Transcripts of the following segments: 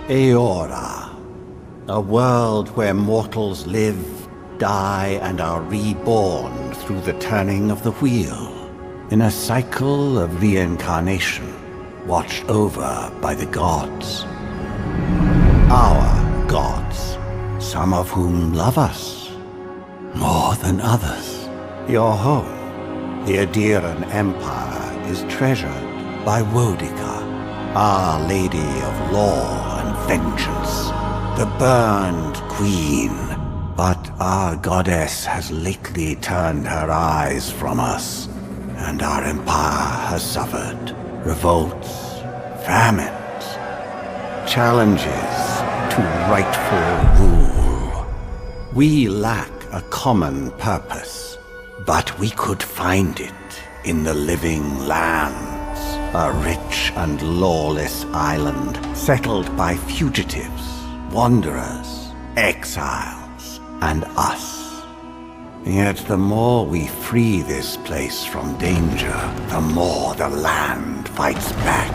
Eora, a world where mortals live, die, and are reborn through the turning of the wheel, in a cycle of reincarnation, watched over by the gods. Our gods, some of whom love us more than others. Your home, the Adiran Empire, is treasured by Wodica, Our Lady of Law and Vengeance, the Burned Queen. But our goddess has lately turned her eyes from us, and our empire has suffered revolts, famines, challenges to rightful rule. We lack a common purpose, but we could find it in the Living Lands. A rich and lawless island settled by fugitives, wanderers, exiles, and us. Yet the more we free this place from danger, the more the land fights back.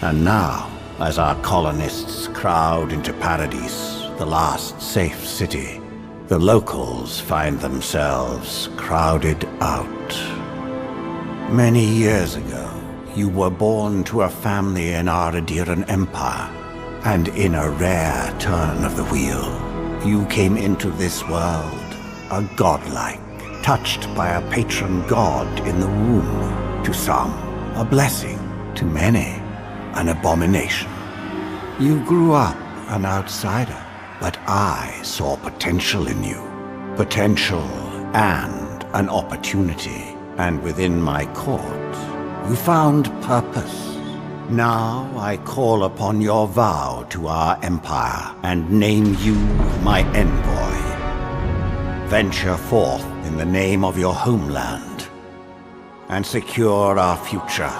And now, as our colonists crowd into Paradise, the last safe city, the locals find themselves crowded out. Many years ago, you were born to a family in our Adiran Empire, and in a rare turn of the wheel, you came into this world, a godlike, touched by a patron god in the womb. To some, a blessing; to many, an abomination. You grew up an outsider, but I saw potential in you. Potential and an opportunity. And within my court, you found purpose. Now I call upon your vow to our empire and name you my envoy. Venture forth in the name of your homeland and secure our future.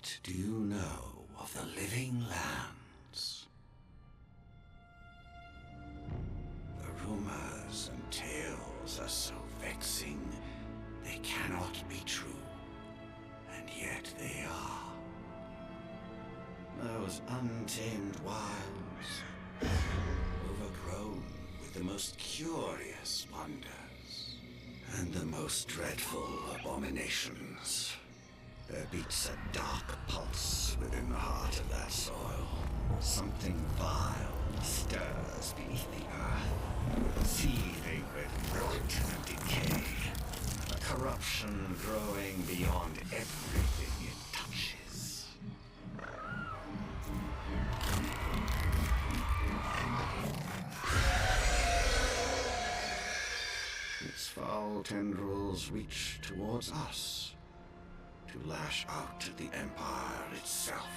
What do you know of the Living Lands? The rumors and tales are so vexing, they cannot be true. And yet they are. Those untamed wilds, overgrown with the most curious wonders and the most dreadful abominations. There beats a dark pulse within the heart of that soil. Something vile stirs beneath the earth, seething with rot and decay. A corruption growing beyond everything it touches. Its foul tendrils reach towards us, to lash out at the Empire itself.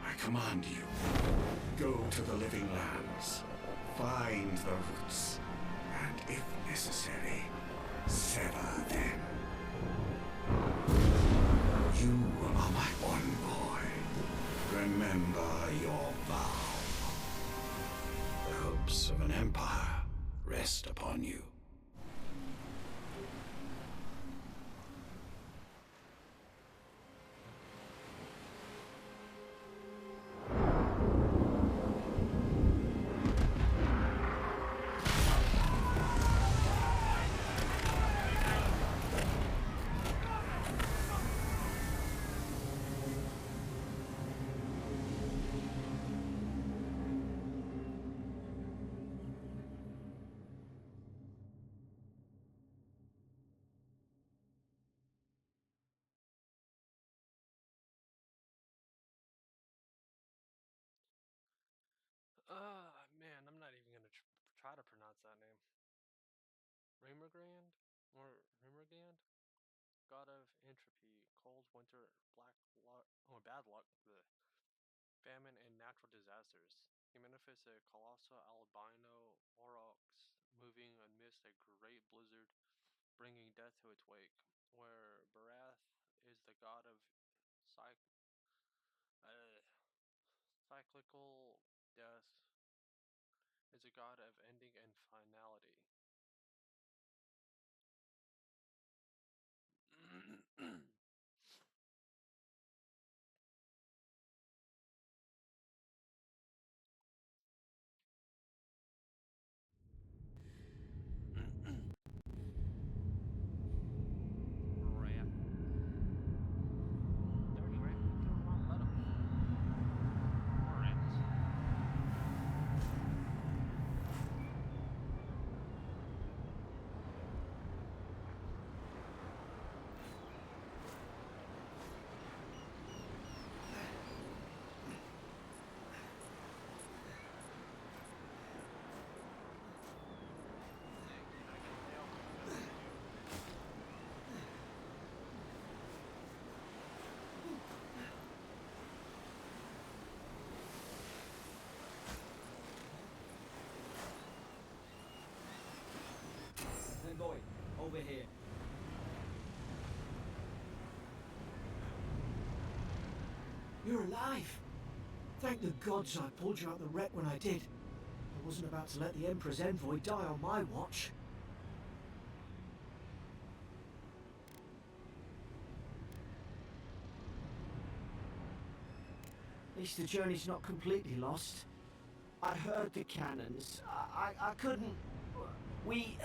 I command you, go to the Living Lands, find the roots, and if necessary, sever them. You are my one boy. Remember your vow. The hopes of an empire rest upon you. Man, I'm not even gonna try to pronounce that name. Rimergrand? Or Rimergand? God of entropy, cold winter, black luck, bad luck, famine, and natural disasters. He manifests a colossal albino aurochs moving amidst a great blizzard, bringing death to its wake. Where Barath is the god of uh, cyclical death, is a god of ending and finality. Rat. Dirty rat. Get on my butt. More rats. Hey, can I get a nail clipping gun from you? Boy, over here. You're alive! Thank the gods I pulled you out the wreck when I did. I wasn't about to let the Emperor's envoy die on my watch. At least the journey's not completely lost. I heard the cannons. I couldn't... We...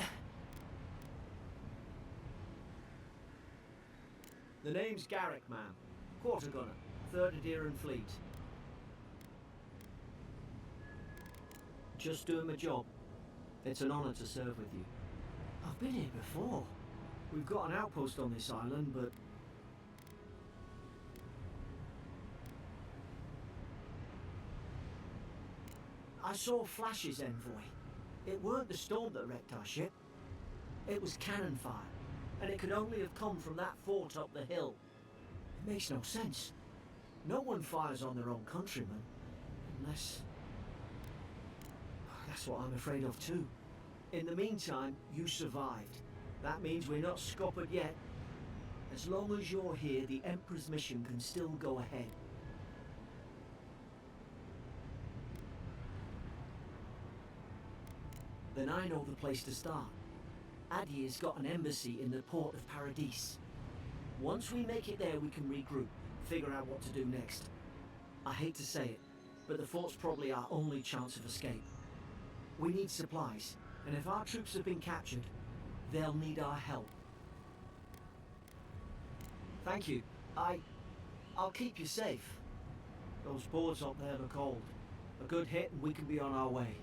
The name's Garrick, ma'am. Quarter gunner, 3rd Aderan Fleet. Just doing my job. It's an honor to serve with you. I've been here before. We've got an outpost on this island, but... I saw Flash's envoy. It weren't the storm that wrecked our ship. It was cannon fire, and it could only have come from that fort up the hill. It makes no sense. No one fires on their own countrymen, unless... That's what I'm afraid of too. In the meantime, you survived. That means we're not scuppered yet. As long as you're here, the Emperor's mission can still go ahead. Then I know the place to start. Adir's got an embassy in the port of Paradis. Once we make it there, we can regroup, figure out what to do next. I hate to say it, but the fort's probably our only chance of escape. We need supplies, and if our troops have been captured, they'll need our help. Thank you. I'll keep you safe. Those boards up there look old. A good hit and we can be on our way.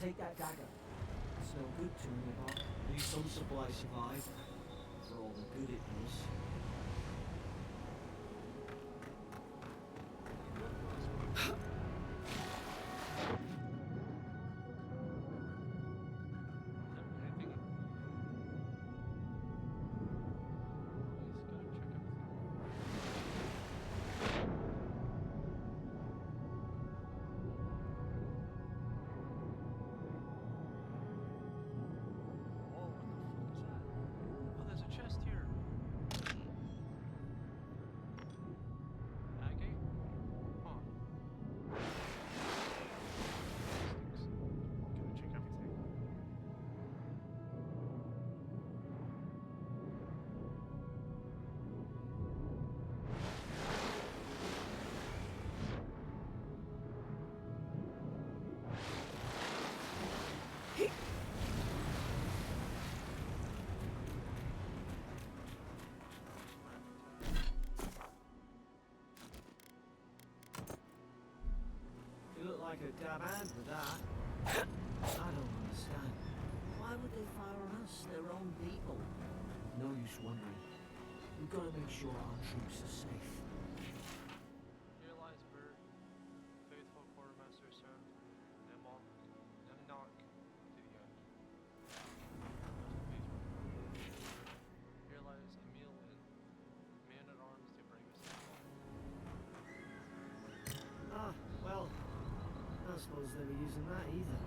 Take that dagger. It's no good to me, but at least some supplies survive. For all the good it does. Like a dab hand with that. I don't understand. Why would they fire on us, their own people? No use wondering. We've got to make sure our troops are safe. Here lies Bert, faithful quartermaster served Nemok to the end. Here lies Emil Lin, man at arms to bring us home. Ah, well, I don't suppose they were using that either.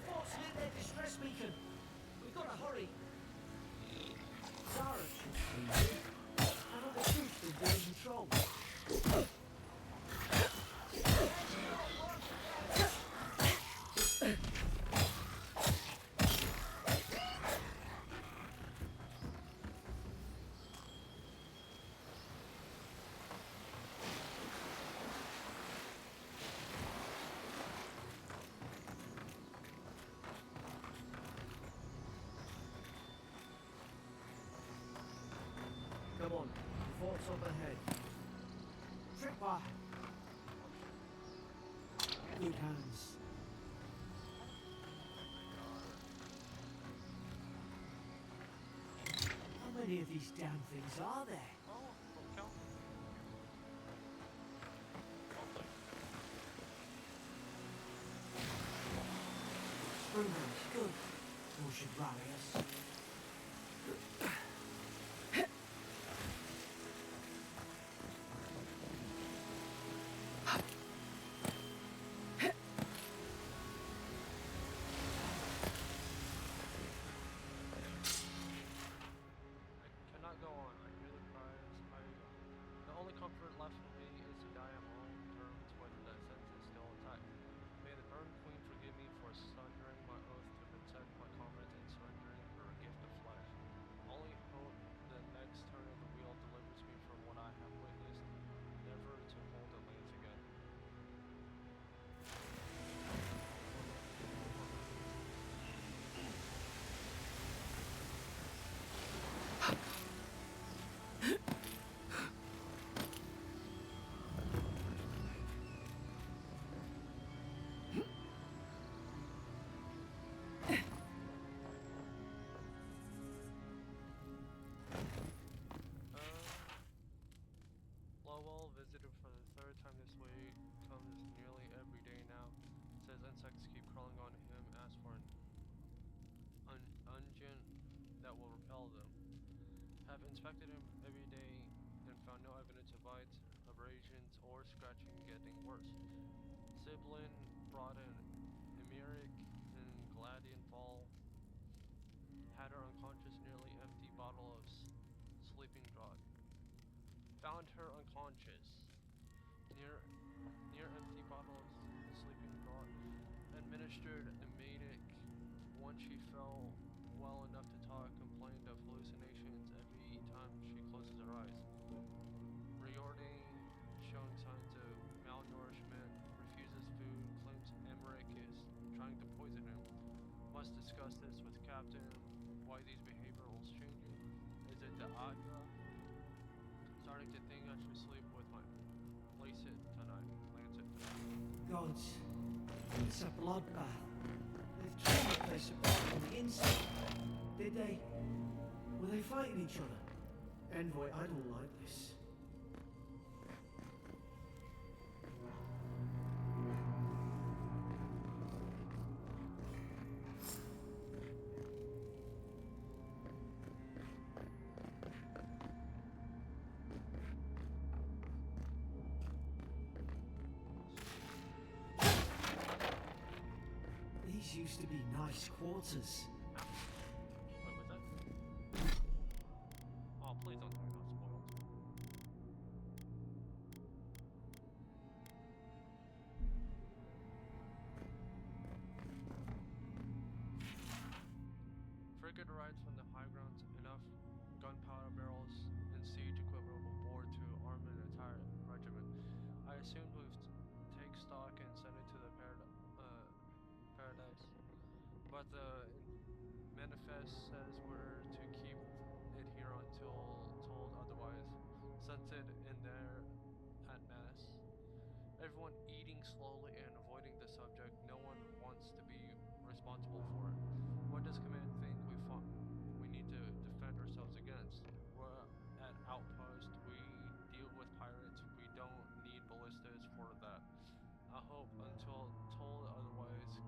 fort's lit their distress beacon. We've got to hurry. Zara should be here. Haven't the troops been doing patrol? Come on, the fort's up ahead. Tripper! Good hands. How many of these damn things are there? Oh, don't count. Springhands, good. Those should rally us. I cannot go on. I hear the cries. The only comfort left for me is to die on my own terms when the sense is still intact. May the Burn Queen forgive me for sundering my oath to protect my comrades and surrendering her gift of flesh. Only hope the next turn of the wheel delivers me from what I have witnessed, never to hold the lance again. Lowell, visited for the third time this week, comes nearly every day now. Says insects keep crawling on him, asks for an unguent that will repel them. Have inspected him every day and found no evidence of bites, abrasions, or scratching getting worse. Siblin brought an Emeric and Gladian ball, had her unconscious, nearly empty bottle of sleeping draught. Found her unconscious. Near empty bottle of sleeping draught. Administered emedic. Once she fell well enough to talk, complained of hallucinations every time she closes her eyes. Riordan, showing signs of malnourishment, refuses food, claims Emmerich is trying to poison him. Must discuss this with Captain. Why these behaviorals changing? Is it the Agra? Starting to think I should sleep with my lancet tonight. Gods, it's a bloodbath. They've torn the place apart from the inside. Did they? Were they fighting each other? Envoy, I don't like this. These used to be nice quarters. Wait, was that? Oh, please don't tell me that's spoiled. Frigate arrives from the high ground, enough gunpowder barrels and siege equipment aboard to arm an entire regiment. I assumed we'd take stock and send it to the paradise. But the manifest says we're to keep it here until told otherwise. Sent it in there at mass. Everyone eating slowly and avoiding the subject. No one wants to be responsible for it. What does command think we need to defend ourselves against? We're at outpost. We deal with pirates. We don't need ballistas for that. I hope until told otherwise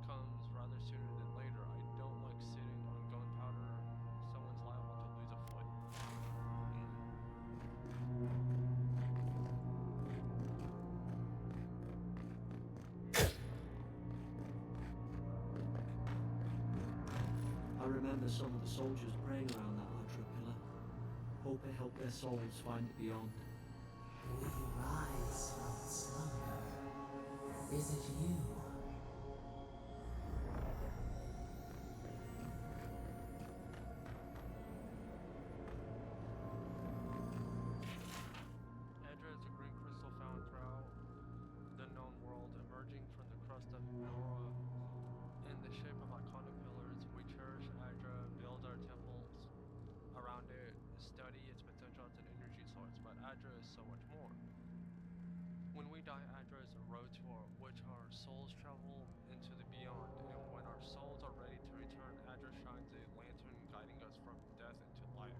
comes rather sooner than later. I don't like sitting on gunpowder. Someone's liable to lose a foot. are some of the soldiers praying around that Adra pillar. Hope it helped their souls find the beyond. We rise from slumber. Is it you? Adra is a green crystal found throughout the known world, emerging from the crust of Nora in the shape of iconic pillars. We cherish Adra, build our temples around it, study its potential as an energy source, but Adra is so much more. When we die, Adra is a road to which our souls travel into the beyond, and when our souls are ready to return, Adra shines a lantern guiding us from death into life.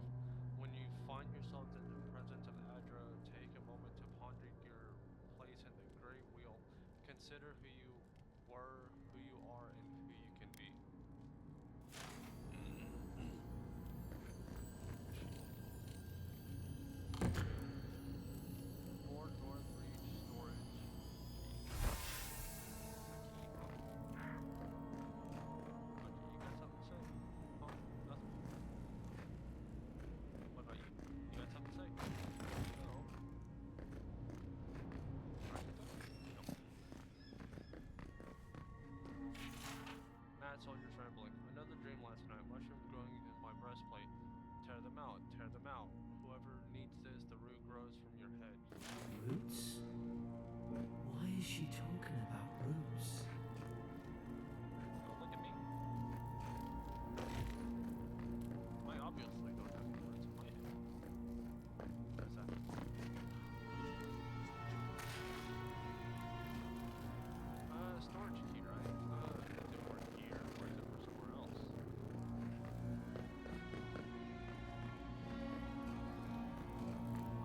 When you find yourselves in the presence of Adra, take a moment to ponder your place in the great wheel. Consider who you were, who you are, and who you can be. More North Reach storage. Okay, you got something to say? Huh? Nothing? What about you? You got something to say? No. Mad soldiers rambling. Another dream last night. Mushrooms growing in my breastplate. Tear them out. Tear them out. Whoever needs this, the root grows from your head. Roots? Why is she talking about roots? Don't look at me. I obviously don't have any words in my head. What is that? Storage key, right? Is it for here or is it for somewhere else?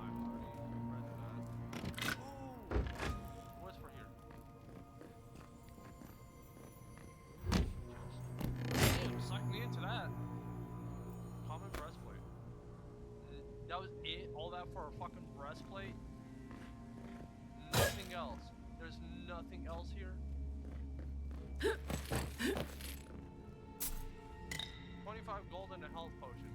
I've already read that. Ooh! What's for here? Damn, suck me into that. Common breastplate. That was it? All that for a fucking breastplate? Nothing else. There's nothing else here? 25 gold and a health potion.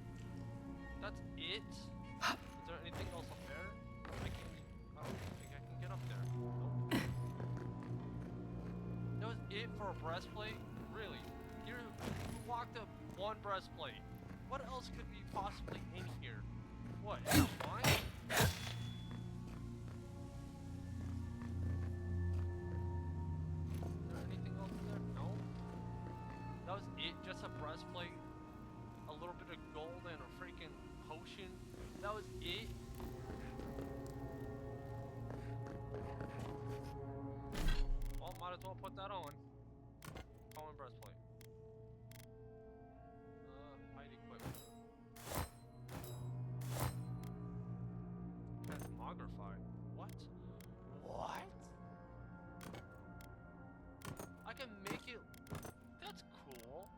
That's it? Is there anything else up there? I don't think I can get up there. Nope. That was it for a breastplate? Really? You walked up one breastplate. What else could be possibly in here? What? Wine? Is there anything else there? No. That was it? Just a breastplate? A little bit of gold and a freaking potion? That was it? Well, might as well put that on. Common breastplate. Hide equipment. Transmogrify. What? What? I can make it. That's cool.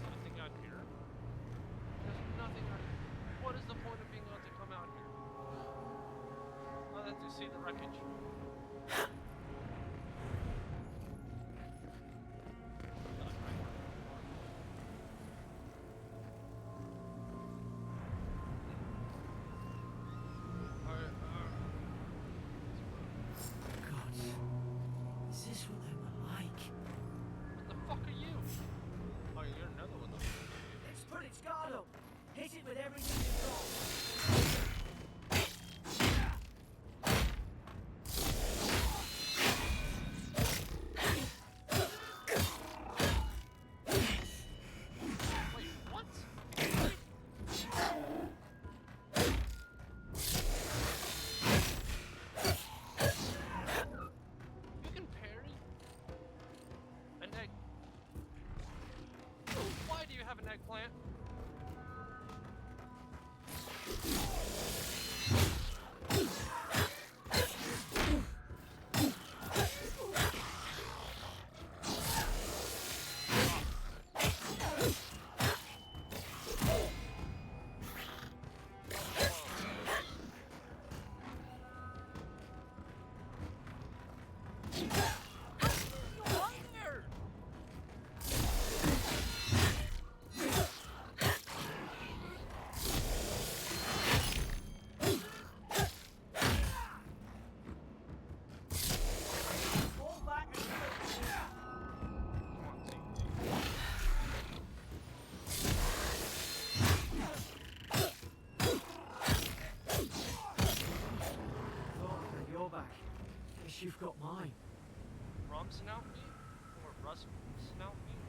Anything out here? There's nothing out here. What is the point of being able to come out here? Other than to see the wreckage. God, is this what they were like? What the fuck are you? Oh, you're another one. Let's put its guard up. Hit it with everything you've got. Wait, what? You can parry? An egg. Why do you have an eggplant? got mine. Rum snout meat? Or rust snout meat?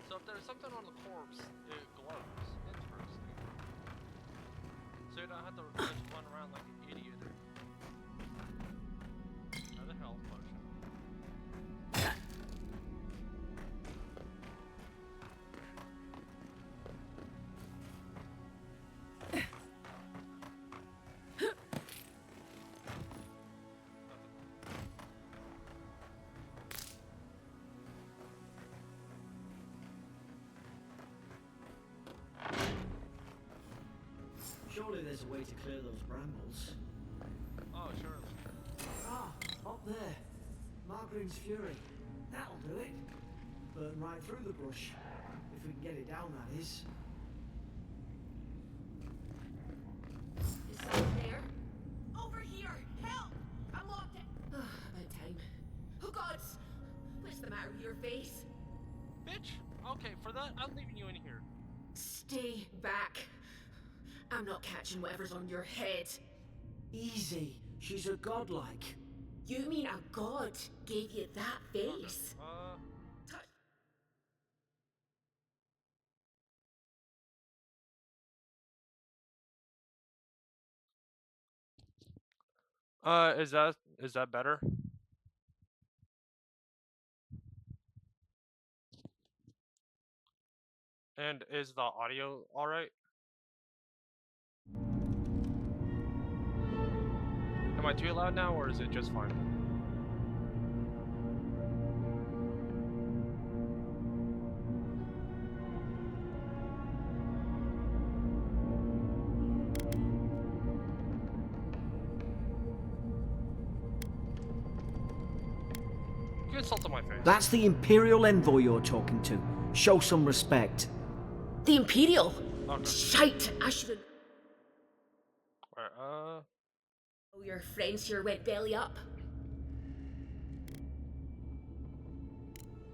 So if there's something on the corpse, it glows. Interesting. So you don't have to just run around like an idiot. Another health potion. Surely there's a way to clear those brambles. Oh, surely. Ah, up there. Margarine's Fury. That'll do it. Burn right through the brush. If we can get it down, that is. Is someone there? Over here! Help! I'm locked in. About time. Oh gods! What's the matter with your face? Bitch! Okay, for that, I'm leaving you in here. Stay back. I'm not catching whatever's on your head. Easy. She's a godlike. You mean a god gave you that face? Touch. Is that better? And is the audio alright? Am I too loud now, or is it just fine? You insulted my face. That's the Imperial envoy you're talking to. Show some respect. The Imperial? Okay. Shite! I should've. Where, Oh, your friends here went belly up.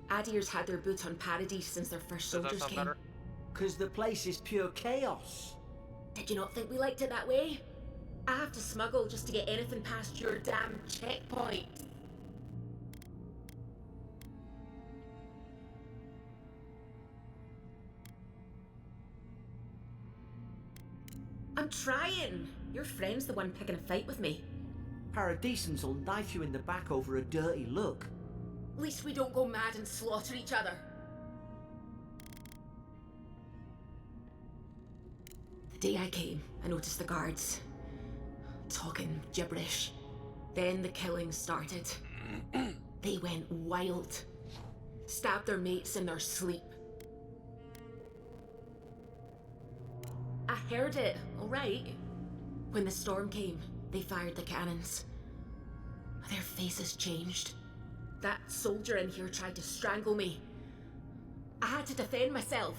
Adir's had their boot on Paradise since their first does that soldiers sound came. better? Because the place is pure chaos. Did you not think we liked it that way? I have to smuggle just to get anything past your damn checkpoint. I'm trying. Your friend's the one picking a fight with me. Paradisans will knife you in the back over a dirty look. At least we don't go mad and slaughter each other. The day I came, I noticed the guards talking gibberish. Then the killing started. They went wild. Stabbed their mates in their sleep. I heard it, alright. When the storm came, they fired the cannons. Their faces changed. That soldier in here tried to strangle me. I had to defend myself.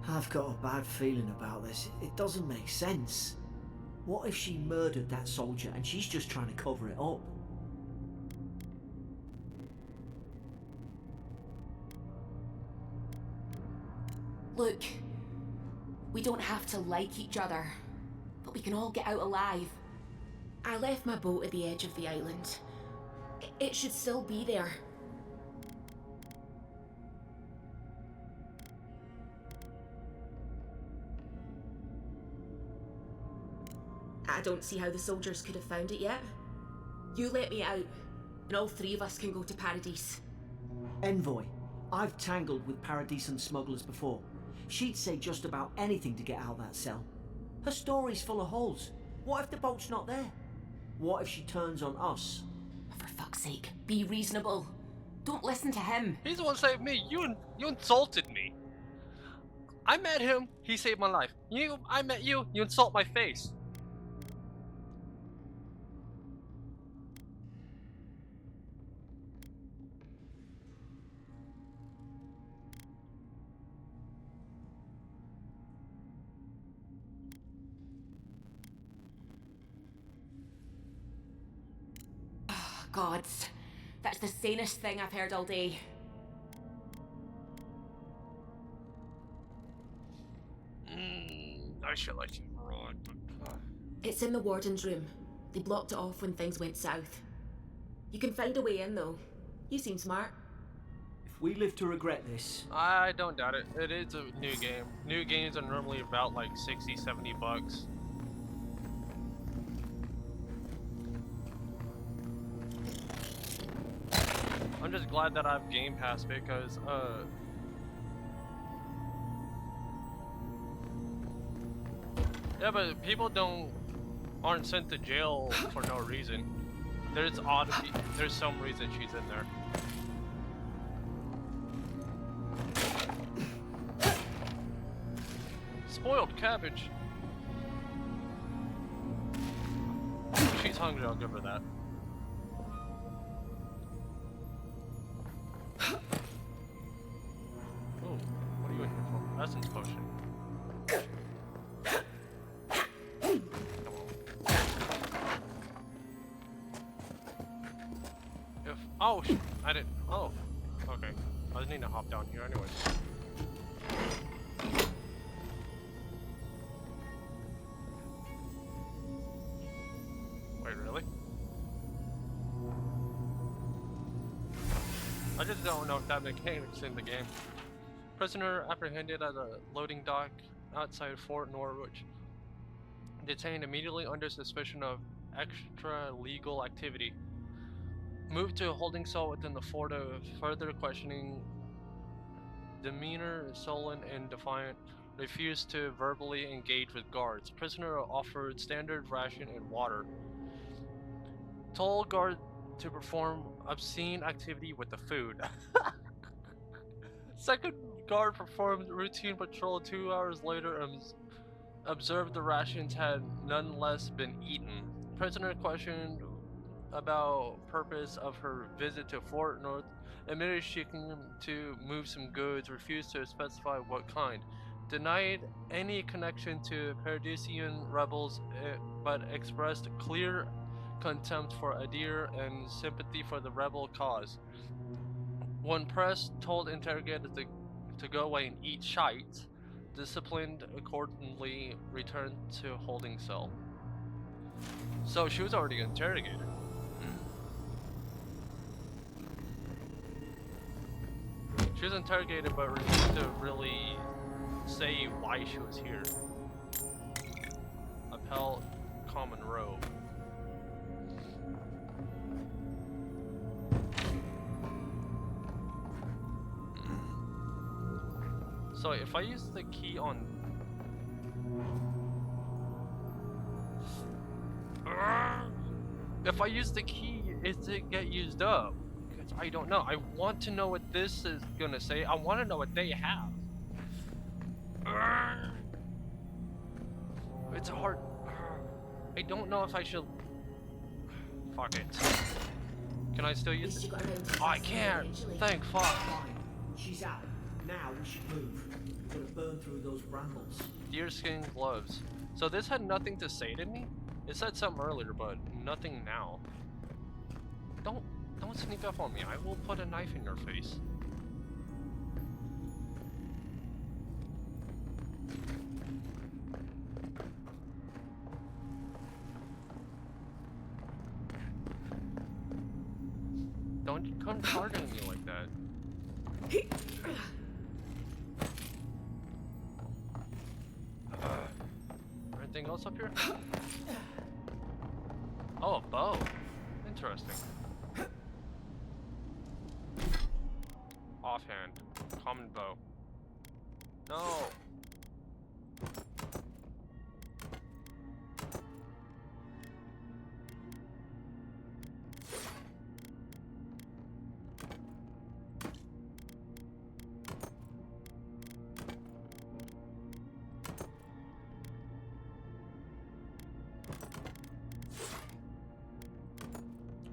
I've got a bad feeling about this. It doesn't make sense. What if she murdered that soldier and she's just trying to cover it up? Look, we don't have to like each other, but we can all get out alive. I left my boat at the edge of the island. It should still be there. I don't see how the soldiers could have found it yet. You let me out, and all three of us can go to Paradise. Envoy, I've tangled with Paradisan smugglers before. She'd say just about anything to get out of that cell. Her story's full of holes. What if the boat's not there? What if she turns on us? For fuck's sake, be reasonable. Don't listen to him. He's the one who saved me. You insulted me. I met him. He saved my life. I met you. You insult my face. Gods, that's the sanest thing I've heard all day. feel like you're wrong, but... It's in the warden's room. They blocked it off when things went south. You can find a way in, though. You seem smart. If we live to regret this, I don't doubt it. It is a new game. New games are normally about like 60, 70 bucks. I'm just glad that I have Game Pass because, yeah, but people aren't sent to jail for no reason. There's some reason she's in there. Spoiled cabbage. She's hungry, I'll give her that. Oh, what are you in here for? Essence potion. Come on. Oh, I didn't. Oh, okay. I just need to hop down here anyways. Wait, really? I just don't know if that mechanic's in the game. Prisoner apprehended at a loading dock outside Fort Norwich. Detained immediately under suspicion of extra legal activity. Moved to a holding cell within the fort of further questioning. Demeanor sullen and defiant. Refused to verbally engage with guards. Prisoner offered standard ration and water. Told guard to perform obscene activity with the food. Second guard performed routine patrol 2 hours later and observed the rations had nonetheless been eaten. Prisoner questioned about purpose of her visit to Fort North, admitted she came to move some goods, refused to specify what kind, denied any connection to Paradisian rebels, but expressed clear contempt for Adir and sympathy for the rebel cause. When pressed, told interrogators to go away and eat shite, disciplined accordingly, returned to holding cell. So she was already interrogated. She was interrogated but refused to really say why she was here. Appel common robe. So if I use the key on... If I use the key, is it get used up? Because I don't know. I want to know what this is gonna say. I want to know what they have. It's hard. I don't know if I should... Fuck it. Can I still use it? Oh, I can't. Thank fuck. fine. She's out. Now we should move. We're gonna burn through those brambles. Deerskin gloves. So this had nothing to say to me? It said something earlier, but nothing now. Don't sneak up on me. I will put a knife in your face. Don't come targeting me like that. Anything else up here? Oh, a bow. Interesting. Offhand. Common bow. No.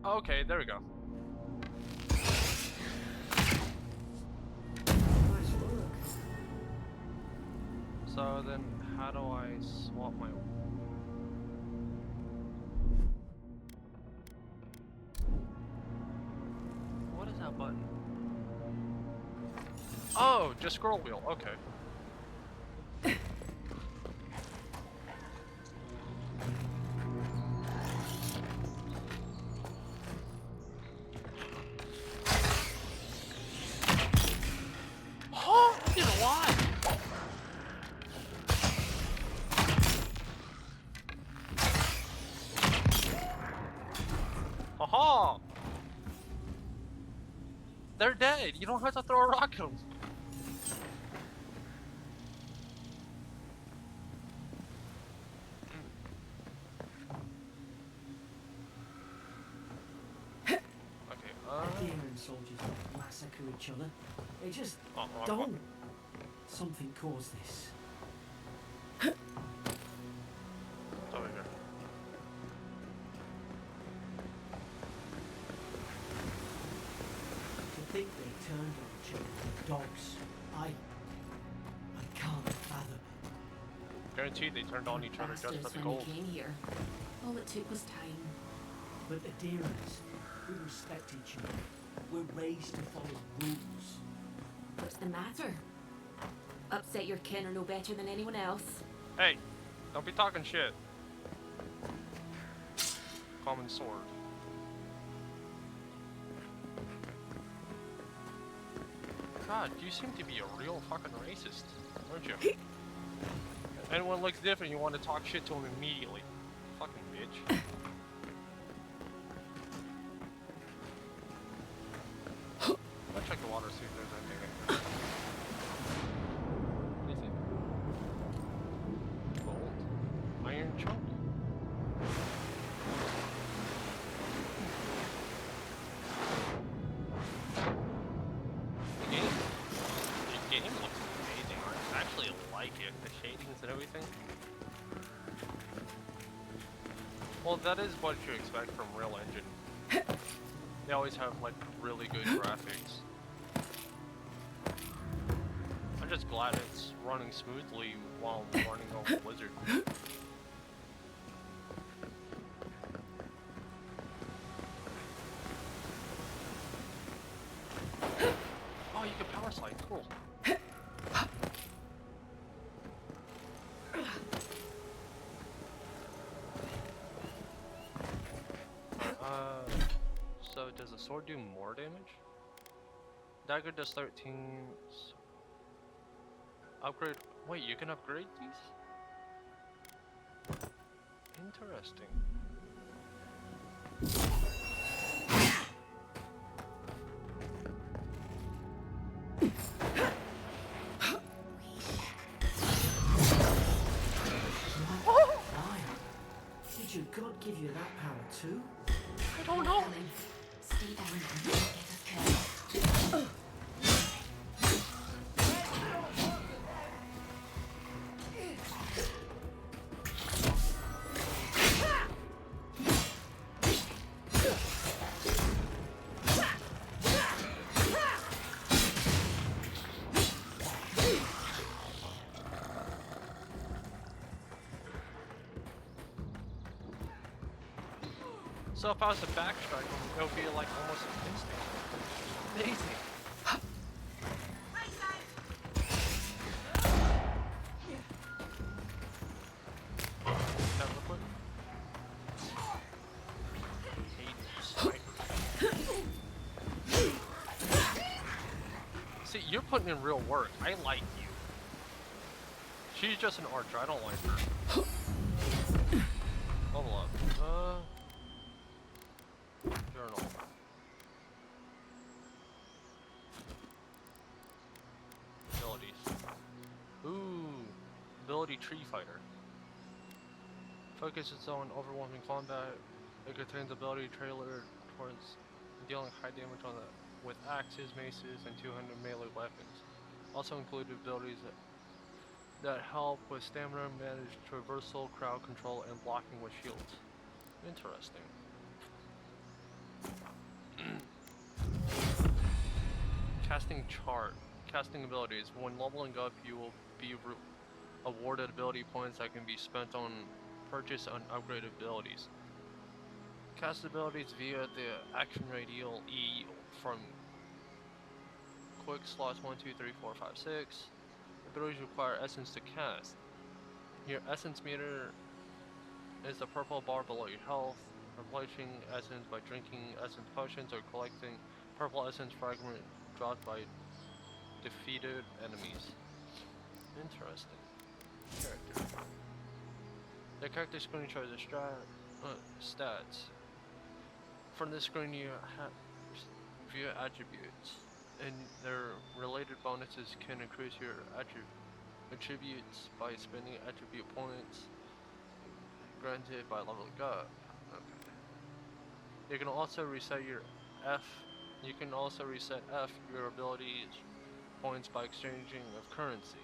Okay, there we go. Nice work. So then, how do I swap my... What is that button? Oh, just scroll wheel, okay. Aha! They're dead. You don't have to throw a rock at them. Okay, Adherent soldiers don't massacre each other. They just don't. Something caused this. It's over here. To think they turned on each other like dogs. I can't fathom it. Guaranteed they turned on each other just Bastards for the when gold. we came here. All it took was time. But adherents, we respect each other. We're raised to follow rules. What's the matter? Upset your kin are no better than anyone else. Hey, don't be talking shit. Common sword. God, you seem to be a real fucking racist, don't you? Anyone looks different, you want to talk shit to him immediately. Fucking bitch. Let's check the water, see if there's anything. Anything? Gold. Iron chunk. The game looks amazing. I actually like it. The shadings and everything. Well, that is what you expect from Real Engine. They always have like really good graphics. I'm just glad it's running smoothly while running over Blizzard. Oh, you can power slide, cool. So does the sword do more damage? Dagger does 13. Upgrade. Wait, you can upgrade these? Interesting. Did your god give you that power too? I don't know. Helen, stay down and don't get us killed. So if I was to backstrike him, it would be like almost instant. Amazing. That real quick. Hate snipers. See, you're putting in real work. I like you. She's just an archer. I don't like her. Level up. Journal. Abilities. Ooh. Ability Tree Fighter. Focuses on overwhelming combat. It contains ability trailer towards dealing high damage on the, with axes, maces, and 200 melee weapons. Also included abilities that help with stamina, manage traversal, crowd control, and blocking with shields. Interesting. Casting chart. Casting abilities. When leveling up, you will be awarded ability points that can be spent on purchase and upgrade abilities. Cast abilities via the action radial E from quick slots 1, 2, 3, 4, 5, 6. Abilities require essence to cast. Your essence meter is the purple bar below your health. Replenishing essence by drinking essence potions or collecting purple essence fragment dropped by defeated enemies. Interesting. Character. The character screen shows the stats. From this screen, you view attributes, and their related bonuses can increase your attributes by spending attribute points granted by leveling up. Okay. You can also reset your F. You can also reset F your abilities points by exchanging of currency.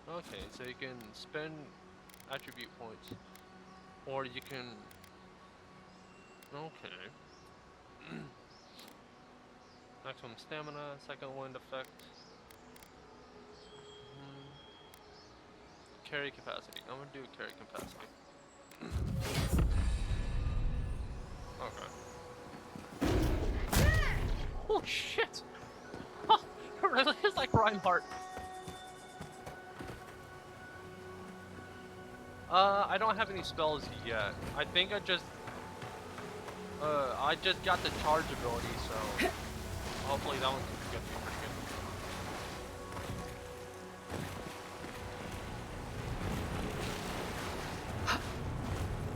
Okay, so you can spend attribute points, or you can. Okay. Maximum stamina, second wind effect. Carry capacity. I'm gonna do carry capacity. Okay. Oh shit! Oh, it really is like Reinhardt. I don't have any spells yet. I think I just got the charge ability, so hopefully that one's gonna be pretty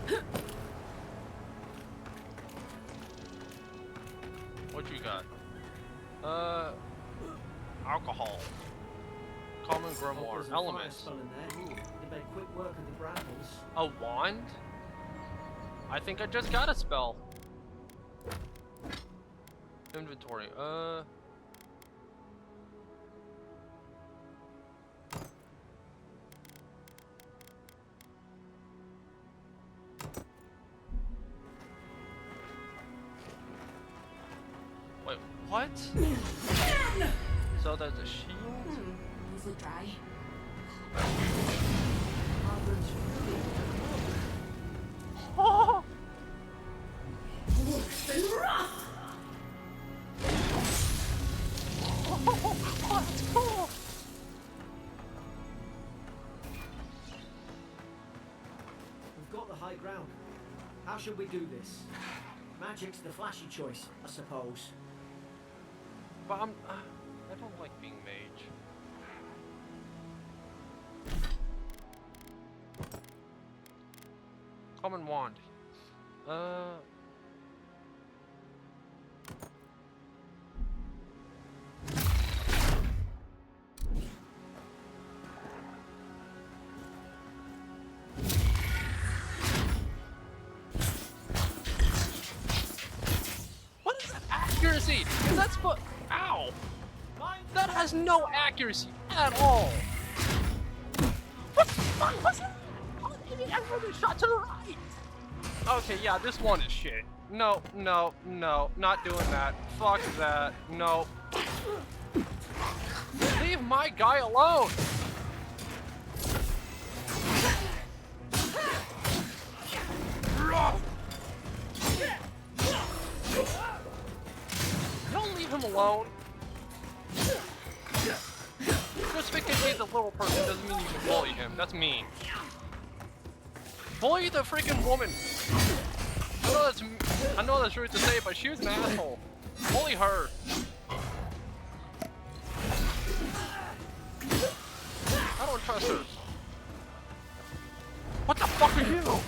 good. What you got? Alcohol. Common grimoire. Elements. You made quick work of the brambles. A wand? I think I just got a spell. Inventory. Wait, what? So there's a shield? Is it dry? Oh! Oh, that's cool! We've got the high ground. How should we do this? Magic's the flashy choice, I suppose. But I don't like being mage. Common wand. What is that accuracy? Is that ow! That has no accuracy at all. What the fuck was that? Oh, I really shot to the right. Okay, yeah, this one is shit. No, no, no, not doing that. Fuck that. No. Leave my guy alone. Don't leave him alone. Just because he's a little person doesn't mean you can bully him. That's mean. Bully the freaking woman. I know that's rude to say, but she was an asshole. Bully her. I don't trust her. What the fuck are you?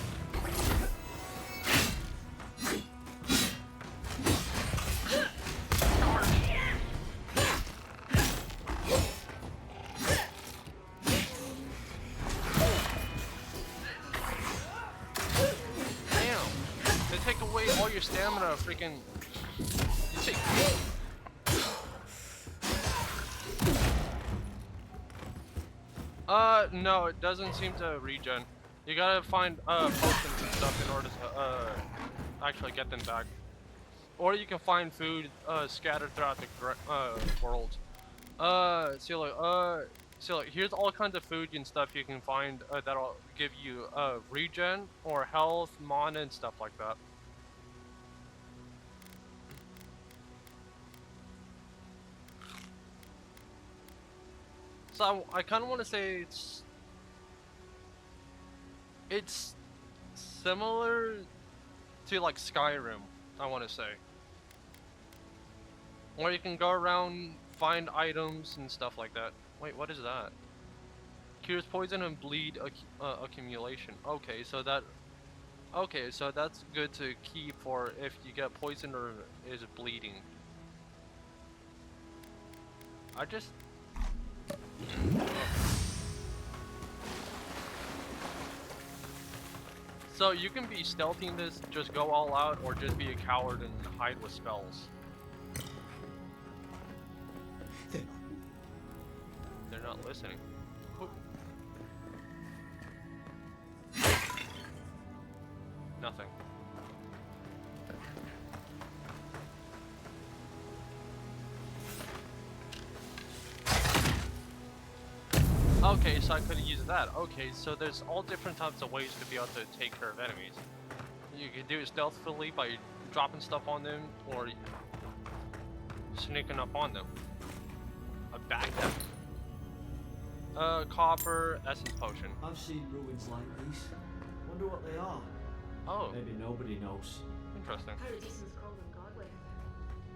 Your stamina freaking you take no, it doesn't seem to regen. You gotta find potions and stuff in order to actually get them back. Or you can find food scattered throughout the world. So like here's all kinds of food and stuff you can find that'll give you regen or health, mana and stuff like that. So I kind of want to say it's similar to like Skyrim, I want to say, where you can go around, find items and stuff like that. Wait, what is that? Cures poison and bleed accumulation. Okay, so that Okay, so that's good to keep for if you get poisoned or is bleeding. I just... So you can be stealthing this, just go all out, or just be a coward and hide with spells. They're not listening. Who- Nothing. Okay, so I could use that. Okay, so there's all different types of ways to be able to take care of enemies. You can do it stealthily by dropping stuff on them, or sneaking up on them. A backpack. Copper essence potion. I've seen ruins like these. Wonder what they are. Oh, Maybe nobody knows. interesting. Paradison's called in Godwin.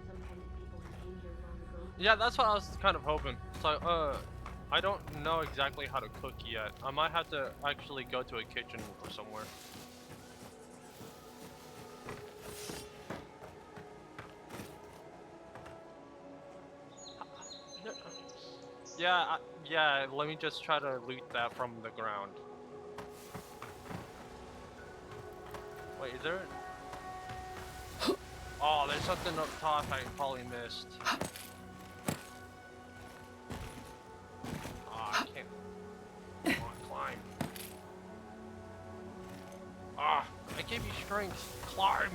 Some kind of people who came here long ago. Yeah, that's what I was kind of hoping. So, I don't know exactly how to cook yet. I might have to actually go to a kitchen or somewhere. Yeah, yeah, let me just try to loot that from the ground. Wait, is there... Oh, there's something up top I probably missed. Ah, I can't... Come on, climb. Ah, I gave you strength. Climb!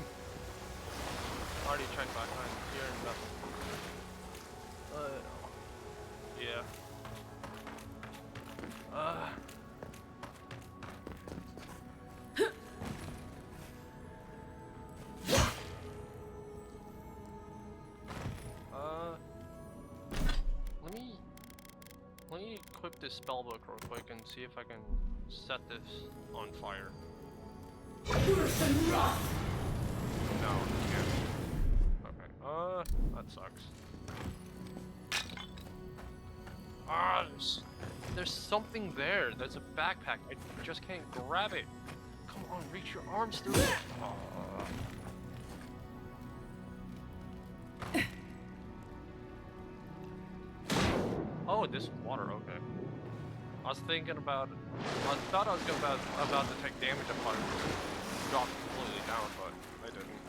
Already tried back on here and nothing. Yeah. Let me equip this spellbook real quick and see if I can set this on fire. No, I can't. Okay. That sucks. Ah, there's something there. There's a backpack. I just can't grab it. Come on, reach your arms through it. Oh, this water. Okay. I was thinking about. I thought I was about to take damage upon it. Drop completely down, but I didn't.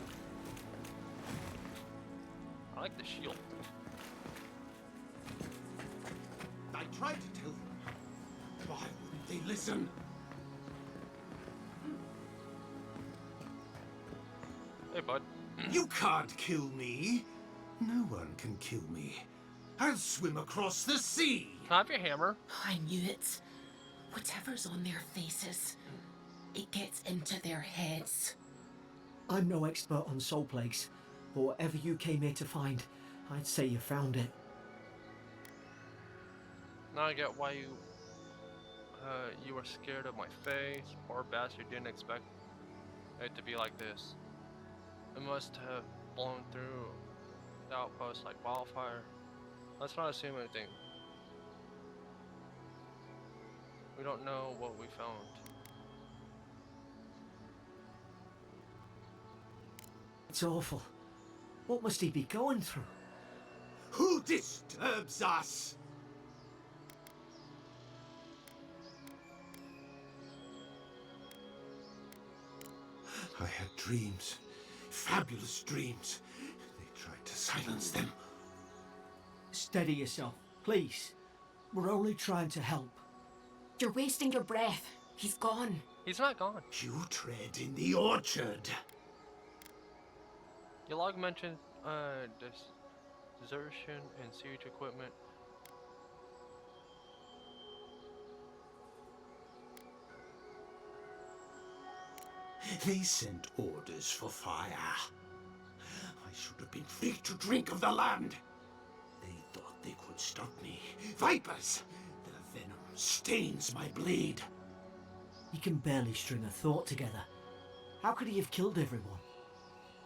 I like the shield. I tried to tell them. Why wouldn't they listen? Hey, bud. You can't kill me. No one can kill me. I'll swim across the sea. Can I have your hammer? I knew it. Whatever's on their faces, it gets into their heads. I'm no expert on soul plagues, but whatever you came here to find, I'd say you found it. Now I get why you were scared of my face. Poor bastard didn't expect it to be like this. It must have blown through the outpost like wildfire. Let's not assume anything. We don't know what we found. It's awful. What must he be going through? Who disturbs us? I had dreams. Fabulous dreams. They tried to silence them. Steady yourself, please. We're only trying to help. You're wasting your breath. He's gone. He's not gone. You tread in the orchard. Your log mentioned desertion and siege equipment. They sent orders for fire. I should have been free to drink of the land. They thought they could stop me. Vipers! Their venom stains my blade. He can barely string a thought together. How could he have killed everyone?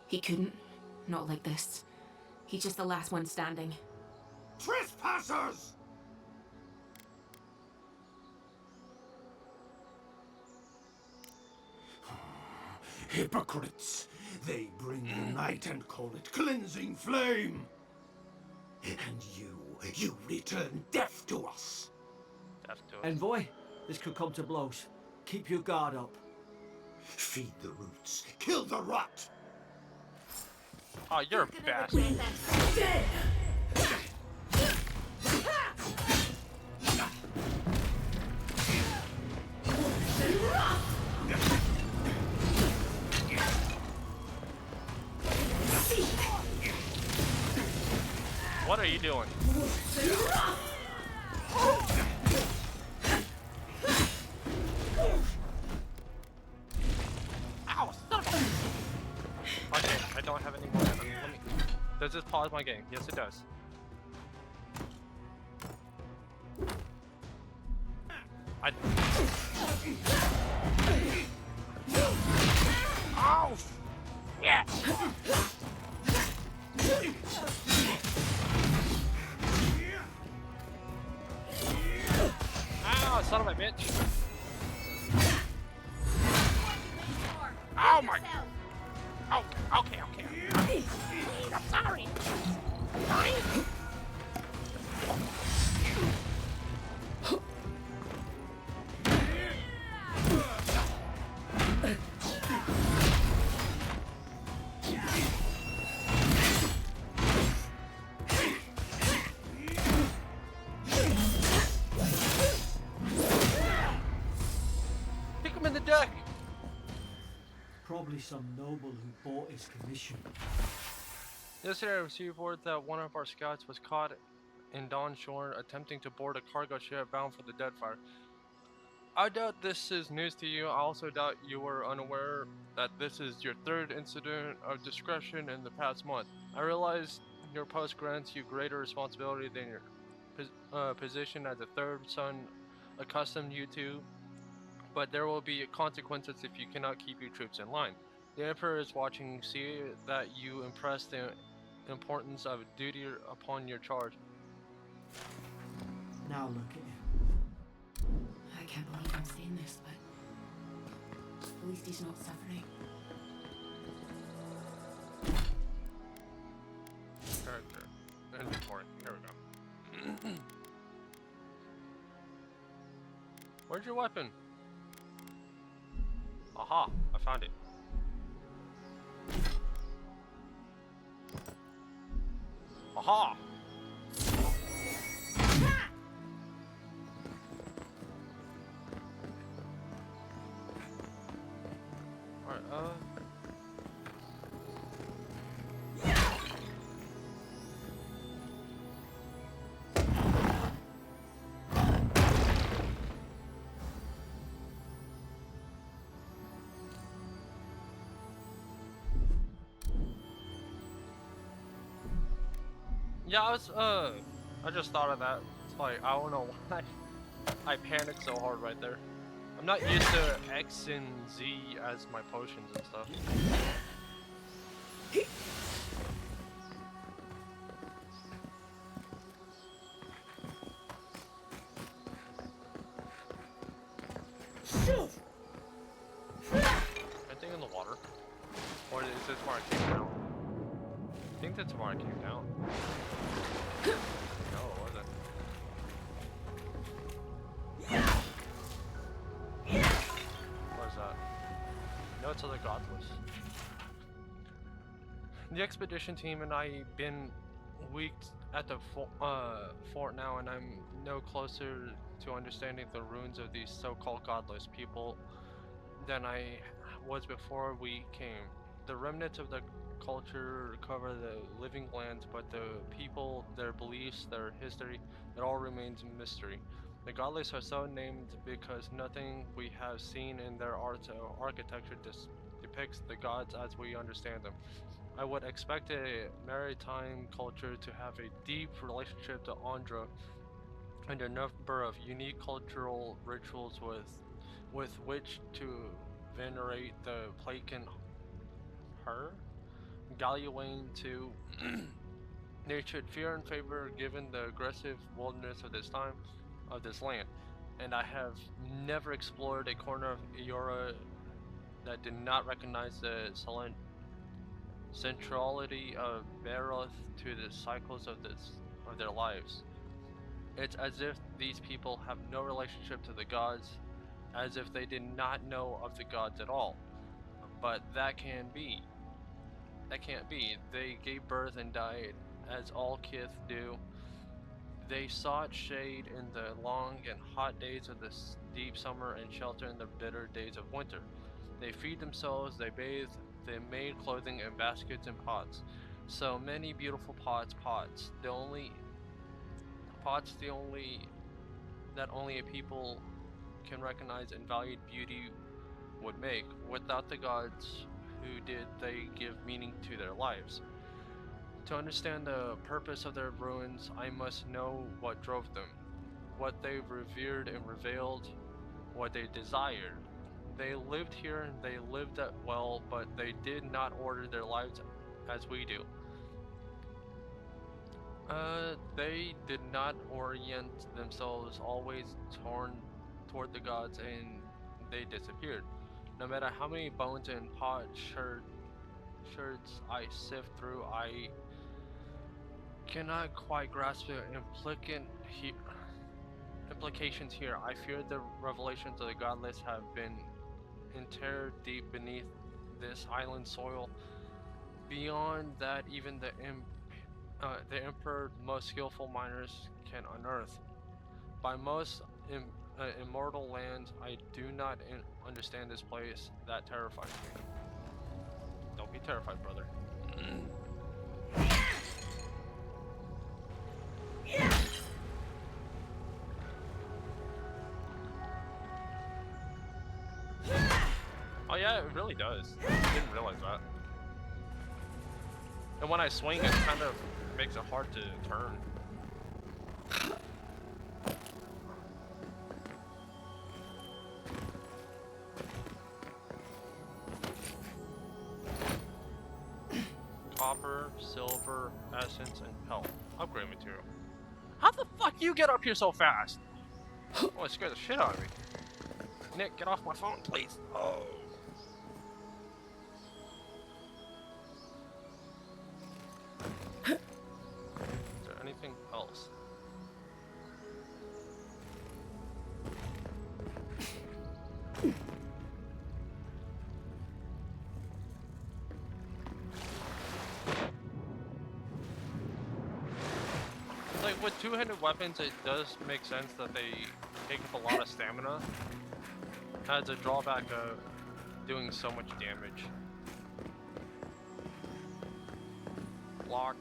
He couldn't. Not like this. He's just the last one standing. Trespassers! Hypocrites! They bring the night and call it cleansing flame! And you return death to us! Death to us. Envoy, this could come to blows. Keep your guard up. Feed the roots, kill the rot! Oh, you're a bastard. What are you doing? Ow, son of a... Okay, I don't have any more. Let me... Does this pause my game? Yes, it does. I... Ow! Yeah! Ow, son of a bitch! Oh my... Oh, okay. I'm sorry. Sorry. Kick him in the deck. Probably some noble who bought his commission. Yesterday, I received word that one of our scouts was caught in Dawn Shore attempting to board a cargo ship bound for the Deadfire. I doubt this is news to you. I also doubt you were unaware that this is your third incident of discretion in the past month. I realize your post grants you greater responsibility than your position as a third son accustomed you to, but there will be consequences if you cannot keep your troops in line. The Emperor is watching. See that you impress the importance of duty upon your charge. Now look at him. I can't believe I'm saying this, but at least he's not suffering. Character. Inventory. Here we go. Where's your weapon? Aha, I found it. Aha! Alright, yeah, I just thought of that. It's like, I don't know why I panicked so hard right there. I'm not used to X and Z as my potions and stuff. Anything in the water? Or is this where I came down? I think that's where I came down. No, it wasn't. What is that? Notes of the Godless. The expedition team and I been weeks at the fort now, and I'm no closer to understanding the ruins of these so-called godless people than I was before we came. The remnants of the culture cover the living lands, but the people, their beliefs, their history, it all remains a mystery. The godless are so named because nothing we have seen in their art or architecture depicts the gods as we understand them. I would expect a maritime culture to have a deep relationship to Andhra and a number of unique cultural rituals with which to venerate the Plaken her. Gallywayne too. They should fear and favor given the aggressive wilderness of this land, and I have never explored a corner of Eora that did not recognize the centrality of Baroth to the cycles of their lives. It's as if these people have no relationship to the gods, as if they did not know of the gods at all. But that can't be. That can't be. They gave birth and died, as all kith do. They sought shade in the long and hot days of the deep summer and shelter in the bitter days of winter. They feed themselves, they bathe, they made clothing in baskets and pots. So many beautiful pots. The only that only a people can recognize and valued beauty would make. Without the gods, who did they give meaning to their lives? To understand the purpose of their ruins, I must know what drove them, what they revered and revealed, what they desired. They lived here, they lived that well, but they did not order their lives as we do. They did not orient themselves, always torn toward the gods, and they disappeared. No matter how many bones and pot shirts I sift through, I cannot quite grasp the implications here. I fear the revelations of the godless have been interred deep beneath this island soil. Beyond that, even the emperor, most skillful miners can unearth. By most immortal lands, I do not understand this place. That terrifies me. Don't be terrified, brother. Oh yeah, it really does. I didn't realize that. And when I swing, it kind of makes it hard to turn. Copper, silver, essence, and health. Upgrade material. How the fuck you get up here so fast? Oh, it scared the shit out of me. Nick, get off my phone, please. Oh. Is there anything else? Like, with two-handed weapons, it does make sense that they take up a lot of stamina. Has a drawback of doing so much damage. Block.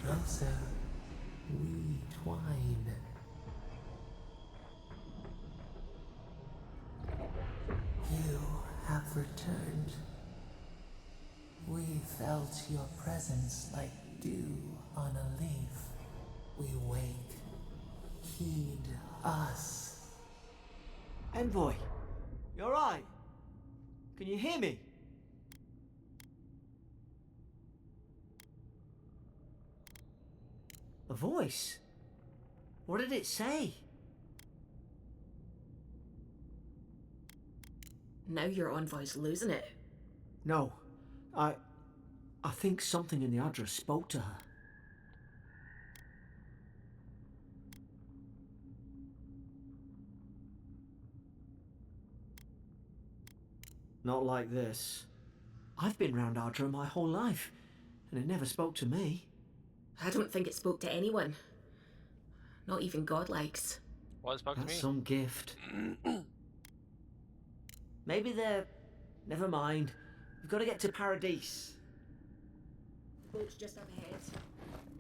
Closer, we twine. You have returned. We felt your presence like dew on a leaf. We wake. Heed us. Envoy, you alright? Can you hear me? A voice? What did it say? Now your envoy's losing it. No, I think something in the address spoke to her. Not like this. I've been round Ardra my whole life, and it never spoke to me. I don't think it spoke to anyone. Not even godlikes. Well, it spoke to me. That's some gift. Maybe they're... Never mind. We've got to get to Paradise. Boat's just up ahead.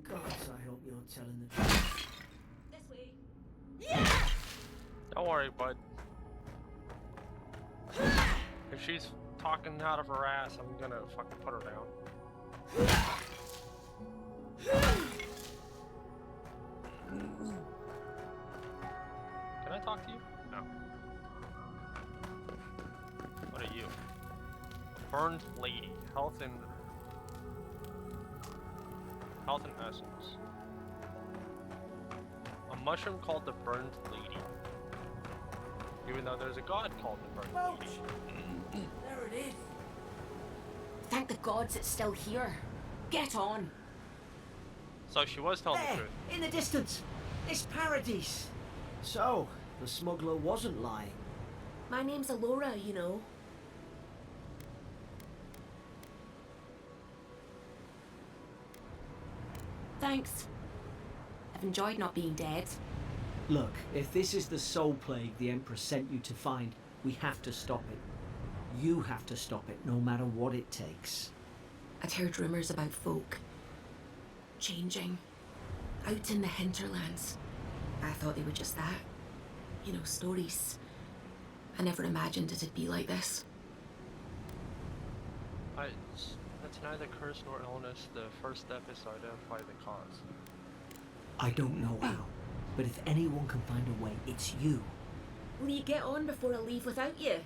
Gods, I hope you're telling the truth. This way. Don't worry, bud. If she's talking out of her ass, I'm gonna fucking put her down. Can I talk to you? No. What are you? Burned Lady. Health and essence. A mushroom called the Burned Lady. Even though there's a god called the Burned Lady. There it is. Thank the gods it's still here. Get on. So she was telling the There, truth. in the distance. It's Paradise. So, the smuggler wasn't lying. My name's Alora, you know. Thanks. I've enjoyed not being dead. Look, if this is the soul plague the Empress sent you to find, we have to stop it. You have to stop it, no matter what it takes. I'd heard rumours about folk changing out in the hinterlands. I thought they were just that. You know, stories. I never imagined it'd be like this. It's neither curse nor illness. The first step is to identify the cause. I don't know how, but if anyone can find a way, it's you. Will you get on before I leave without you?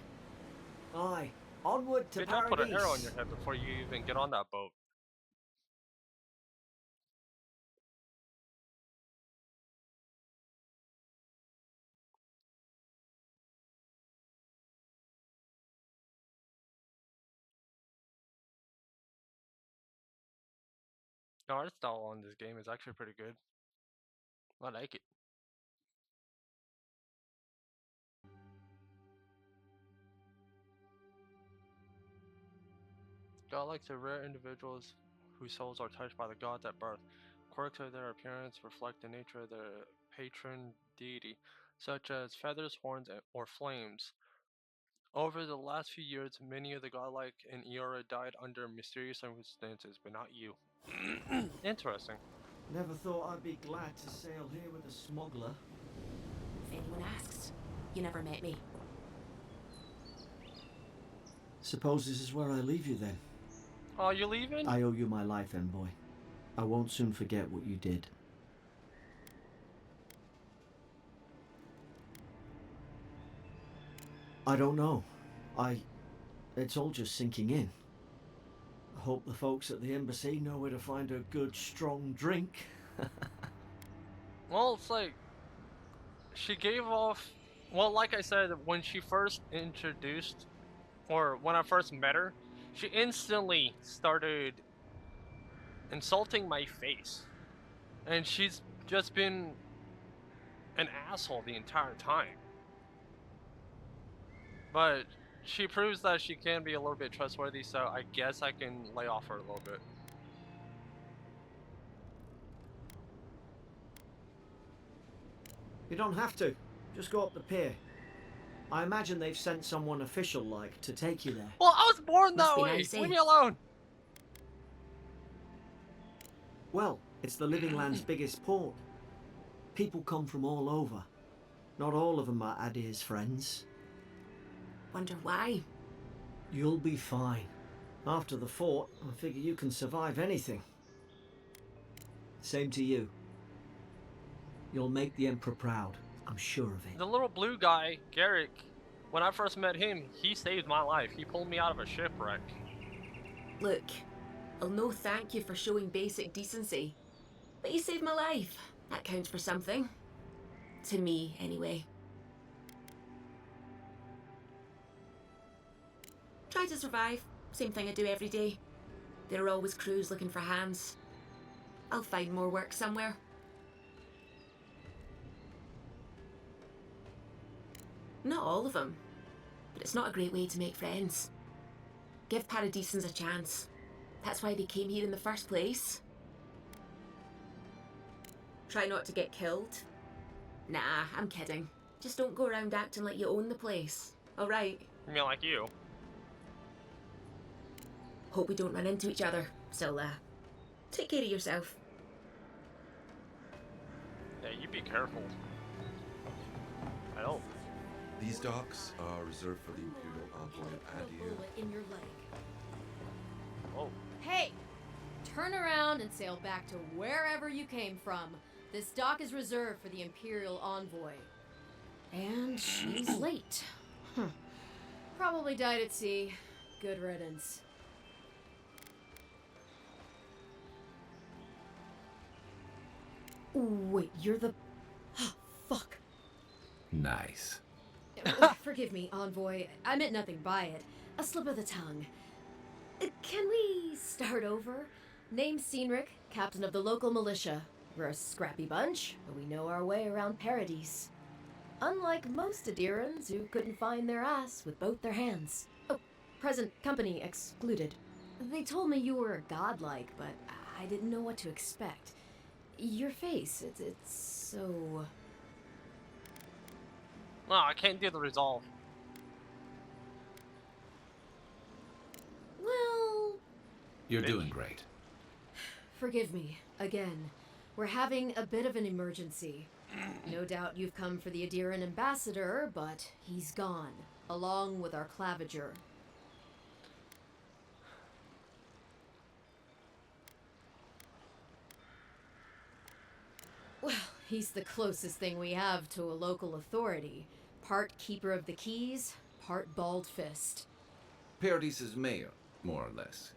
Aye, onward to Dude, don't put an Paradise. arrow on your head before you even get on that boat. The art style on this game is actually pretty good. I like it. Godlike are rare individuals whose souls are touched by the gods at birth. Quirks of their appearance reflect the nature of their patron deity, such as feathers, horns, or flames. Over the last few years, many of the godlike in Eora died under mysterious circumstances, but not you. Interesting. Never thought I'd be glad to sail here with a smuggler. If anyone asks, you never met me. Suppose this is where I leave you then. Oh, you leaving? I owe you my life, Envoy. I won't soon forget what you did. I don't know. It's all just sinking in. I hope the folks at the embassy know where to find a good, strong drink. Well, it's like she gave off. Well, like I said, when she first introduced, or when I first met her, she instantly started insulting my face, and she's just been an asshole the entire time. But she proves that she can be a little bit trustworthy, so I guess I can lay off her a little bit. You don't have to. Just go up the pier. I imagine they've sent someone official-like to take you there. Well, I was born Must that be way! nice, eh? Leave me alone! Well, it's the Living Land's biggest port. People come from all over. Not all of them are Adir's friends. Wonder why? You'll be fine. After the fort, I figure you can survive anything. Same to you. You'll make the Emperor proud. I'm sure of it. The little blue guy, Garrick, when I first met him, he saved my life. He pulled me out of a shipwreck. Look, I'll no thank you for showing basic decency. But you saved my life. That counts for something. To me, anyway. Try to survive. Same thing I do every day. There are always crews looking for hands. I'll find more work somewhere. Not all of them, but it's not a great way to make friends. Give Paradisans a chance. That's why they came here in the first place. Try not to get killed. Nah, I'm kidding. Just don't go around acting like you own the place. Alright? I mean, like you. Hope we don't run into each other. So, take care of yourself. Yeah, you be careful. I don't. These docks are reserved for the Imperial Envoy Adir. Bullet in your leg. Oh. Hey! Turn around and sail back to wherever you came from. This dock is reserved for the Imperial Envoy. And she's late. Probably died at sea. Good riddance. Wait, you're the... Fuck. Nice. Forgive me, Envoy. I meant nothing by it. A slip of the tongue. Can we start over? Name's Cynric, captain of the local militia. We're a scrappy bunch, but we know our way around Paradise. Unlike most Adirans who couldn't find their ass with both their hands. Oh, present company excluded. They told me you were godlike, but I didn't know what to expect. Your face, it's so... No, I can't do the resolve. Well... You're doing great. Forgive me, again. We're having a bit of an emergency. No doubt you've come for the Adiran ambassador, but he's gone, along with our claviger. Well, he's the closest thing we have to a local authority. Part keeper of the keys, part bald fist. Paradise's mayor, more or less.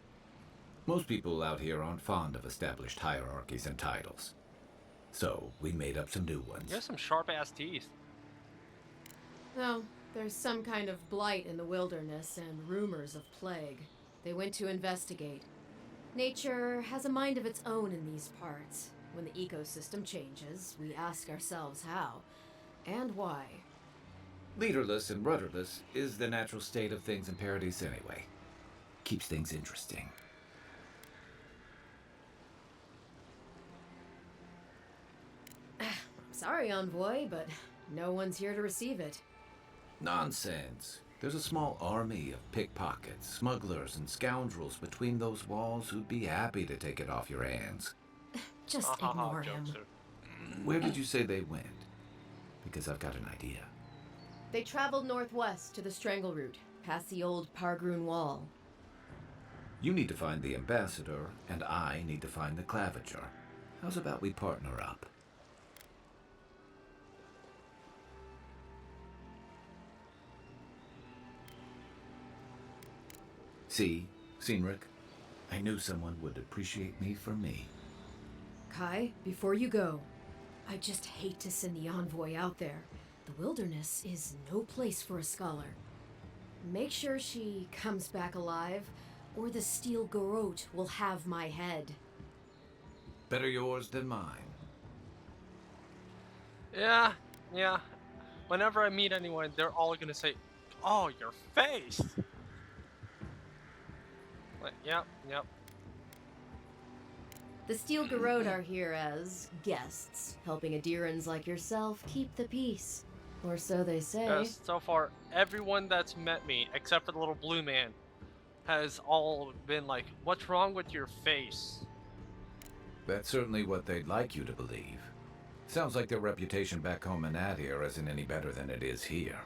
Most people out here aren't fond of established hierarchies and titles. So, we made up some new ones. You have some sharp-ass teeth. No, there's some kind of blight in the wilderness and rumors of plague. They went to investigate. Nature has a mind of its own in these parts. When the ecosystem changes, we ask ourselves how and why. Leaderless and rudderless is the natural state of things in Paradise anyway. Keeps things interesting. Sorry, Envoy, but no one's here to receive it. Nonsense. There's a small army of pickpockets, smugglers, and scoundrels between those walls who'd be happy to take it off your hands. Just ignore him. Where did you say they went? Because I've got an idea. They traveled northwest to the Strangle Route, past the old Pargroon Wall. You need to find the ambassador, and I need to find the claviger. How's about we partner up? See, Cynric, I knew someone would appreciate me for me. Kai, before you go, I just hate to send the Envoy out there. The wilderness is no place for a scholar. Make sure she comes back alive, or the Steel Garrote will have my head. Better yours than mine. Yeah. Whenever I meet anyone, they're all gonna say, "Oh, your face." Like, yep. The Steel Garrote are here as guests, helping Adirans like yourself keep the peace. Or so they say. Yes, so far, everyone that's met me, except for the little blue man, has all been like, "What's wrong with your face?" That's certainly what they'd like you to believe. Sounds like their reputation back home in Adir isn't any better than it is here.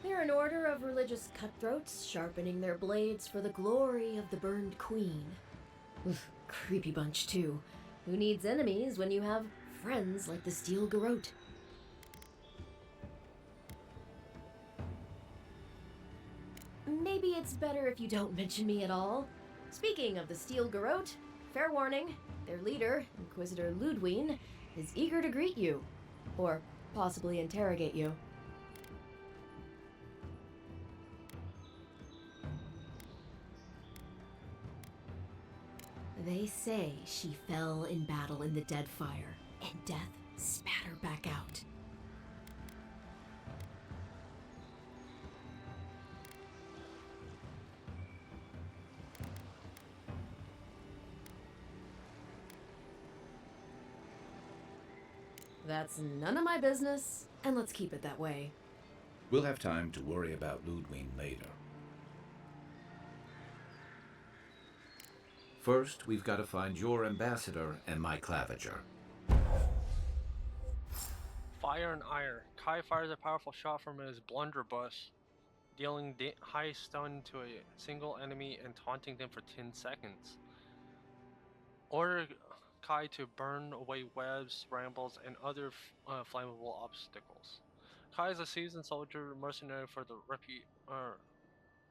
They're an order of religious cutthroats, sharpening their blades for the glory of the burned queen. Oof, creepy bunch, too. Who needs enemies when you have friends like the Steel Garrote? Maybe it's better if you don't mention me at all. Speaking of the Steel Garrote, fair warning, their leader, Inquisitor Ludwine, is eager to greet you. Or possibly interrogate you. They say she fell in battle in the Deadfire, and death spat her back out. That's none of my business, and let's keep it that way. We'll have time to worry about Ludwine later. First, we've got to find your ambassador and my claviger. Fire and ire. Kai fires a powerful shot from his blunderbuss, dealing high stun to a single enemy and taunting them for 10 seconds. Order Kai to burn away webs, brambles, and other flammable obstacles. Kai is a seasoned soldier mercenary for the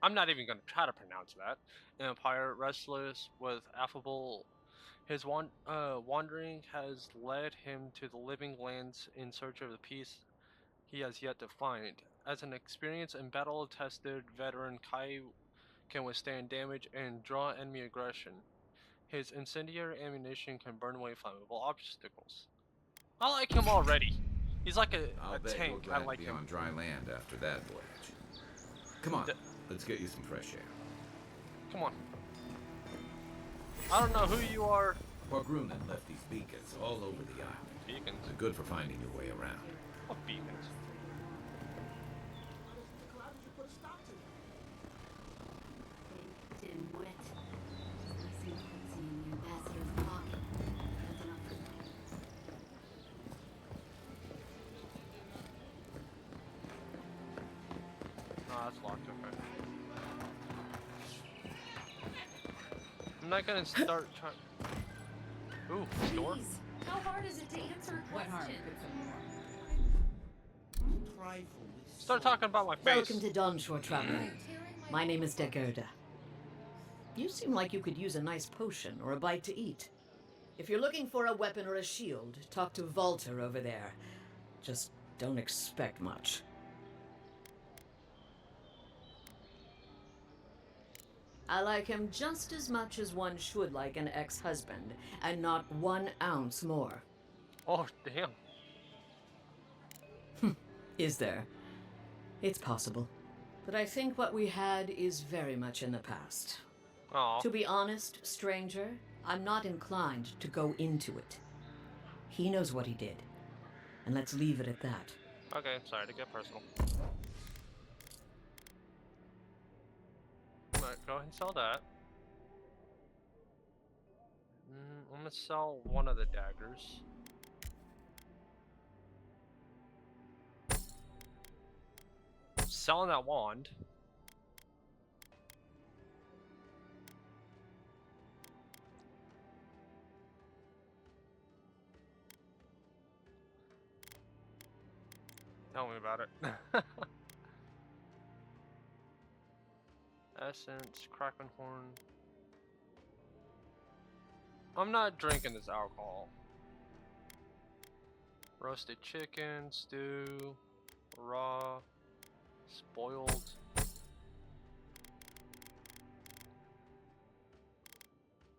I'm not even going to try to pronounce that. Empire, restless with affable His wandering has led him to the living lands in search of the peace he has yet to find. As an experienced and battle-tested veteran, Kai can withstand damage and draw enemy aggression. His incendiary ammunition can burn away flammable obstacles. I like him already. He's like a I'll bet you're tank. glad I like to be him. on dry land after that voyage. Come on, let's get you some fresh air. Come on. I don't know who you are. Porgrunen left these beacons all over the island. Beacons? They're good for finding your way around. What beacons? No, that's locked. Okay. I'm not gonna start trying. Ooh, store. How hard is it to answer a What harm question? could some more? Start talking about my face. Welcome to Dawnshore, traveler. My name is Dagerda. You seem like you could use a nice potion or a bite to eat. If you're looking for a weapon or a shield, talk to Valter over there. Just don't expect much. I like him just as much as one should like an ex-husband, and not 1 ounce more. Oh, damn. Is there? It's possible. But I think what we had is very much in the past. Aw. To be honest, stranger, I'm not inclined to go into it. He knows what he did. And let's leave it at that. Okay, sorry to get personal. Alright, go ahead and sell that. I'm gonna sell one of the daggers. Selling that wand. Tell me about it. Essence, Kraken Horn. I'm not drinking this alcohol. Roasted chicken, stew, raw, spoiled.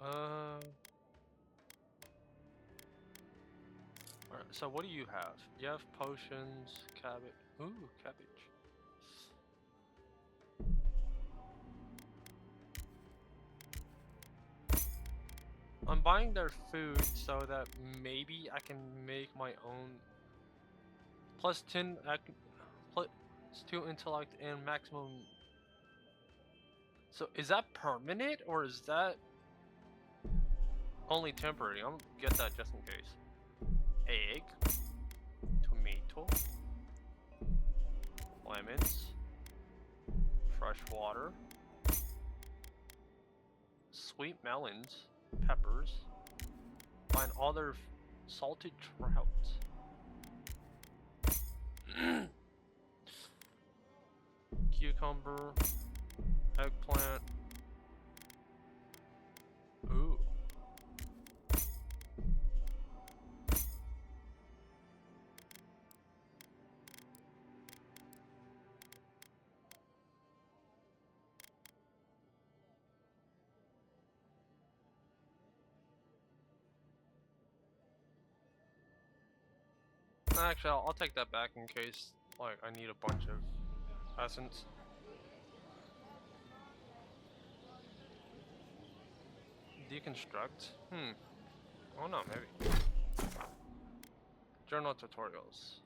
Alright, so what do you have? You have potions, cabbage. Ooh, cabbage. I'm buying their food so that maybe I can make my own. Plus 10, plus 2 intellect and maximum. So is that permanent or is that only temporary? I'm gonna get that just in case. Egg, tomato, lemons, fresh water, sweet melons, peppers, find other salted trout. Cucumber, eggplant. Ooh. Actually, I'll take that back in case, like, I need a bunch of essence. Deconstruct? Oh no, maybe. Journal tutorials.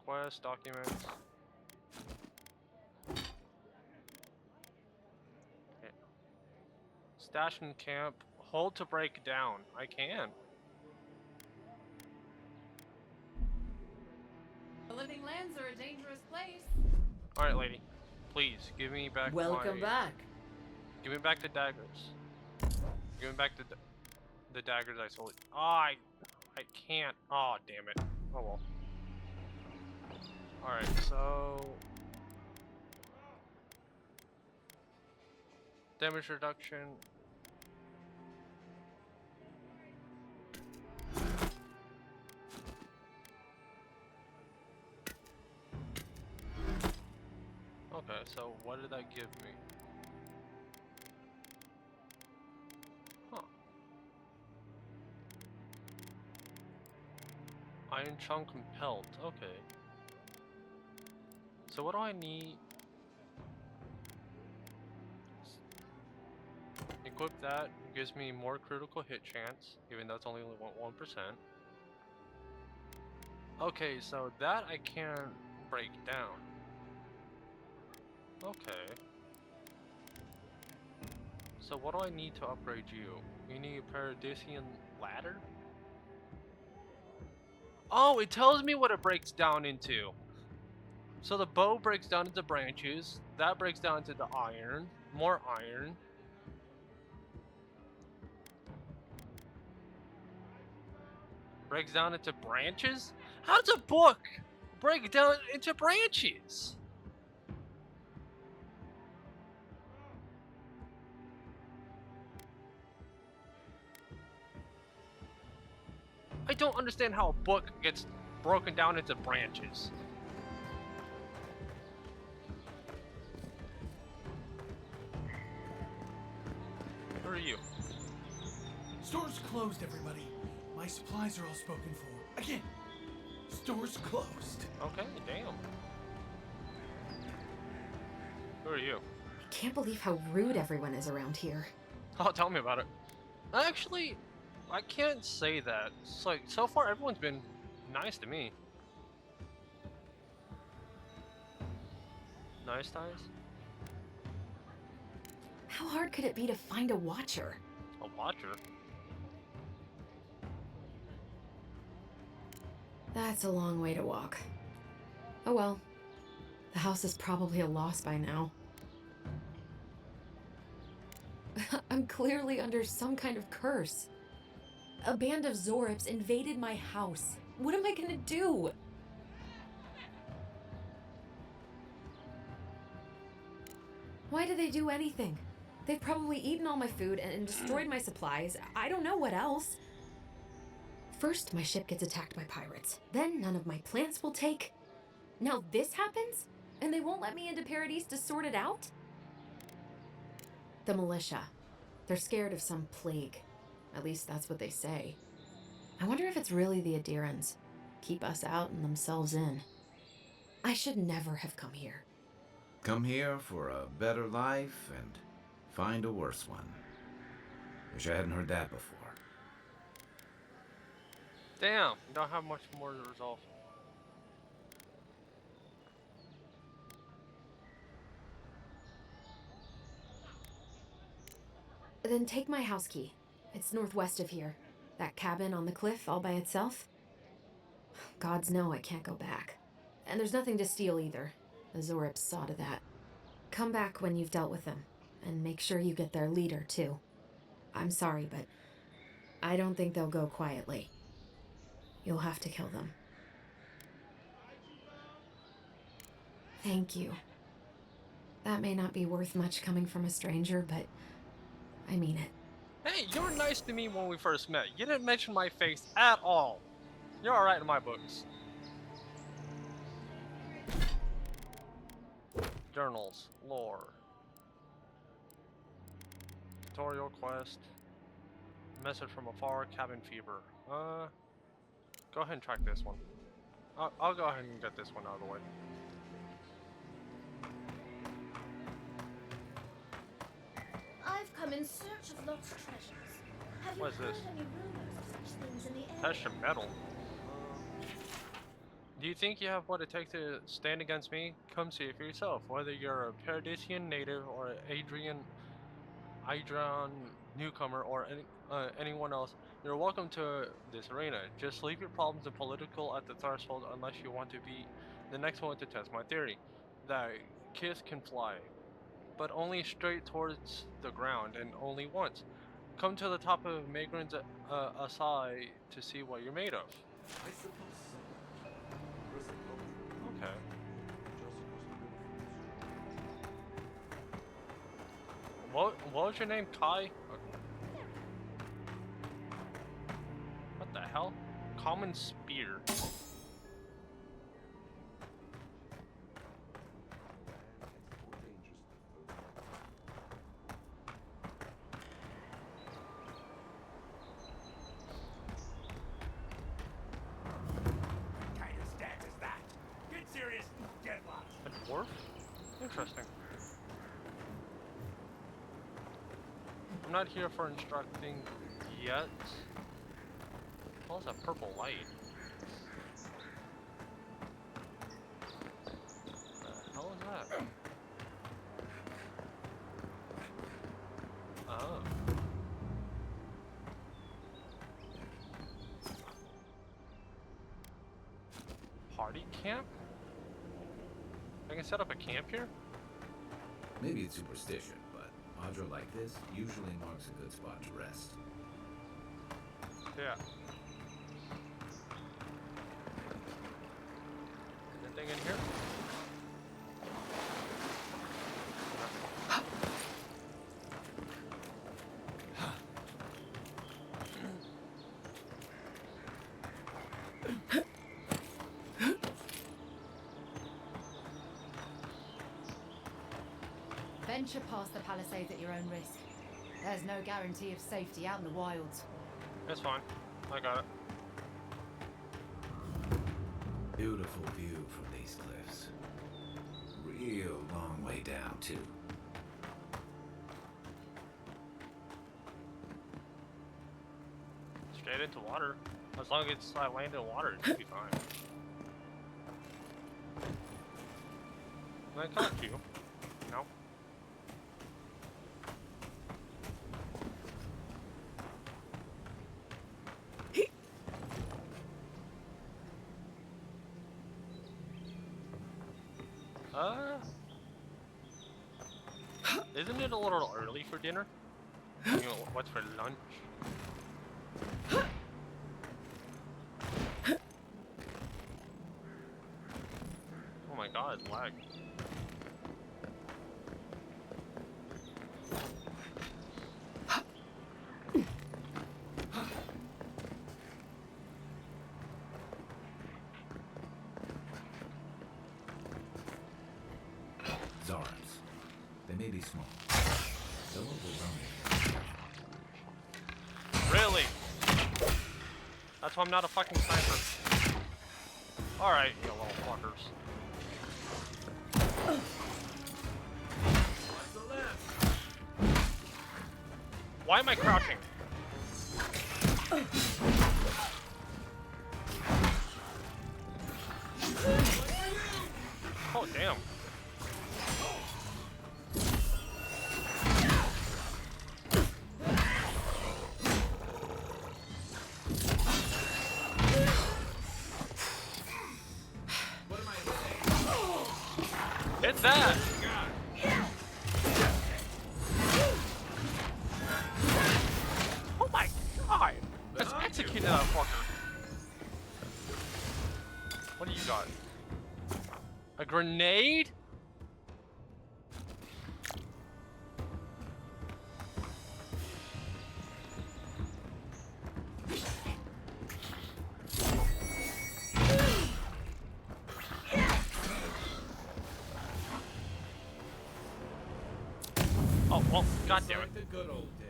Quest, documents. Okay. Stash in camp. Hold to break down. I can. The living lands are a dangerous place. Alright, lady. Please, give me back Welcome back. Give me back the daggers. Give me back the daggers I sold. Oh, I can't. Oh, damn it. Oh well. Alright, so... damage reduction. So what did that give me? Huh. Iron chunk compelled. Okay. So what do I need? Equip that, gives me more critical hit chance, even though it's only 1%. Okay, so that I can't break down. Okay. So what do I need to upgrade you? You need a Paradisian ladder? Oh, it tells me what it breaks down into. So the bow breaks down into branches, that breaks down into the iron, more iron. Breaks down into branches? How does a book break down into branches? I don't understand how a book gets broken down into branches. Who are you? Store's closed, everybody. My supplies are all spoken for. Again, store's closed. Okay, damn. Who are you? I can't believe how rude everyone is around here. Oh, tell me about it. Actually, I can't say that. It's like, so far everyone's been nice to me. Nice ties? How hard could it be to find a watcher? A watcher? That's a long way to walk. Oh well. The house is probably a loss by now. I'm clearly under some kind of curse. A band of Zorips invaded my house. What am I gonna do? Why did they do anything? They've probably eaten all my food and destroyed my supplies. I don't know what else. First, my ship gets attacked by pirates. Then none of my plants will take. Now this happens? And they won't let me into Paradise to sort it out? The militia. They're scared of some plague. At least that's what they say. I wonder if it's really the Adirans. Keep us out and themselves in. I should never have come here. Come here for a better life and find a worse one. Wish I hadn't heard that before. Damn, you don't have much more to resolve. Then take my house key. It's northwest of here. That cabin on the cliff all by itself. Gods know I can't go back. And there's nothing to steal either. The Zorips saw to that. Come back when you've dealt with them. And make sure you get their leader, too. I'm sorry, but I don't think they'll go quietly. You'll have to kill them. Thank you. That may not be worth much coming from a stranger, but I mean it. Hey, you were nice to me when we first met. You didn't mention my face at all. You're alright in my books. Journals, lore. Tutorial quest. Message from afar, cabin fever. Go ahead and track this one. I'll go ahead and get this one out of the way. I've come in search of lost treasures. Have What is you heard this? any rumors of such things in the area? Precious metal. Do you think you have what it takes to stand against me? Come see it for yourself. Whether you're a Paradisian native or an Adrian newcomer or anyone else, you're welcome to this arena. Just leave your problems and political at the threshold unless you want to be the next one to test my theory. That kiss can fly, but only straight towards the ground and only once. Come to the top of Magran's Asai to see what you're made of. Okay. What was your name? Kai? Okay. What the hell? Common spear. Interesting. I'm not here for instructing yet. What is that purple light? What the hell is that? Oh. Party camp? I can set up a camp here? Maybe it's superstition, but Audra like this usually marks a good spot to rest. Yeah. Anything in here? Venture past the palisades at your own risk. There's no guarantee of safety out in the wilds. That's fine. I got it. Beautiful view from these cliffs. Real long way down, too. Straight into water. As long as I land in water, it should be fine. Can I talk to you? No. Isn't it a little early for dinner? You know, what's for lunch? Oh my god, it's lag. Zards. They may be small. They're overwhelming. Really? That's why I'm not a fucking sniper. Alright, you little fuckers. Why am I crouching? Oh, damn. Hit that! Oh my god! Let's execute that fucker. What do you got? A grenade? Oh, well, god damn it. The good old days.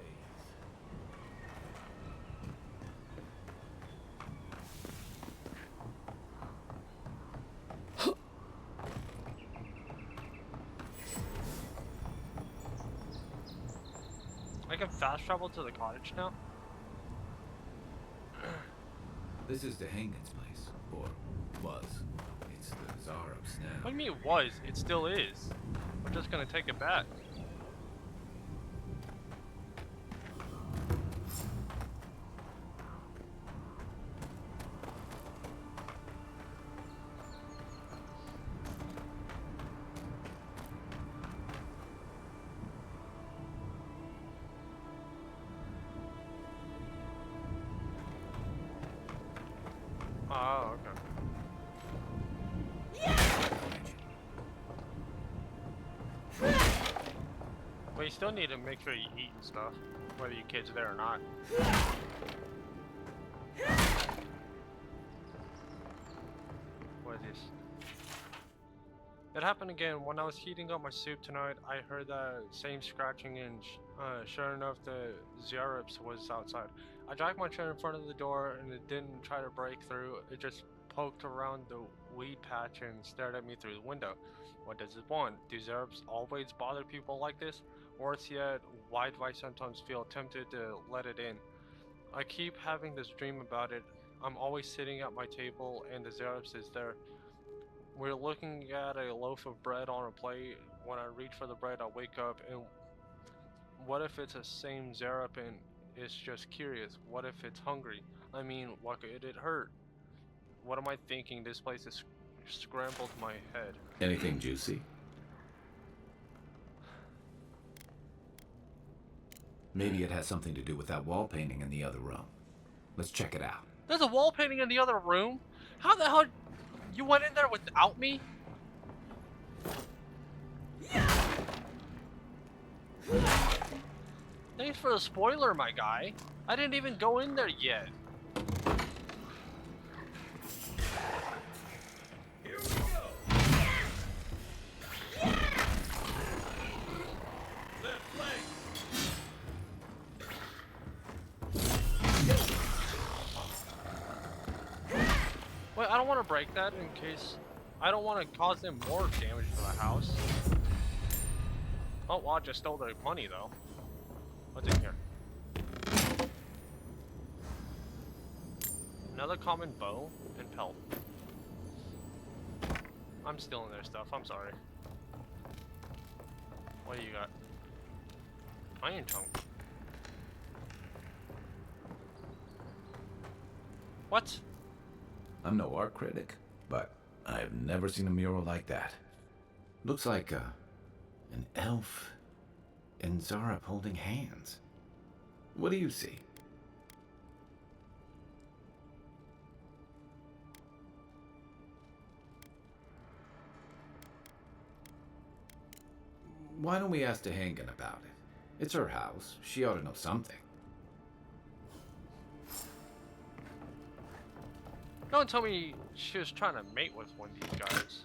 I can fast travel to the cottage now? This is the Hangin's place, or was. It's the Zarops now. What do you mean it was? It still is. We're just gonna take it back. Oh, okay. Well, you still need to make sure you eat and stuff, whether your kid's there or not. What is this? It happened again. When I was heating up my soup tonight, I heard that same scratching and sure enough, the Zarops was outside. I dragged my chair in front of the door and it didn't try to break through. It just poked around the weed patch and stared at me through the window. What does it want? Do Zerups always bother people like this? Worse yet, why do I sometimes feel tempted to let it in? I keep having this dream about it. I'm always sitting at my table and the Zerups is there. We're looking at a loaf of bread on a plate. When I reach for the bread, I wake up and what if it's the same Zerup and it's just curious? What if it's hungry? I mean, what could it hurt? What am I thinking? This place has scrambled my head. Anything juicy? Maybe it has something to do with that wall painting in the other room. Let's check it out. There's a wall painting in the other room? How the hell? You went in there without me? Thanks for the spoiler, my guy. I didn't even go in there yet. Here we go. Left leg. Wait, I don't want to break that in case... I don't want to cause them more damage to the house. Oh, well, I just stole their money, though. What's in here? Another common bow and pelt. I'm stealing their stuff, I'm sorry. What do you got? Iron chunk. What? I'm no art critic, but I've never seen a mural like that. Looks like an elf and Zarup holding hands. What do you see? Why don't we ask Tehangan about it? It's her house. She ought to know something. Don't tell me she was trying to mate with one of these guys.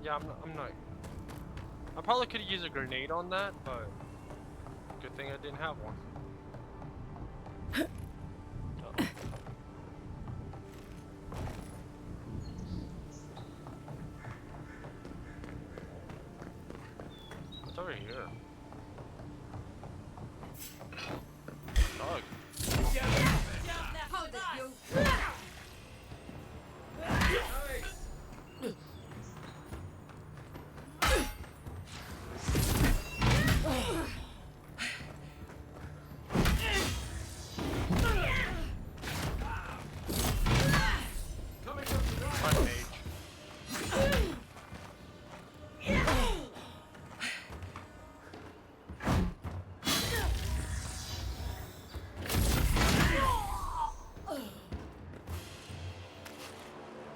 Yeah, I'm not. I probably could have used a grenade on that, but good thing I didn't have one. Oh. What's over here? Dog. Hold it, you!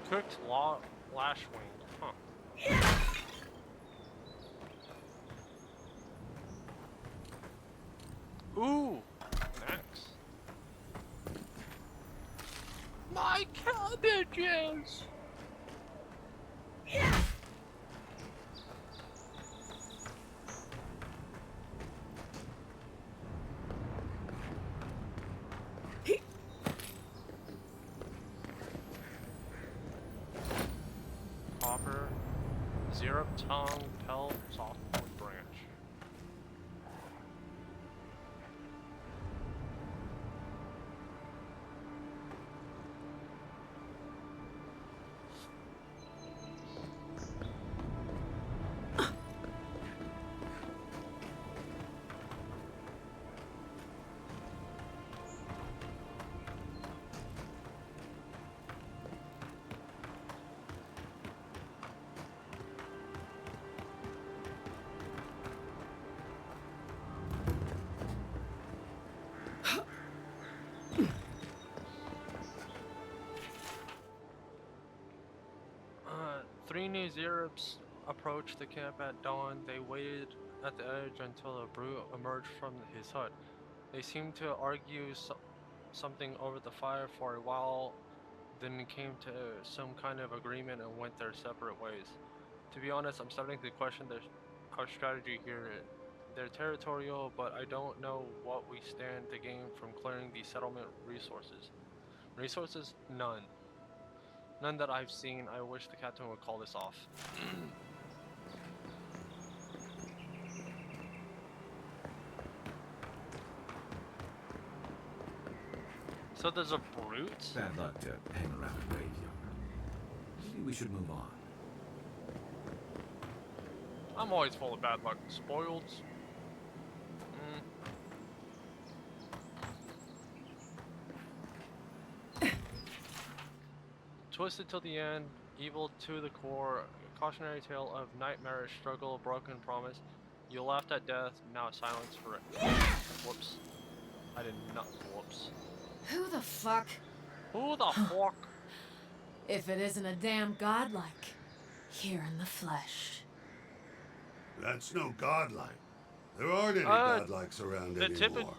Cooked lashwing, huh? Ooh, next. My cabbages! Hopper, Zerup tongue, pelt, softwood branch. Three new Zerups approached the camp at dawn. They waited at the edge until a brute emerged from his hut. They seemed to argue something over the fire for a while, then came to some kind of agreement and went their separate ways. To be honest, I'm starting to question our strategy here. They're territorial, but I don't know what we stand to gain from clearing the settlement resources. Resources? None. None that I've seen. I wish the captain would call this off. So there's a brute? Bad luck to hang around a graveyard. Maybe we should move on. I'm always full of bad luck. Spoiled. Twisted till the end, evil to the core, a cautionary tale of nightmarish struggle, broken promise. You laughed at death, now silence for it. Whoops. I did not. Whoops. Who the fuck? Who the fuck? If it isn't a damn godlike, here in the flesh. That's no godlike. There aren't any godlikes around anymore.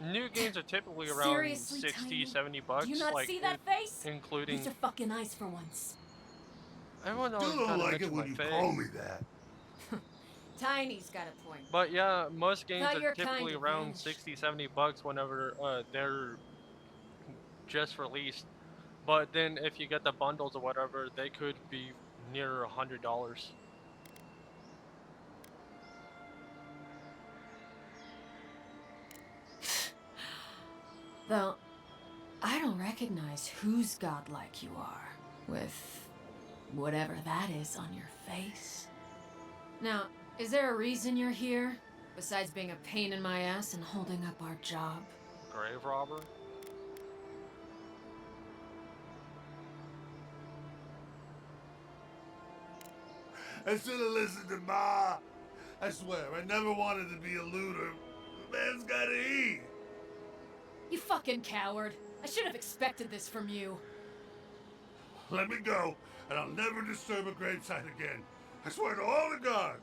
New games are typically around Seriously, 60, Tiny? 70 bucks. Do you not like, see that face? Including. Use your fucking eyes for once. Everyone always Still don't kinda like it mention when my you face. call me that. Tiny's got a point. But yeah, most games Not are your typically kind of around vanish. 60, 70 bucks whenever they're just released. But then if you get the bundles or whatever, they could be near $100. Though, I don't recognize whose godlike you are, with whatever that is on your face. Now, is there a reason you're here, besides being a pain in my ass and holding up our job? Grave robber? I should have listened to Ma. I swear, I never wanted to be a looter. The man's gotta eat. You fucking coward. I should have expected this from you. Let me go, and I'll never disturb a gravesite again. I swear to all the gods.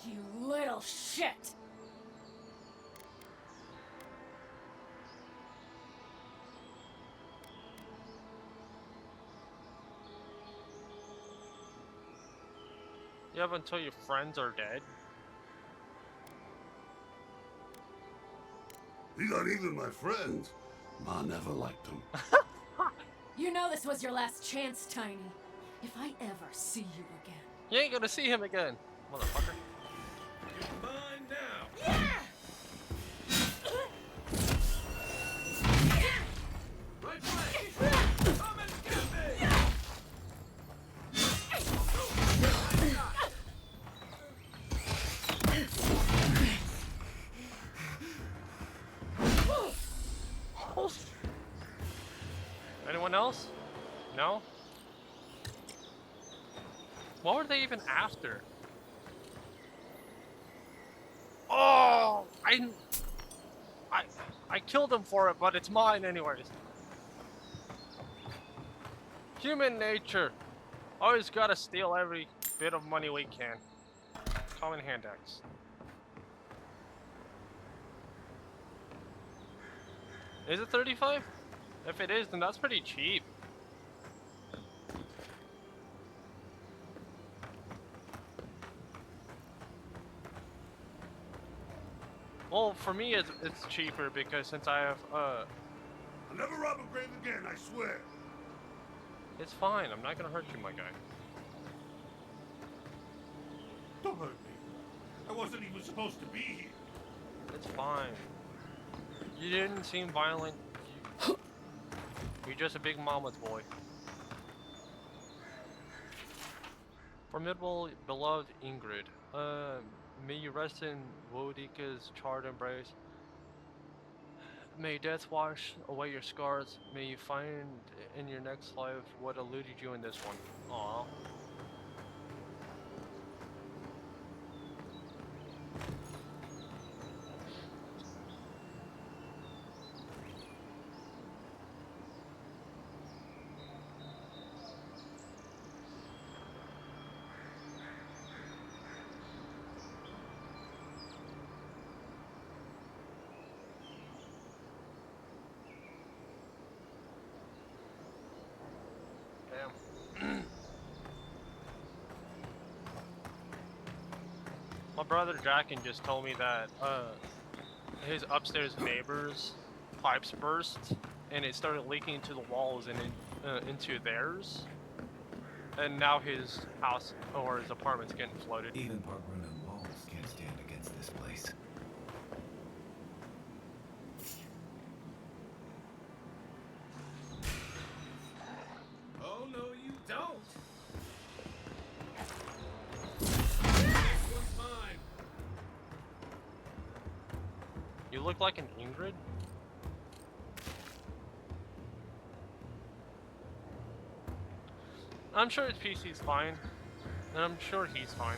You little shit! You have until your friends are dead. These aren't even my friends. Ma never liked them. You know this was your last chance, Tiny. If I ever see you again. You ain't gonna see him again, motherfucker. You're mine now. Right way. Come and get me. Anyone else? No? What were they even after? Oh! I killed him for it, but it's mine anyways. Human nature. Always gotta steal every bit of money we can. Common hand axe. Is it 35? If it is, then that's pretty cheap. Well, for me, it's cheaper because since I have, I'll never rob a grave again, I swear. It's fine. I'm not gonna hurt you, my guy. Don't hurt me. I wasn't even supposed to be here. It's fine. You didn't seem violent. You're just a big mama's boy. Formidable, beloved Ingrid. May you rest in Wodika's charred embrace. May death wash away your scars. May you find in your next life what eluded you in this one. Aww. My brother Jackin just told me that his upstairs neighbor's pipes burst and it started leaking into the walls and into theirs. And now his house or his apartment's getting flooded. Even park-run and walls can't stand against this place. Oh, no, you don't! You look like an Ingrid? I'm sure his PC's fine. And I'm sure he's fine.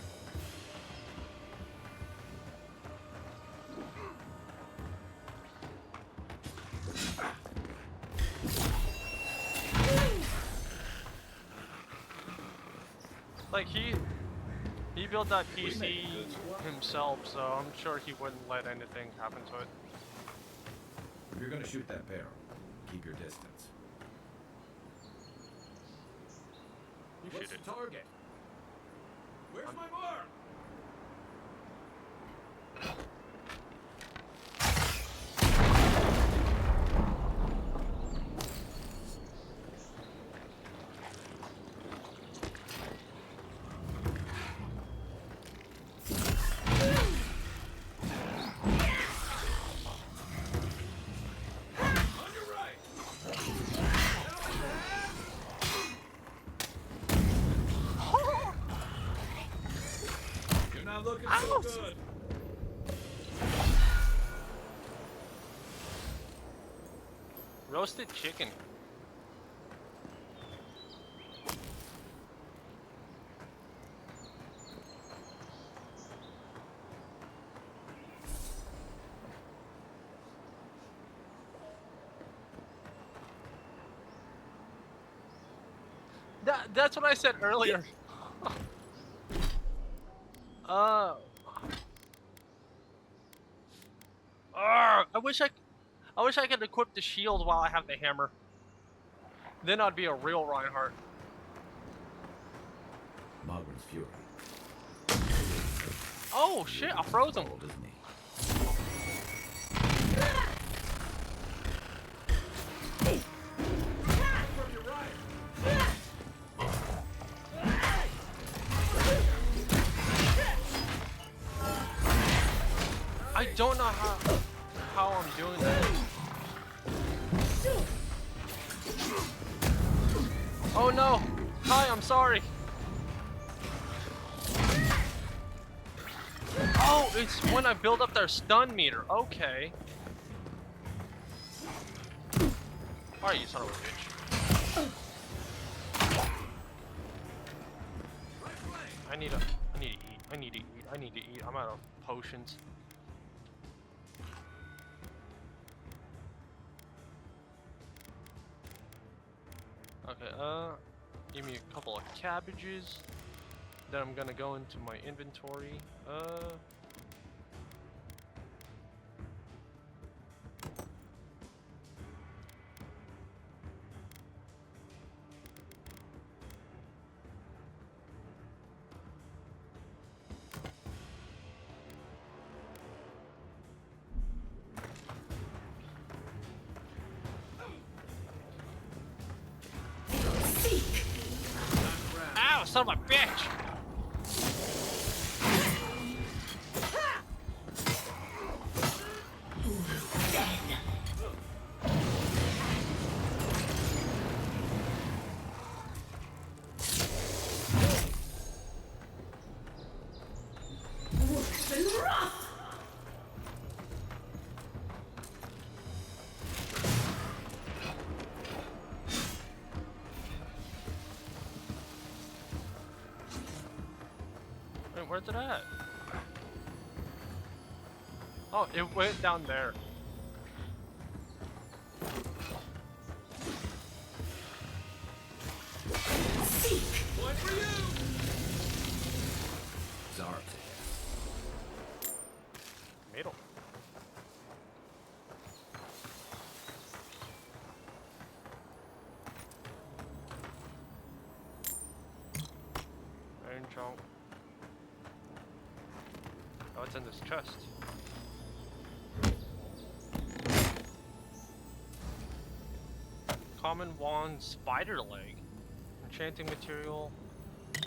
Like he built that PC himself, so I'm sure he wouldn't let anything happen to it. If you're gonna shoot that barrel, keep your distance. You What's shoot it. the target? Where's my mark? Looking so good. Roasted chicken. That's what I said earlier. I wish I could equip the shield while I have the hammer. Then I'd be a real Reinhardt. Mogren's Fury. Oh shit! I froze him. I don't know how I'm doing that. Oh no! Hi, I'm sorry. Oh, it's when I build up their stun meter. Okay. Alright, you son of a bitch. I need to eat. I'm out of potions. Okay, give me a couple of cabbages. Then I'm gonna go into my inventory. Ow, son of a bitch! Wait, where's it at? Oh, it went down there. One for you! Zart. Middle. Iron chunk. What's in this chest? Common wand, spider leg, enchanting material,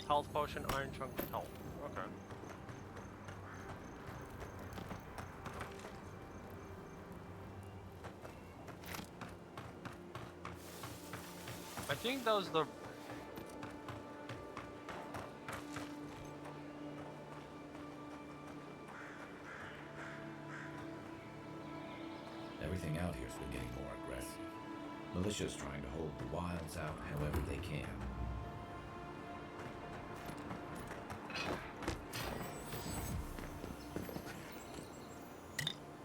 health potion, iron chunk, health. Okay. I think that was the. Everything out here's been getting more aggressive. Militia's trying to hold the wilds out however they can.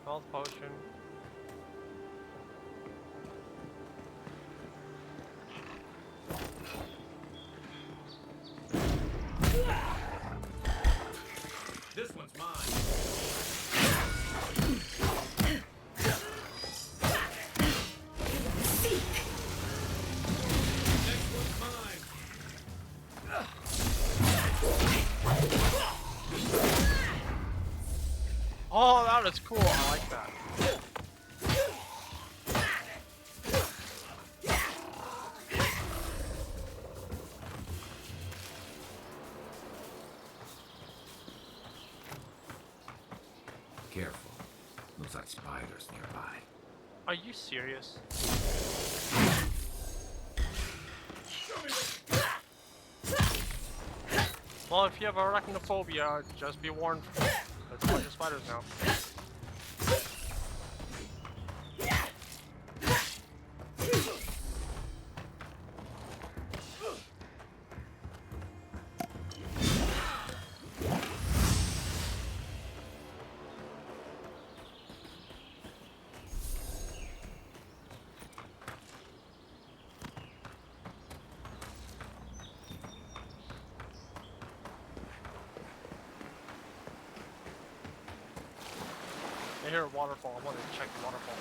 Health potion. This one's mine. Oh, that is cool. I like that. Careful. Looks like spiders nearby. Are you serious? Well, if you have arachnophobia, just be warned. There's a bunch of spiders now. I hear a waterfall. I want to check the waterfall.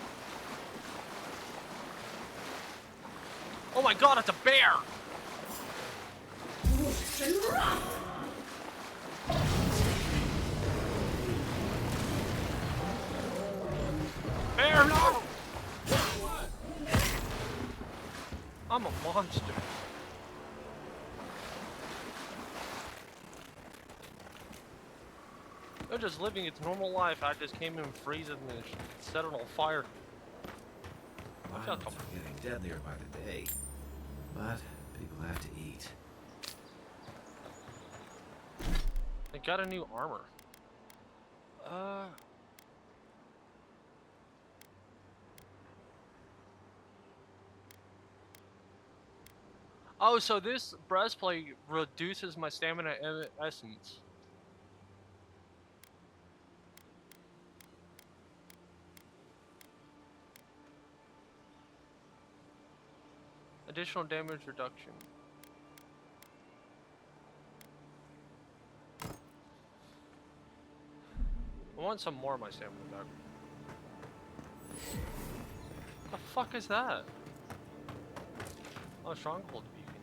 Oh my god, it's a bear! Bear, no! I'm a monster. They're just living its normal life. I just came in and freeze it and set it on fire. I felt Wilds are getting deadlier by the day, but people have to eat. They got a new armor. Oh, so this breastplate reduces my stamina and essence. Additional damage reduction. I want some more of my stamina back. The fuck is that? Oh, stronghold beacon.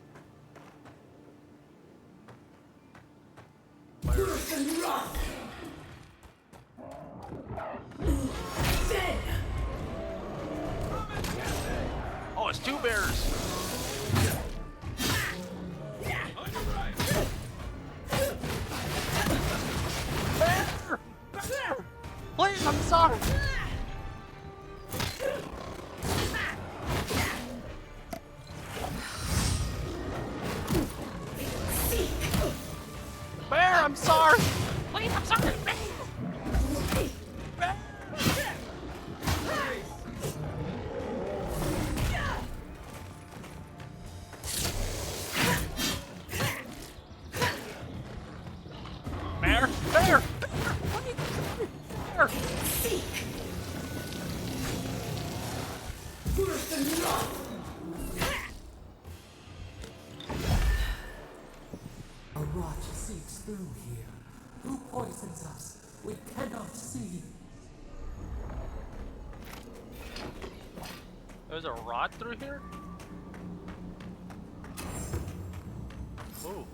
Oh, it's two bears! Bear! Bear! Please, I'm sorry! Bear, I'm sorry! Please, I'm sorry! Bear! Bear! Bear! Bear! Bear! A rot seeps through here. Who poisons us? We cannot see. There's a rod through here? Ooh.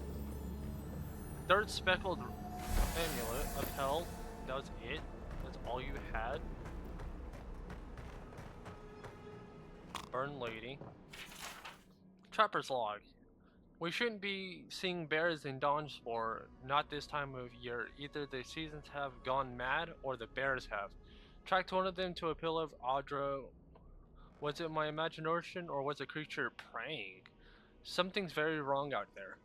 Third speckled amulet of hell. That was it? That's all you had? Burn lady. Trapper's log. We shouldn't be seeing bears in Donsport, not this time of year. Either the seasons have gone mad or the bears have. Tracked one of them to a pillar of Audra. Was it my imagination or was a creature praying? Something's very wrong out there.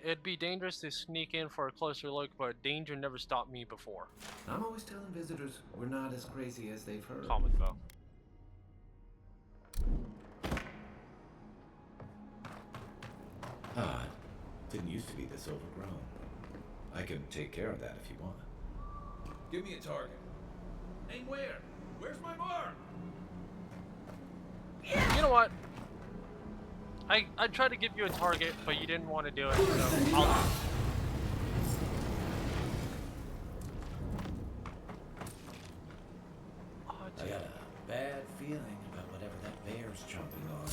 It'd be dangerous to sneak in for a closer look, but danger never stopped me before. I'm always telling visitors we're not as crazy as they've heard. Comment though. Odd. Didn't used to be this overgrown. I can take care of that if you want. Give me a target. Aim where? Where's my mark? You know what? I tried to give you a target, but you didn't want to do it, so I'll... I got a bad feeling about whatever that bear's chomping on.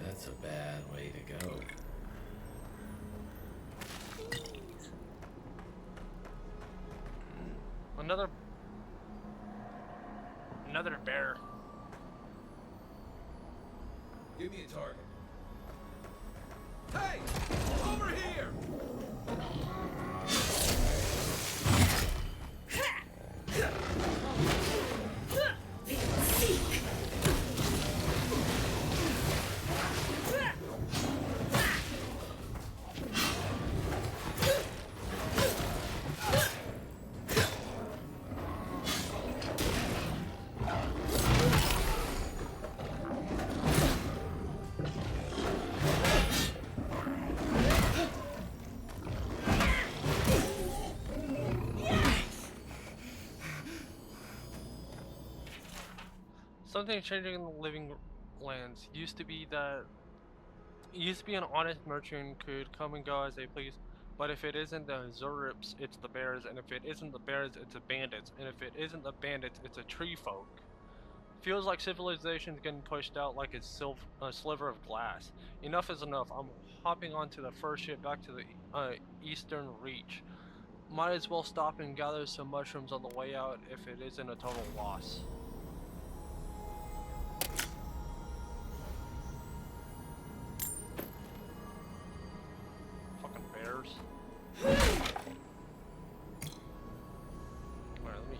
That's a bad way to go. Another bear. Give me a target. Hey! Over here! Something changing in the living lands. Used to be an honest merchant could come and go as they please, but if it isn't the Zurips, it's the bears, and if it isn't the bears, it's the bandits, and if it isn't the bandits, it's a tree folk. Feels like civilization's getting pushed out like a sliver of glass. Enough is enough. I'm hopping onto the first ship back to the Eastern Reach. Might as well stop and gather some mushrooms on the way out if it isn't a total loss. Alright, let me...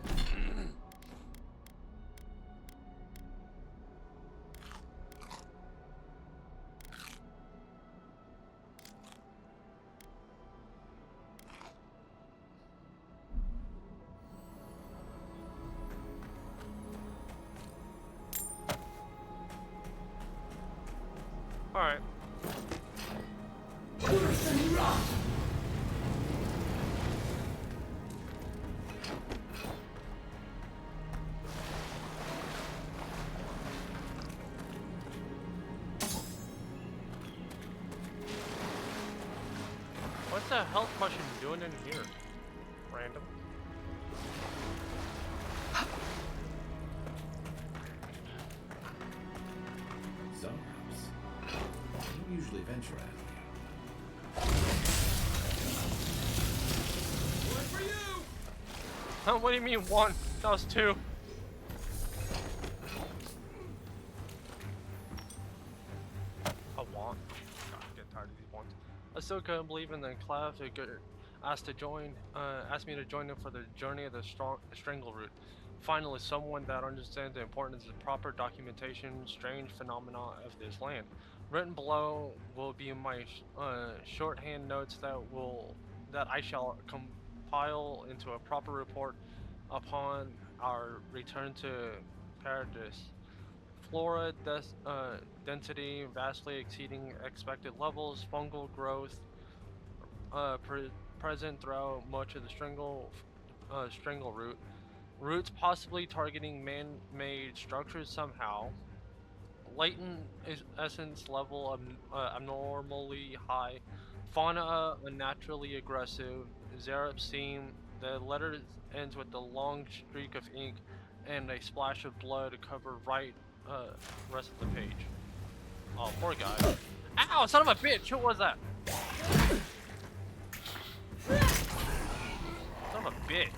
Alright. What's the health potion doing in here? Random. Zombies. Don't usually venture out here. One for you! Huh, what do you mean one? That was two. I want. God, I get tired of these ones. I still couldn't believe in the class who asked me to join them for the journey of the Strangle Route. Finally, someone that understands the importance of proper documentation, strange phenomena of this land. Written below will be my shorthand notes that I shall compile into a proper report upon our return to Paradis. Flora density vastly exceeding expected levels, fungal growth present throughout much of the Strangle Route. Routes possibly targeting man-made structures somehow. Latent essence level abnormally high. Fauna unnaturally aggressive. Zerep seem The letter ends with a long streak of ink and a splash of blood to cover rest of the page. Oh, poor guy. Ow, son of a bitch! Who was that? Son of a bitch.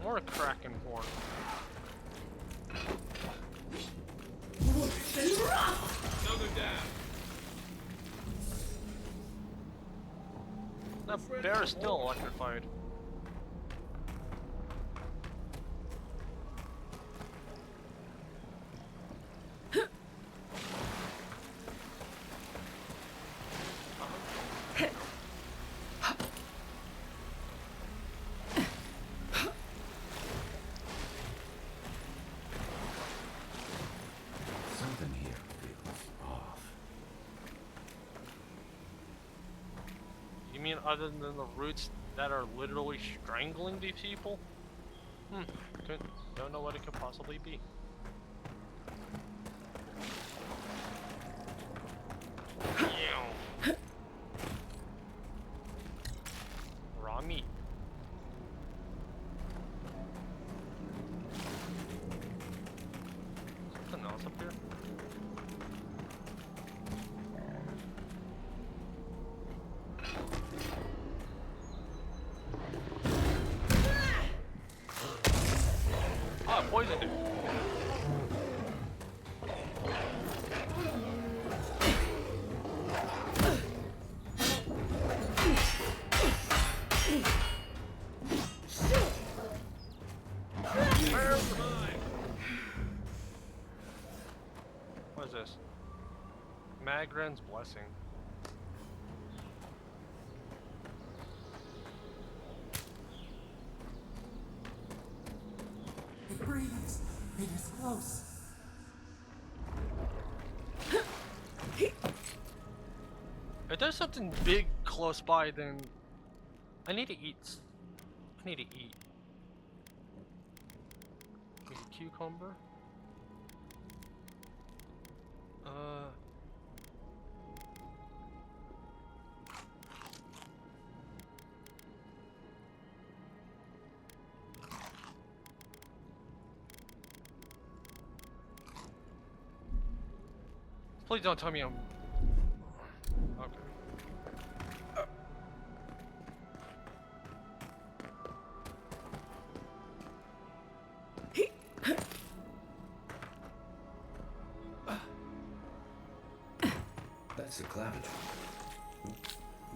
More Kraken horn. That bear is still electrified. Something here feels off. You mean other than the roots that are literally strangling these people? Don't know what it could possibly be. Raw meat. Something else up here? Ah, poisoned it. What is this? Magren's Blessing. It breathes. It is close. If there's something big close by, then I need to eat. I need to eat. Need a cucumber. Please don't tell me I'm... Okay. That's the clavicle.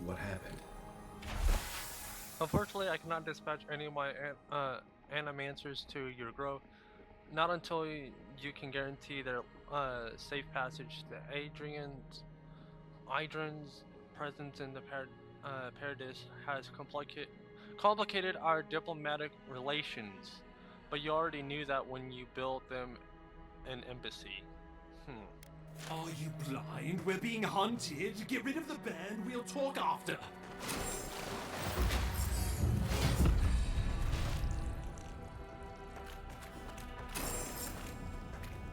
What happened? Unfortunately, I cannot dispatch any of my animancers to your grove. Not until you can guarantee their safe passage. The Idrin's presence in the Paradis has complicated our diplomatic relations, but you already knew that when you built them an embassy. Are you blind? We're being hunted. Get rid of the band. We'll talk after.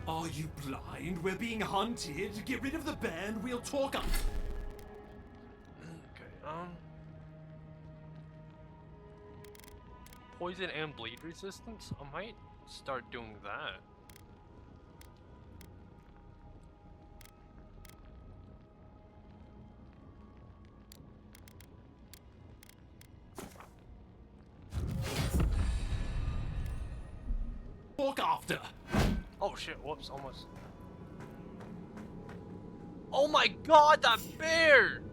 Are you blind? We're being hunted. Get rid of the band. We'll talk after. Okay, poison and bleed resistance? I might start doing that. Talk after. Oh shit, whoops, almost. Oh my god, that bear!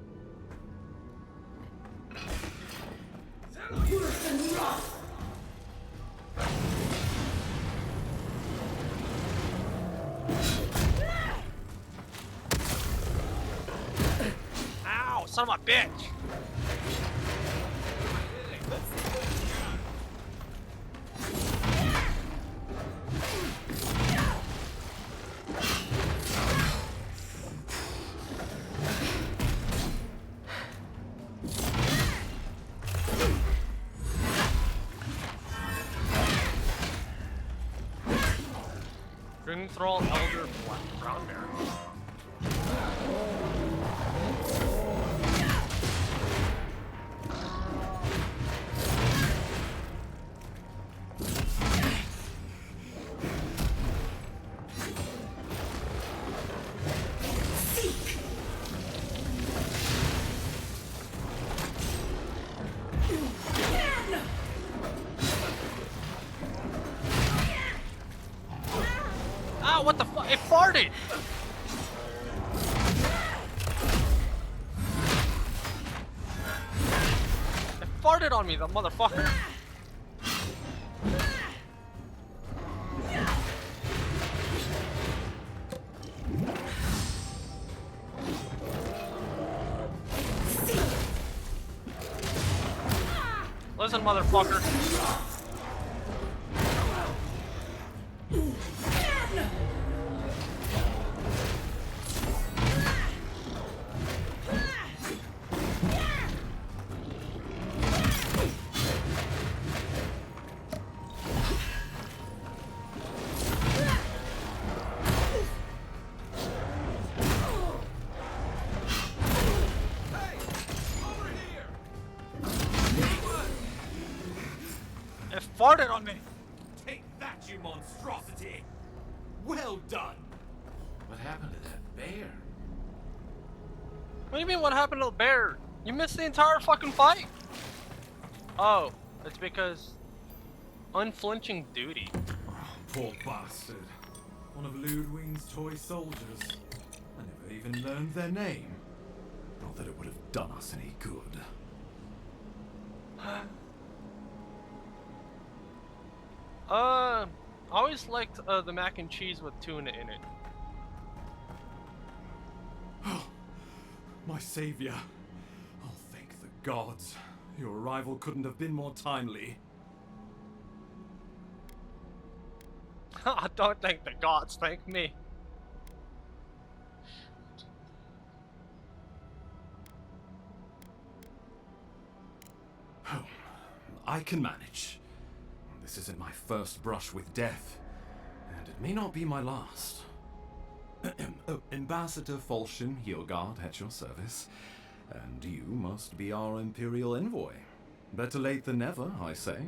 Ow, son of a bitch! Ring Thrall Elder Brown Bear. Ah, what the fuck? It farted! It farted on me, the motherfucker! Listen, motherfucker. It farted on me. Take that, you monstrosity! Well done! What happened to that bear? What do you mean what happened to the bear? You missed the entire fucking fight? Oh, it's because unflinching duty. Oh, poor bastard. One of Ludwig's toy soldiers. I never even learned their name. Not that it would have done us any good. I always liked the mac and cheese with tuna in it. Oh, my savior. Oh, thank the gods. Your arrival couldn't have been more timely. Don't thank the gods, thank me. Oh, I can manage. This isn't my first brush with death, and it may not be my last. Oh, Ambassador Falchion Hildgard at your service, and you must be our Imperial envoy. Better late than never, I say.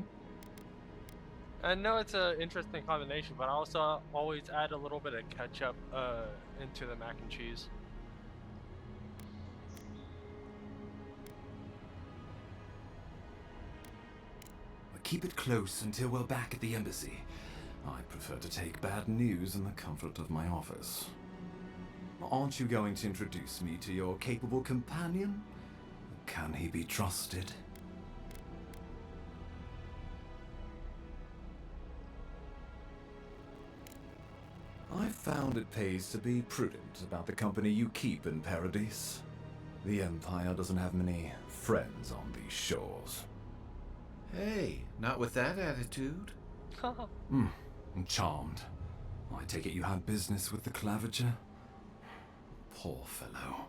I know it's an interesting combination, but I also always add a little bit of ketchup into the mac and cheese. Keep it close until we're back at the embassy. I prefer to take bad news in the comfort of my office. Aren't you going to introduce me to your capable companion? Can he be trusted? I've found it pays to be prudent about the company you keep in Paradise. The Empire doesn't have many friends on these shores. Hey, not with that attitude. I'm charmed. I take it you had business with the Claviger? Poor fellow.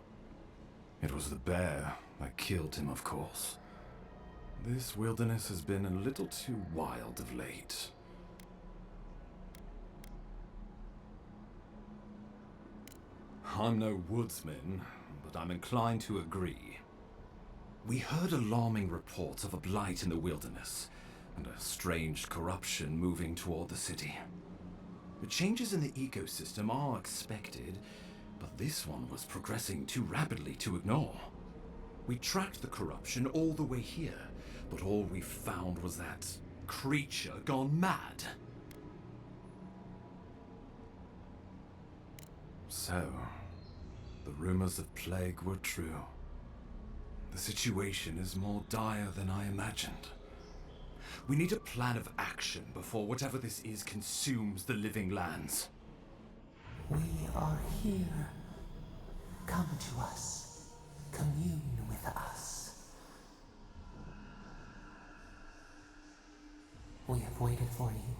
It was the bear that killed him, of course. This wilderness has been a little too wild of late. I'm no woodsman, but I'm inclined to agree. We heard alarming reports of a blight in the wilderness, and a strange corruption moving toward the city. The changes in the ecosystem are expected, but this one was progressing too rapidly to ignore. We tracked the corruption all the way here, but all we found was that creature gone mad. So, the rumors of plague were true. The situation is more dire than I imagined. We need a plan of action before whatever this is consumes the living lands. We are here. Come to us. Commune with us. We have waited for you.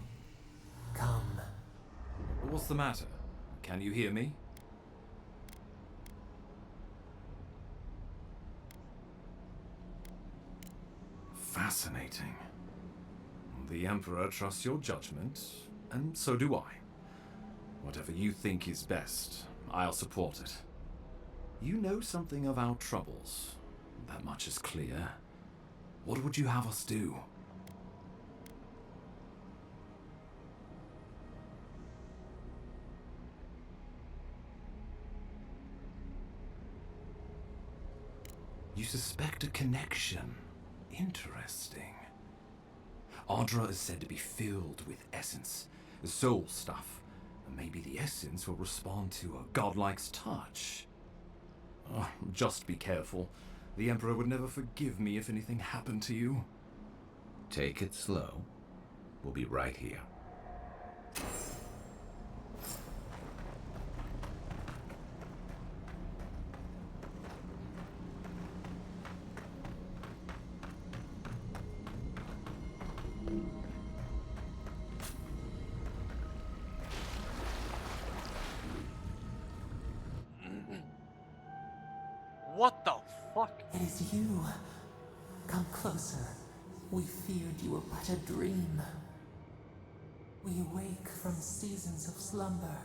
Come. What's the matter? Can you hear me? Fascinating. The Emperor trusts your judgment, and so do I. Whatever you think is best, I'll support it. You know something of our troubles. That much is clear. What would you have us do? You suspect a connection. Interesting. Ardra is said to be filled with essence, soul stuff. Maybe the essence will respond to a godlike's touch. Oh, just be careful. The Emperor would never forgive me if anything happened to you. Take it slow. We'll be right here. What the fuck? It is you. Come closer. We feared you were but a dream. We wake from seasons of slumber.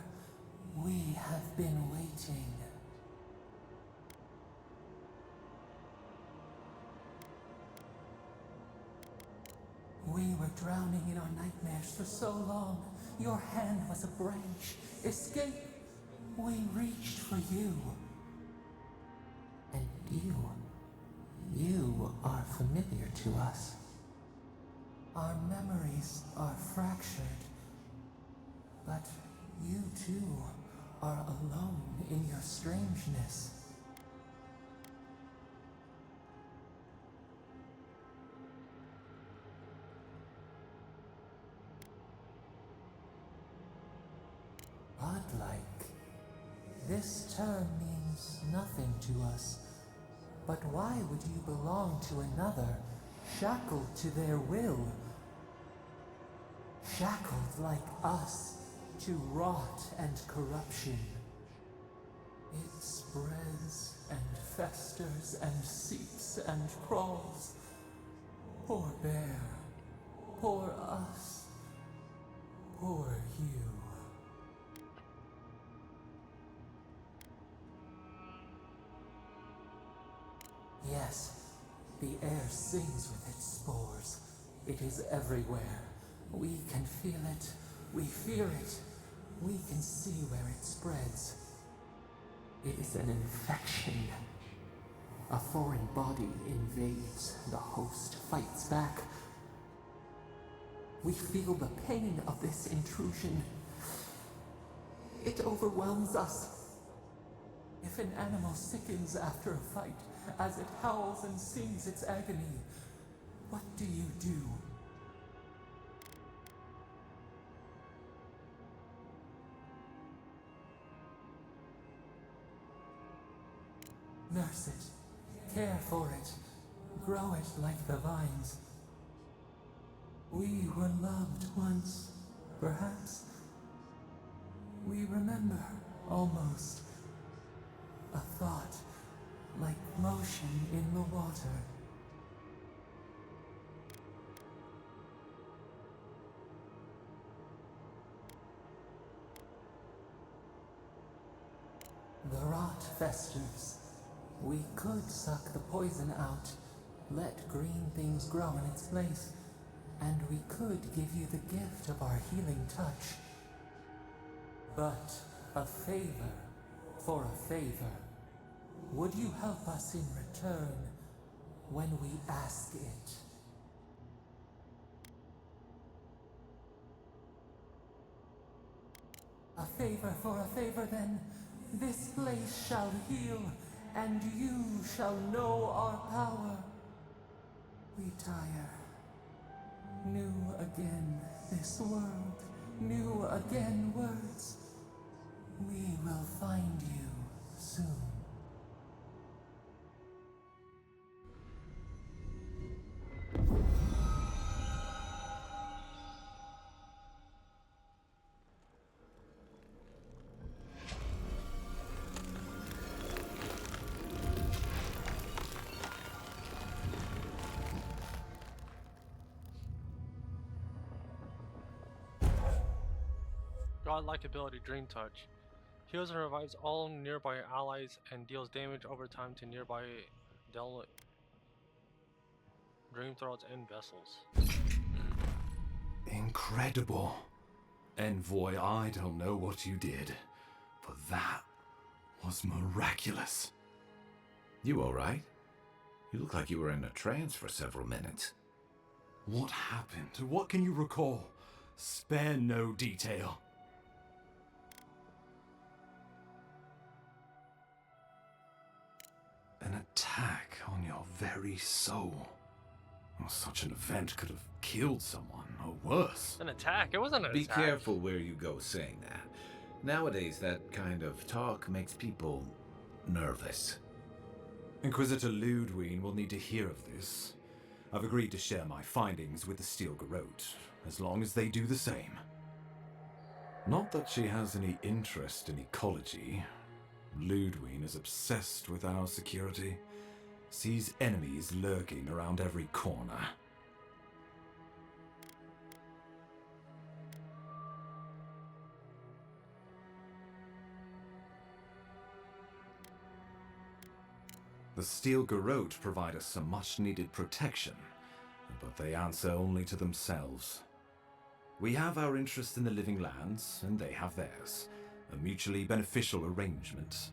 We have been waiting. We were drowning in our nightmares for so long. Your hand was a branch. Escape! We reached for you. And you are familiar to us. Our memories are fractured. But you too are alone in your strangeness. Godlike. This term means nothing to us. But why would you belong to another, shackled to their will? Shackled like us to rot and corruption. It spreads and festers and seeps and crawls. Poor bear, poor us, poor you. Yes, the air sings with its spores. It is everywhere. We can feel it. We fear it. We can see where it spreads. It is an infection. A foreign body invades. The host fights back. We feel the pain of this intrusion. It overwhelms us. If an animal sickens after a fight, as it howls and sings its agony, what do you do? Nurse it, care for it, grow it like the vines. We were loved once, perhaps. We remember, almost. A thought, like motion in the water. The rot festers. We could suck the poison out, let green things grow in its place, and we could give you the gift of our healing touch. But a favor for a favor. Would you help us in return when we ask it? A favor for a favor, then. This place shall heal, and you shall know our power. We tire. New again this world, new again words. We will find you soon. Godlike ability, Dream Touch. Heals and revives all nearby allies and deals damage over time to nearby dream throats and vessels. Incredible. Envoy, I don't know what you did, but that was miraculous. You alright? You look like you were in a trance for several minutes. What happened? What can you recall? Spare no detail. An attack on your very soul. Well, such an event could have killed someone, or worse. An attack? It wasn't an Be attack. careful where you go saying that. Nowadays, that kind of talk makes people nervous. Inquisitor Ludwine will need to hear of this. I've agreed to share my findings with the Steel Garrote, as long as they do the same. Not that she has any interest in ecology. Ludwine is obsessed with our security. Sees enemies lurking around every corner. The Steel Garrote provide us some much-needed protection, but they answer only to themselves. We have our interest in the Living Lands, and they have theirs. A mutually beneficial arrangement.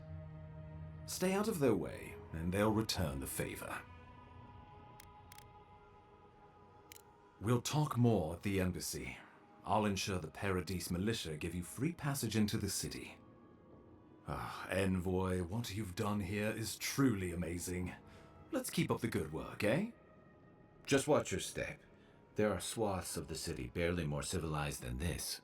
Stay out of their way, and they'll return the favor. We'll talk more at the embassy. I'll ensure the Paradise Militia give you free passage into the city. Envoy, what you've done here is truly amazing. Let's keep up the good work, eh? Just watch your step. There are swaths of the city barely more civilized than this.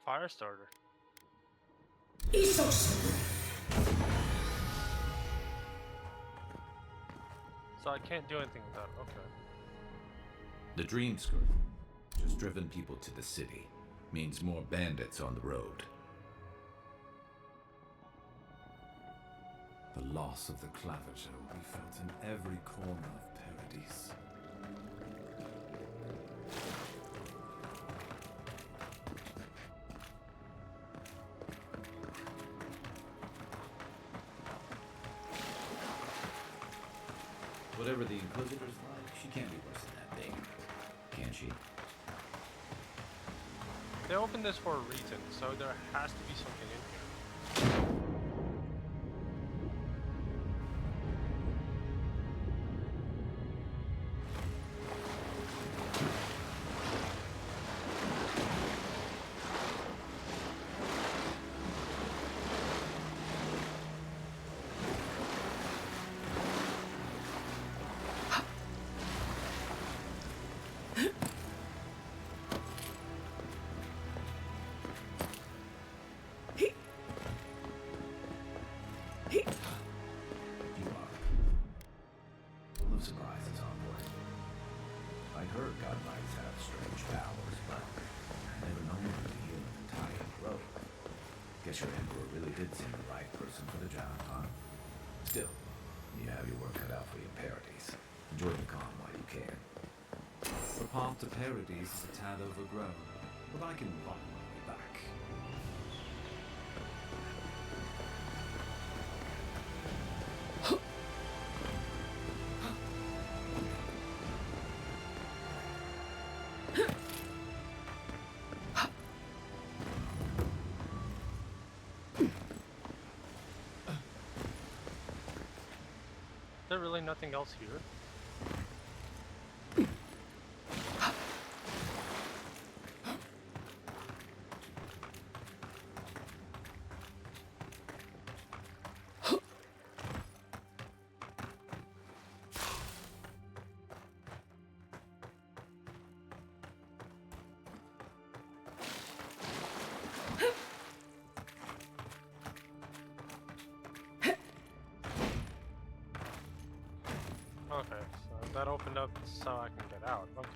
Fire starter. So I can't do anything with that, okay. The Dream Skirt, just driven people to the city, means more bandits on the road. The loss of the Claviger will be felt in every corner of Paradise. Whatever the Inquisitor's like, she can't be worse than that thing. Can she? They opened this for a reason, so there has to be something in here. Guess your Emperor really did seem the right person for the job, huh? Still, you have your work cut out for your Paradise. Enjoy the calm while you can. The path to Paradise is a tad overgrown, but I can find my way back. Is there really nothing else here? that opened up so I can get out. Okay.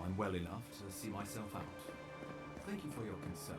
I'm well enough to see myself out. Thank you for your concern.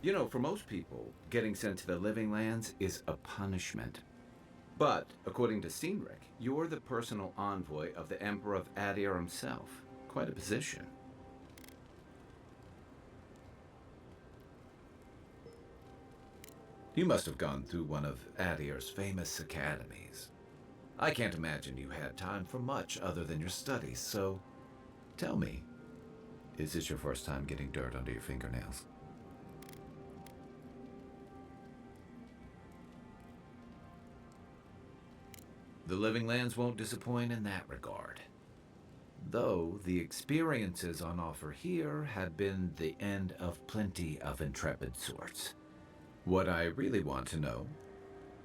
You know, for most people, getting sent to the Living Lands is a punishment. But, according to Cynric, you're the personal envoy of the Emperor of Adir himself. Quite a position. You must have gone through one of Adir's famous academies. I can't imagine you had time for much other than your studies, so tell me, is this your first time getting dirt under your fingernails? The Living Lands won't disappoint in that regard. Though the experiences on offer here had been the end of plenty of intrepid sorts. What I really want to know,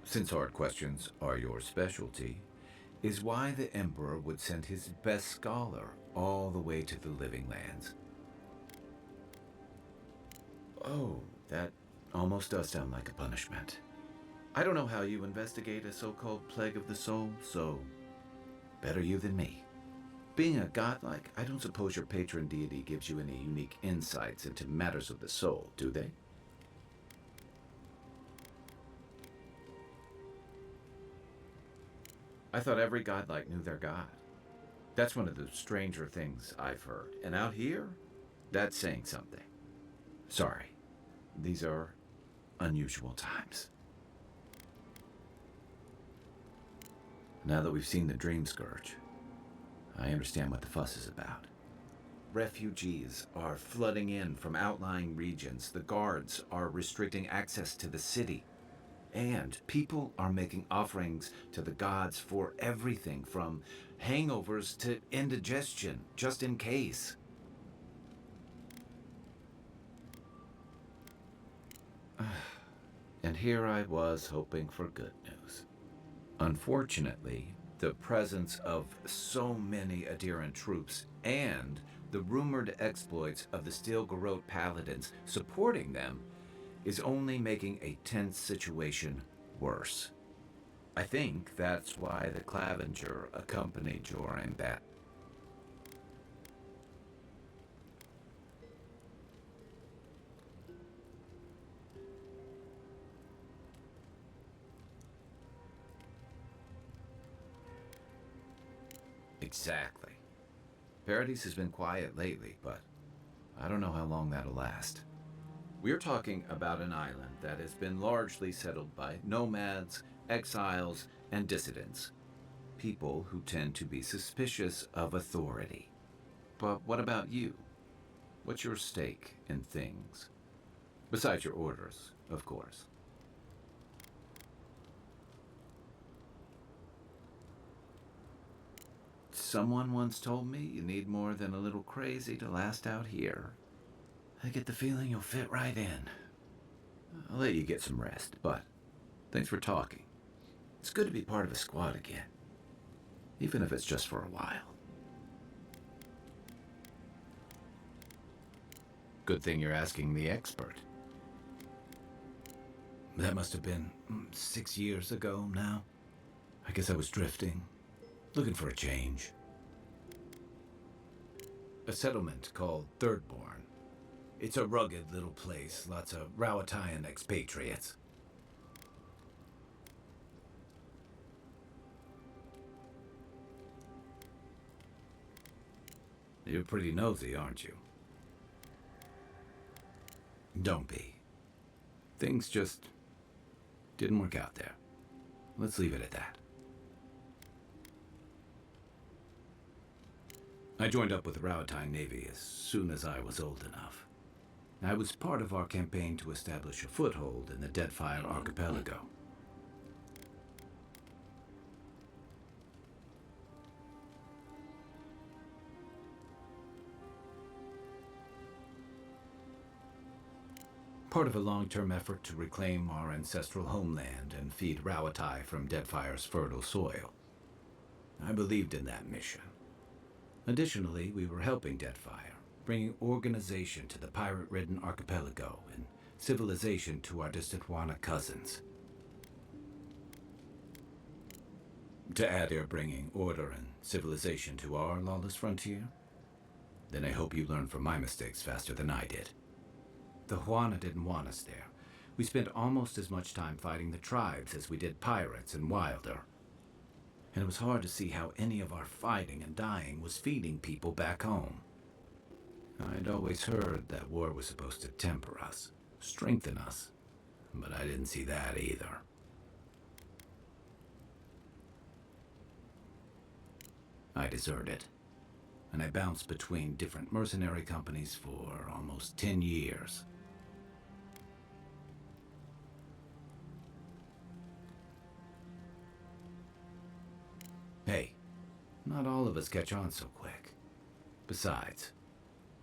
since hard questions are your specialty, is why the Emperor would send his best scholar all the way to the Living Lands. Oh, that almost does sound like a punishment. I don't know how you investigate a so-called plague of the soul, so better you than me. Being a godlike, I don't suppose your patron deity gives you any unique insights into matters of the soul, do they? I thought every godlike knew their god. That's one of the stranger things I've heard. And out here, that's saying something. Sorry, these are unusual times. Now that we've seen the Dream Scourge, I understand what the fuss is about. Refugees are flooding in from outlying regions. The guards are restricting access to the city. And people are making offerings to the gods for everything from hangovers to indigestion, just in case. And here I was hoping for good news. Unfortunately, the presence of so many Adiran troops and the rumored exploits of the Steel Garrote paladins supporting them is only making a tense situation worse. I think that's why the Clavenger accompanied Joran back. Exactly. Paradise has been quiet lately, but I don't know how long that'll last. We're talking about an island that has been largely settled by nomads, exiles, and dissidents. People who tend to be suspicious of authority. But what about you? What's your stake in things? Besides your orders, of course. Someone once told me you need more than a little crazy to last out here. I get the feeling you'll fit right in. I'll let you get some rest, but thanks for talking. It's good to be part of a squad again, even if it's just for a while. Good thing you're asking the expert. That must have been 6 years ago now. I guess I was drifting, looking for a change. A settlement called Thirdborn. It's a rugged little place, lots of Rowatayan expatriates. You're pretty nosy, aren't you? Don't be. Things just didn't work out there. Let's leave it at that. I joined up with the Rowatayan Navy as soon as I was old enough. I was part of our campaign to establish a foothold in the Deadfire Archipelago. Part of a long-term effort to reclaim our ancestral homeland and feed Rawatai from Deadfire's fertile soil. I believed in that mission. Additionally, we were helping Deadfire, bringing organization to the pirate-ridden archipelago and civilization to our distant Wana cousins. To add, they're bringing order and civilization to our lawless frontier? Then I hope you learn from my mistakes faster than I did. The Huana didn't want us there. We spent almost as much time fighting the tribes as we did pirates and Wilder. And it was hard to see how any of our fighting and dying was feeding people back home. I'd always heard that war was supposed to temper us, strengthen us, but I didn't see that either. I deserted, and I bounced between different mercenary companies for almost 10 years. Hey, not all of us catch on so quick. Besides,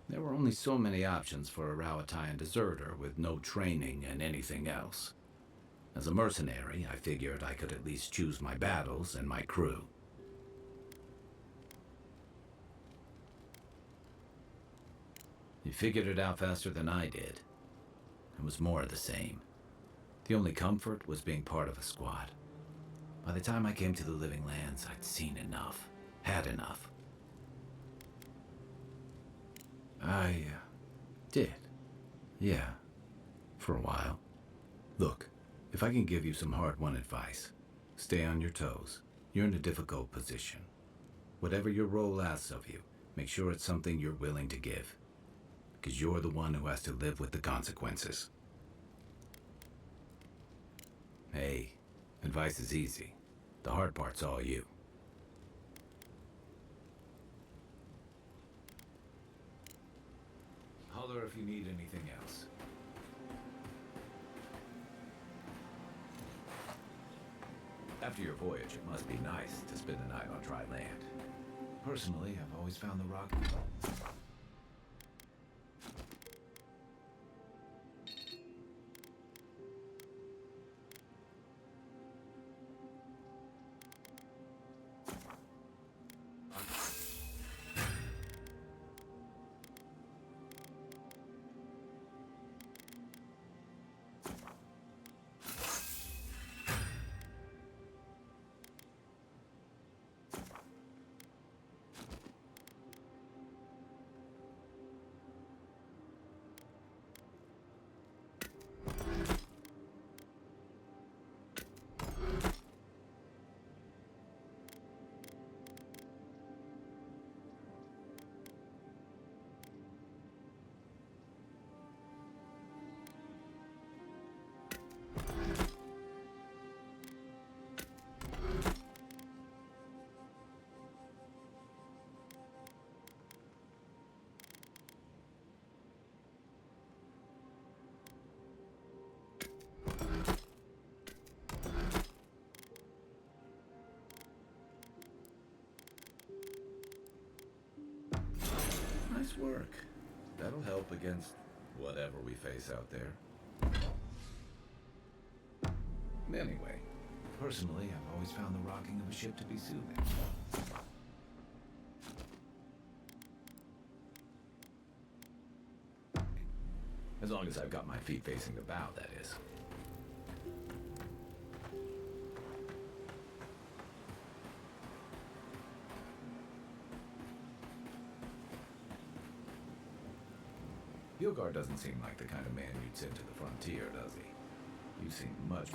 there were only so many options for a Rowatayan deserter with no training and anything else. As a mercenary, I figured I could at least choose my battles and my crew. You figured it out faster than I did. It was more of the same. The only comfort was being part of a squad. By the time I came to the Living Lands, I'd seen enough, had enough. I did. Yeah, for a while. Look, if I can give you some hard-won advice, stay on your toes. You're in a difficult position. Whatever your role asks of you, make sure it's something you're willing to give. Because you're the one who has to live with the consequences. Hey, advice is easy. The hard part's all you. Holler if you need anything else. After your voyage, it must be nice to spend the night on dry land. Personally, I've always found the rock... Nice work. That'll help against whatever we face out there. Anyway, personally, I've always found the rocking of a ship to be soothing. As long as I've got my feet facing the bow, that is. Hilgar doesn't seem like the kind of man you'd send to the frontier, does he? You seem much...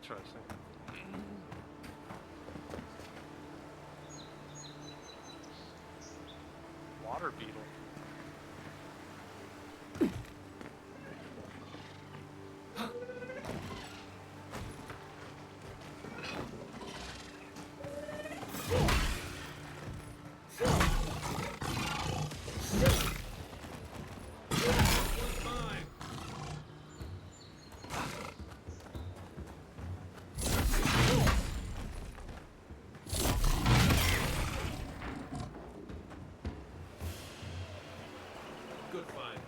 Interesting. Water beetle. Good find.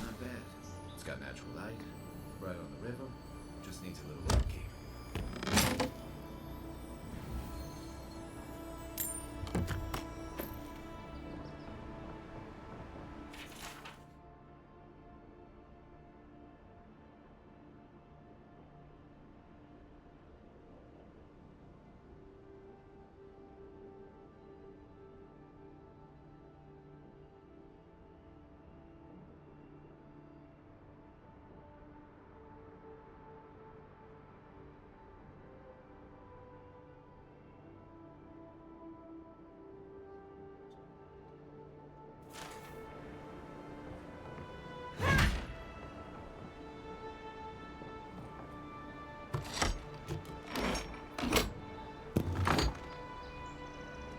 Not bad. It's got natural light, right on the river, just needs a little upkeep.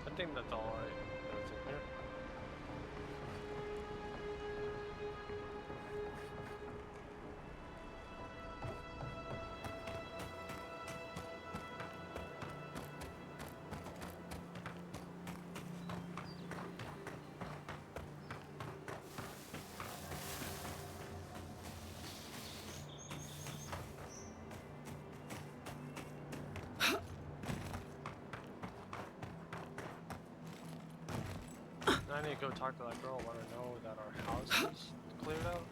I think that's all that's in here. I need to go talk to that girl, let her know that our house is cleared out.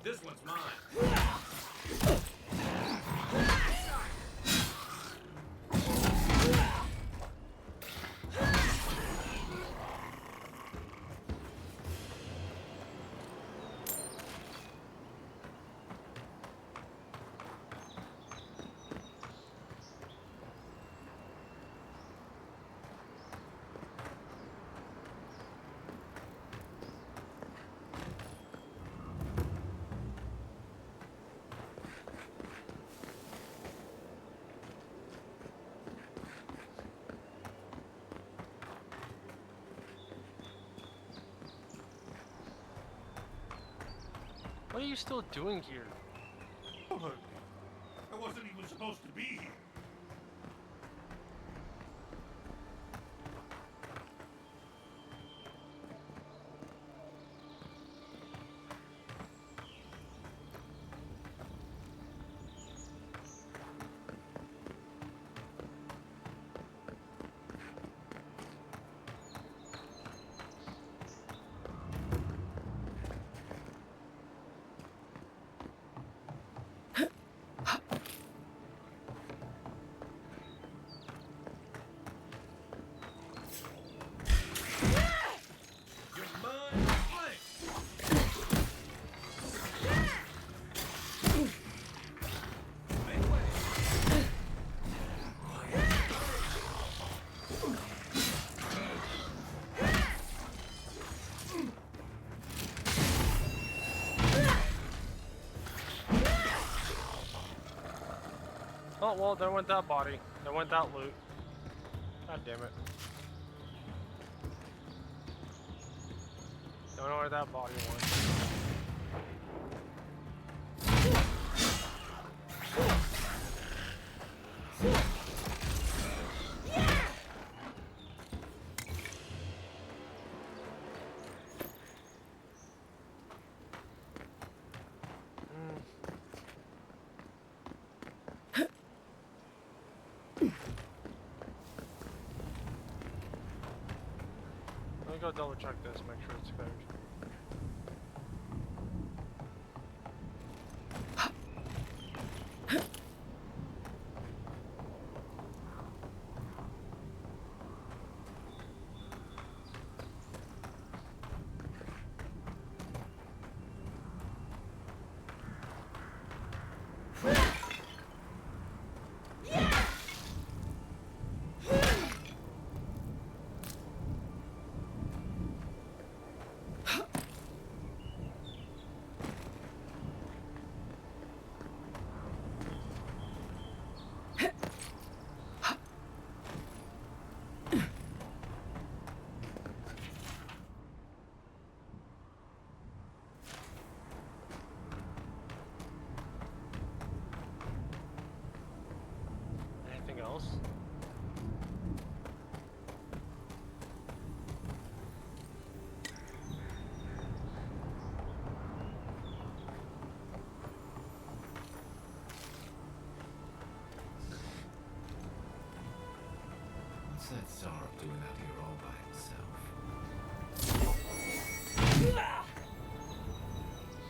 This one's mine. What are you still doing here? Don't hurt me. I wasn't even supposed to be here. Oh, well, there went that body. There went that loot. God damn it. Don't know where that body went. Let me go double check this, make sure it's cleared. Anything else? What's that Zarb doing out here all by himself?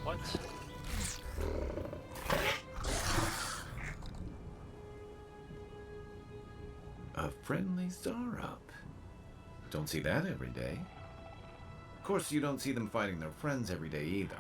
What? A friendly Zarup. Don't see that every day. Of course, you don't see them fighting their friends every day either.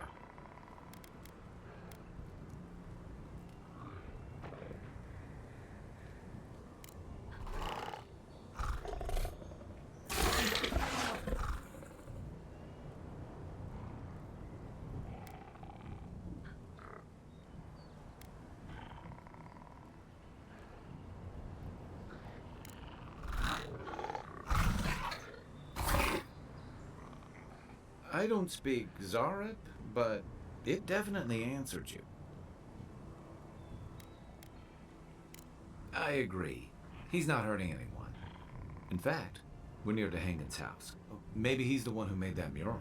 I don't speak Zarup, but it definitely answered you. I agree. He's not hurting anyone. In fact, we're near Dehangan's house. Maybe he's the one who made that mural.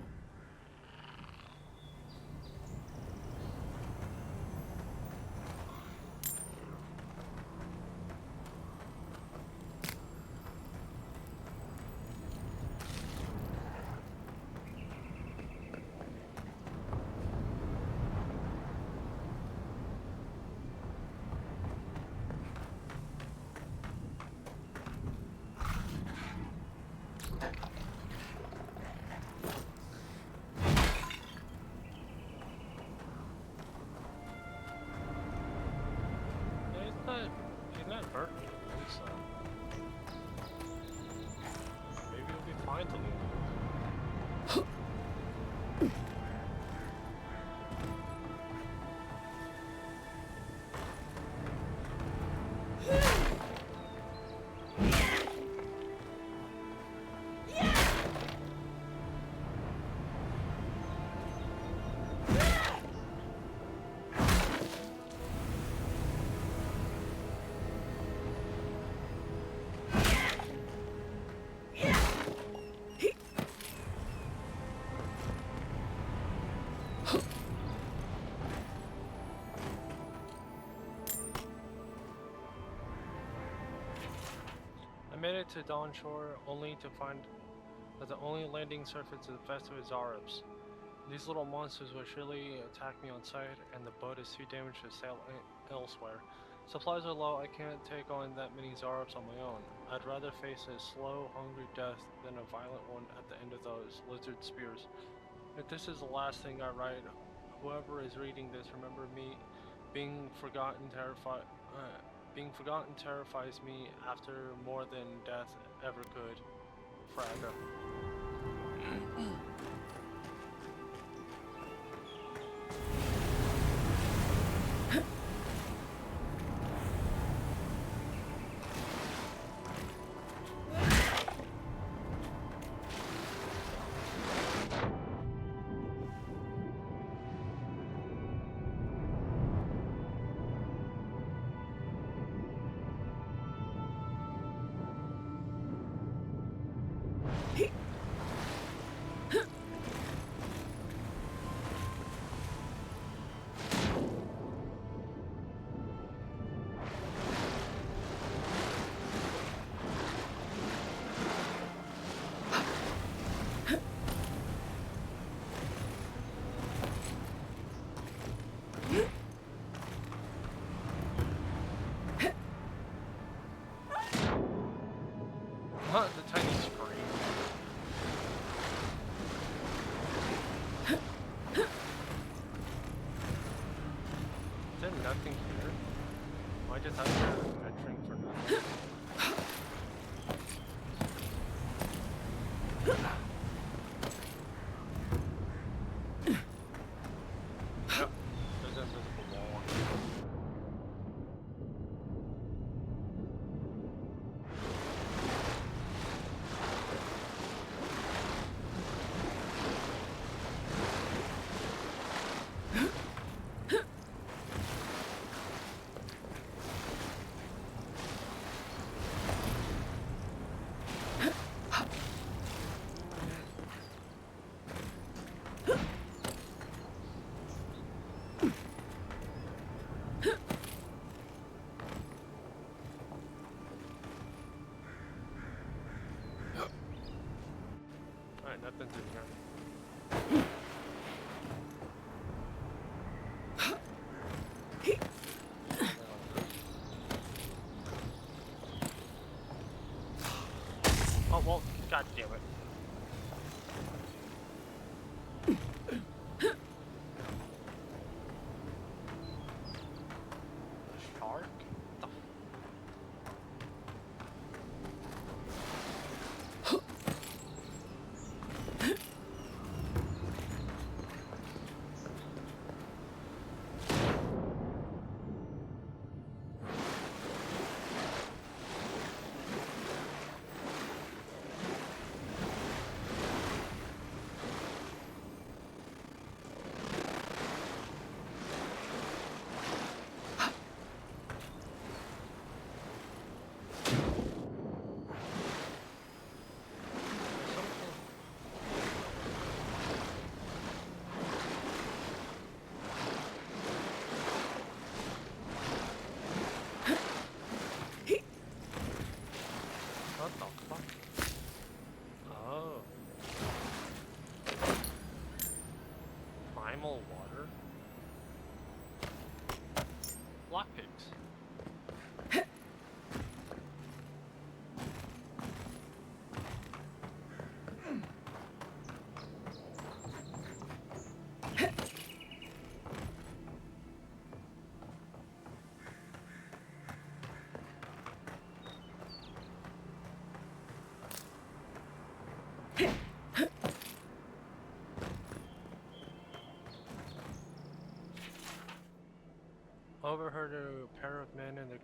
I made it to Dawn Shore only to find that the only landing surface is infested with Zarubs. These little monsters will surely attack me on sight, and the boat is too damaged to sail elsewhere. Supplies are low, I can't take on that many Zarubs on my own. I'd rather face a slow, hungry death than a violent one at the end of those lizard spears. If this is the last thing I write, whoever is reading this, remember me. Being forgotten terrifies me after more than death ever could. Fraga. The tiny screen. Is there nothing here? Am I just out here adventuring for nothing? Yep, there's an invisible wall. Alright, nothing's in here. Oh, well, god damn it. A shark? What the fuck? Oh. Primal water? Lockpicks. Overheard a pair of men in the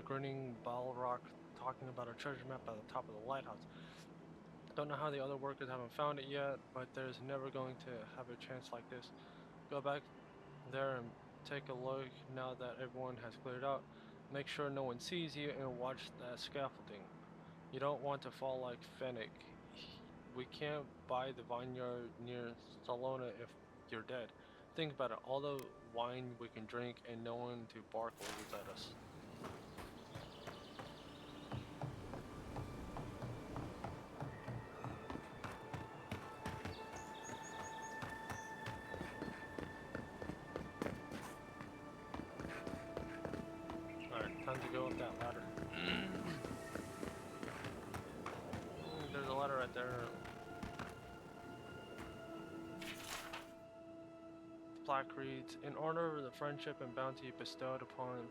grinning Balrog talking about a treasure map at the top of the lighthouse. Don't know how the other workers haven't found it yet, but there's never going to have a chance like this. Go back there and take a look now that everyone has cleared out. Make sure no one sees you and watch that scaffolding. You don't want to fall like Fennec. We can't buy the vineyard near Salona if you're dead. Think about it, all the wine we can drink and no one to bark orders at us. Alright, time to go up that ladder. There's a ladder right there. Plaque reads, in honor of the friendship and bounty bestowed upon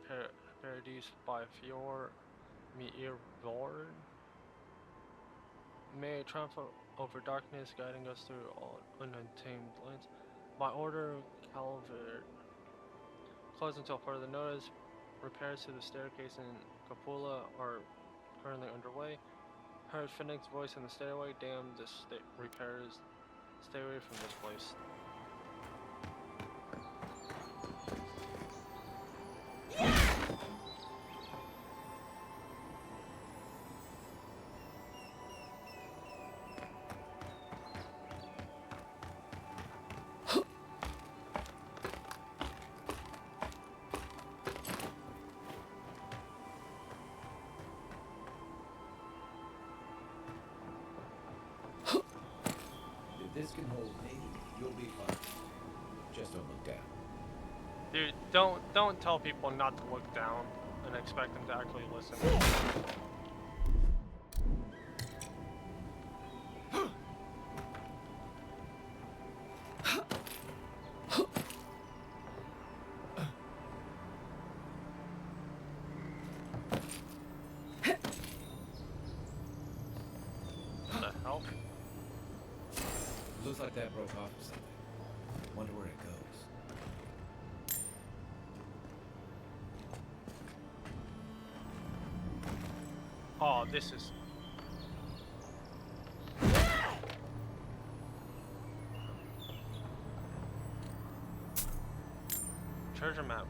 Paradise by Fior Meirvord, may it triumph over darkness, guiding us through all untamed lands. By order of Calvert, closed until further notice. Repairs to the staircase in Capula are currently underway. Heard Finnick's voice in the stairway. Damn, this repairs. Stay away from this place. This can hold me. You'll be fine. Just don't look down. Dude, don't tell people not to look down and expect them to actually listen. What the hell? Looks like that broke off or something. Wonder where it goes. Oh, this is... Treasure map.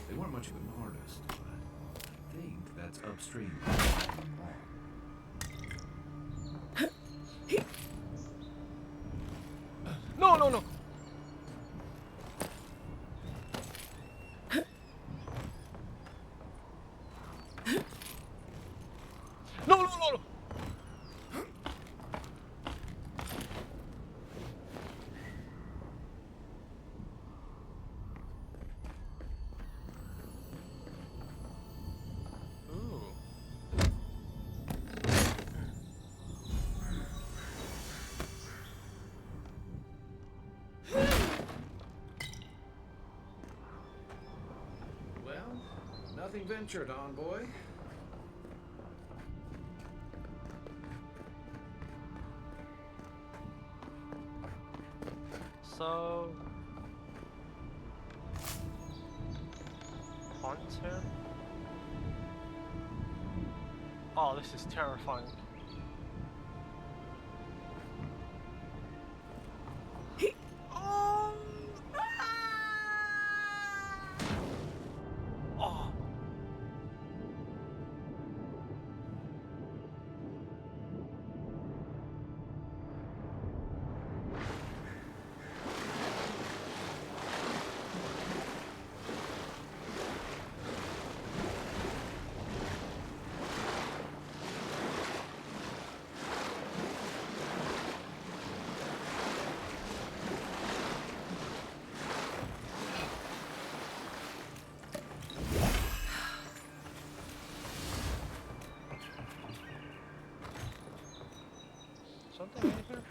They weren't much of an artist, but I think that's upstream. No, no, no! No, no, no, no! Ooh. Well, nothing ventured, envoy. So... Haunts here? Oh, this is terrifying. Oh. Something in here?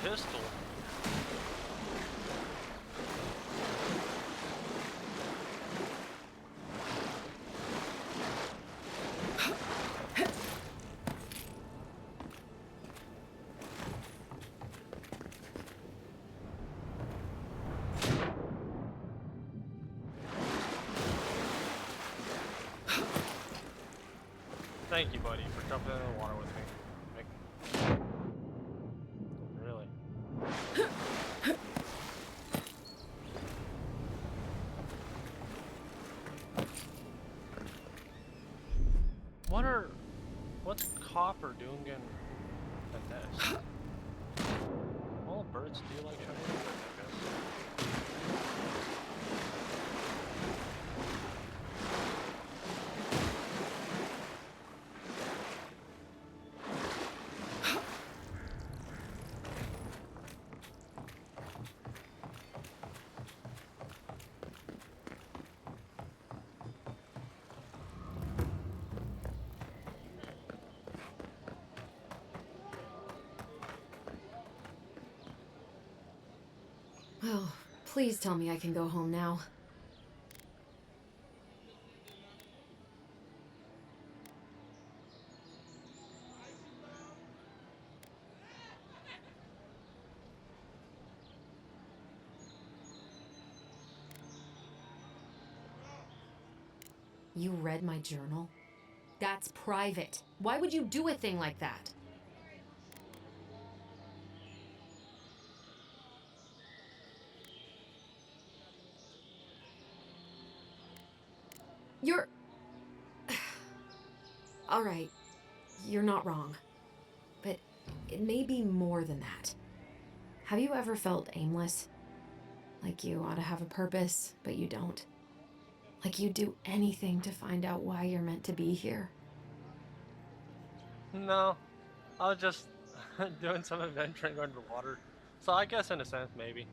Pistol. Thank you, buddy, for jumping in the water with me. Really? What's Copper doing in the nest? All birds do like trying to do that, I guess. Well, please tell me I can go home now. You read my journal? That's private. Why would you do a thing like that? You're... Alright, you're not wrong. But it may be more than that. Have you ever felt aimless? Like you ought to have a purpose, but you don't? Like you'd do anything to find out why you're meant to be here? No, I was just doing some adventuring underwater. So I guess in a sense, maybe.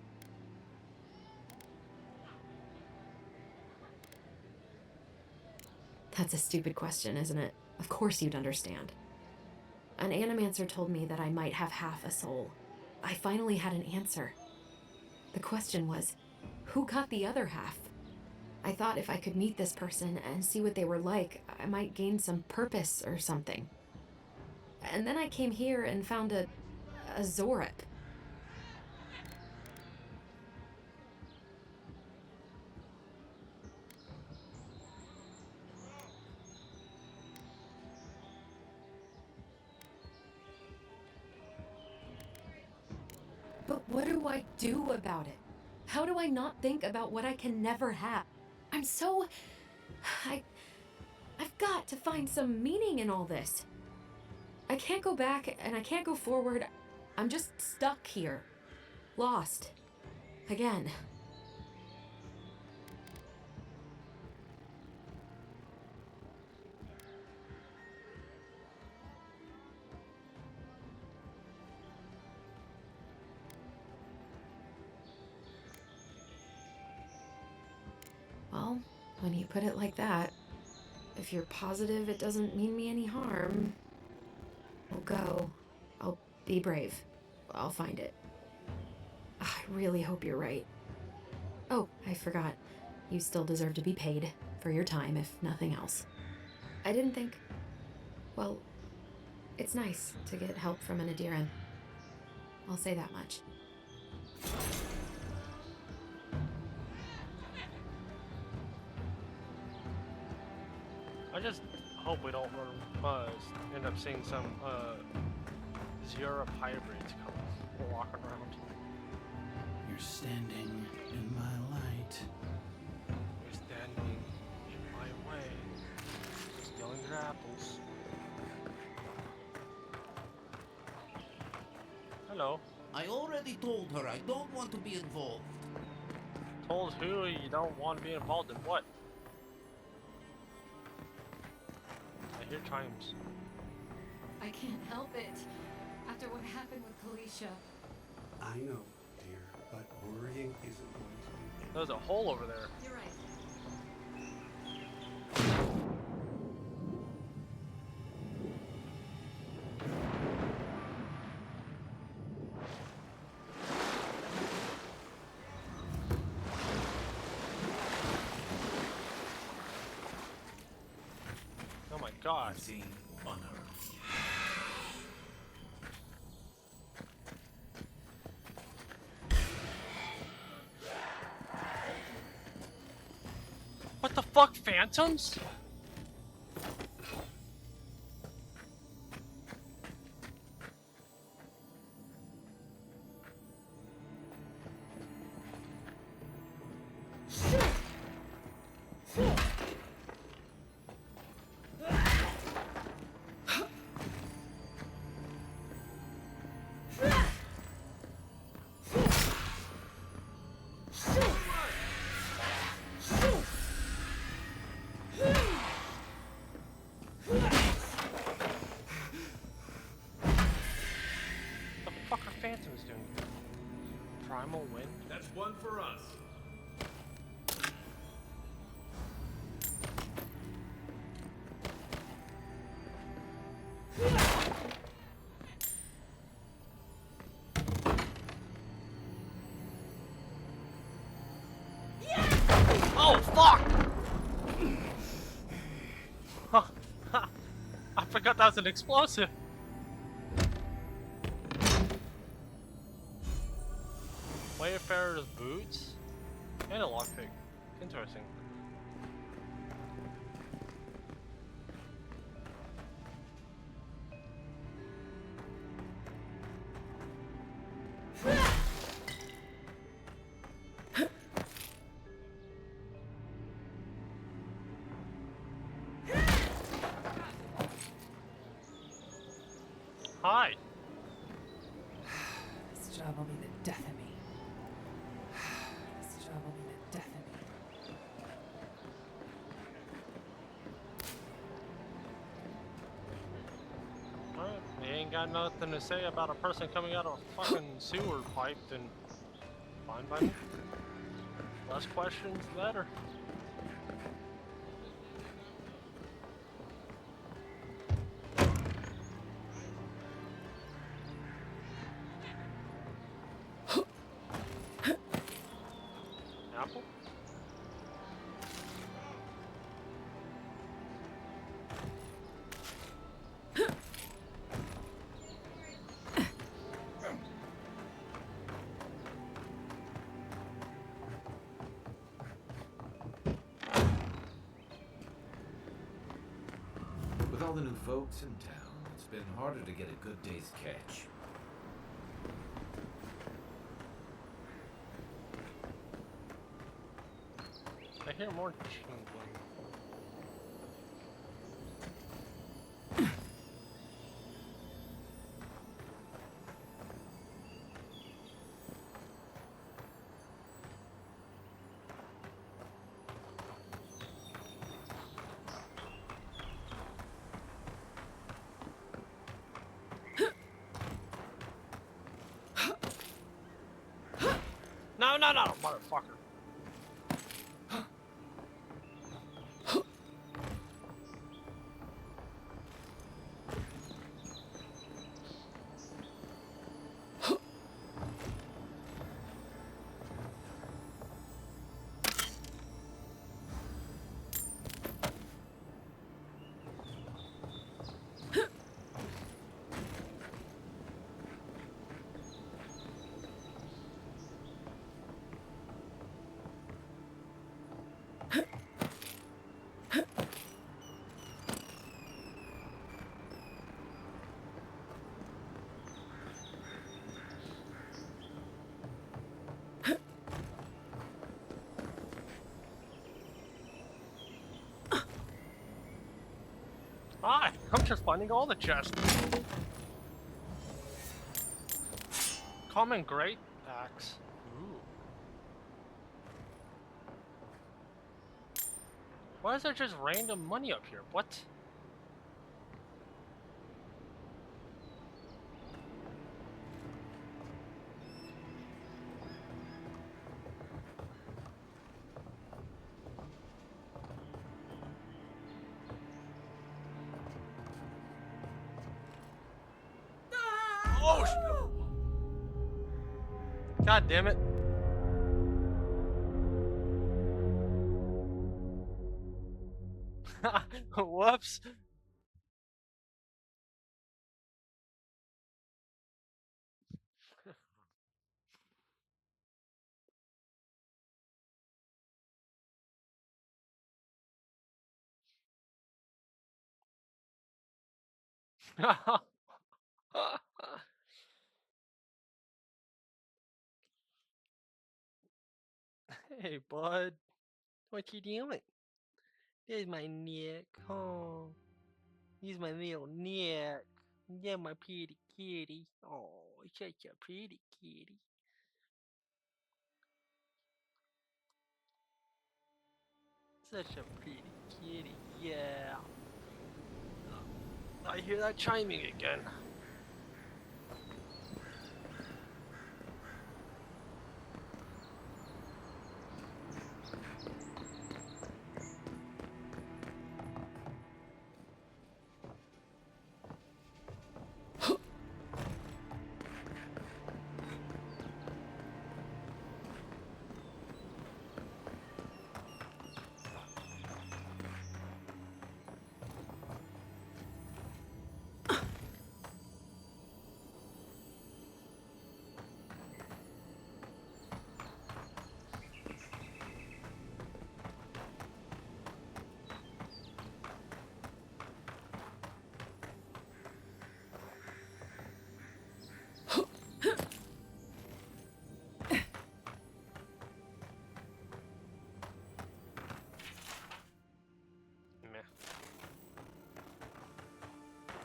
That's a stupid question, isn't it? Of course you'd understand. An animancer told me that I might have half a soul. I finally had an answer. The question was, who got the other half? I thought if I could meet this person and see what they were like, I might gain some purpose or something. And then I came here and found a Zorip. But what do I do about it? How do I not think about what I can never have? I'm so... I've got to find some meaning in all this. I can't go back and I can't go forward. I'm just stuck here. Lost. Again. Well, when you put it like that, if you're positive it doesn't mean me any harm, I'll go. I'll be brave. I'll find it. I really hope you're right. Oh, I forgot. You still deserve to be paid for your time, if nothing else. I didn't think... Well, it's nice to get help from an Adiran. I'll say that much. I just hope we don't end up seeing some Zero hybrids come walking around. You're standing in my light. You're standing in my way, stealing your apples. Hello. I already told her I don't want to be involved. Told who you don't want to be involved in what? I hear chimes. I can't help it. After what happened with Kalisha. I know, dear, but worrying isn't going to do it. There's a hole over there. You're right. Oh my god. Seen on Earth. What the fuck, phantoms? Primal Wind? That's one for us. Oh, fuck! I forgot that was an explosive. Wayfarer's boots? And a lockpick. Interesting. Hi. This job will be the death of me. This job will be the death of me. Alright, you ain't got nothing to say about a person coming out of a fucking sewer pipe, then fine by me. Less questions, the better. Apple? With all the new folks in town, it's been harder to get a good day's catch. I hear more jingling. No, no, no, motherfucker. Hi, I'm just finding all the chests. Common great axe. Ooh. Why is there just random money up here? What? Oh, God damn it. Whoops. Hey, bud. What you doing? There's my neck. Oh, he's my little neck. Yeah, my pretty kitty. Oh, such a pretty kitty. Such a pretty kitty. Yeah. I hear that chiming again.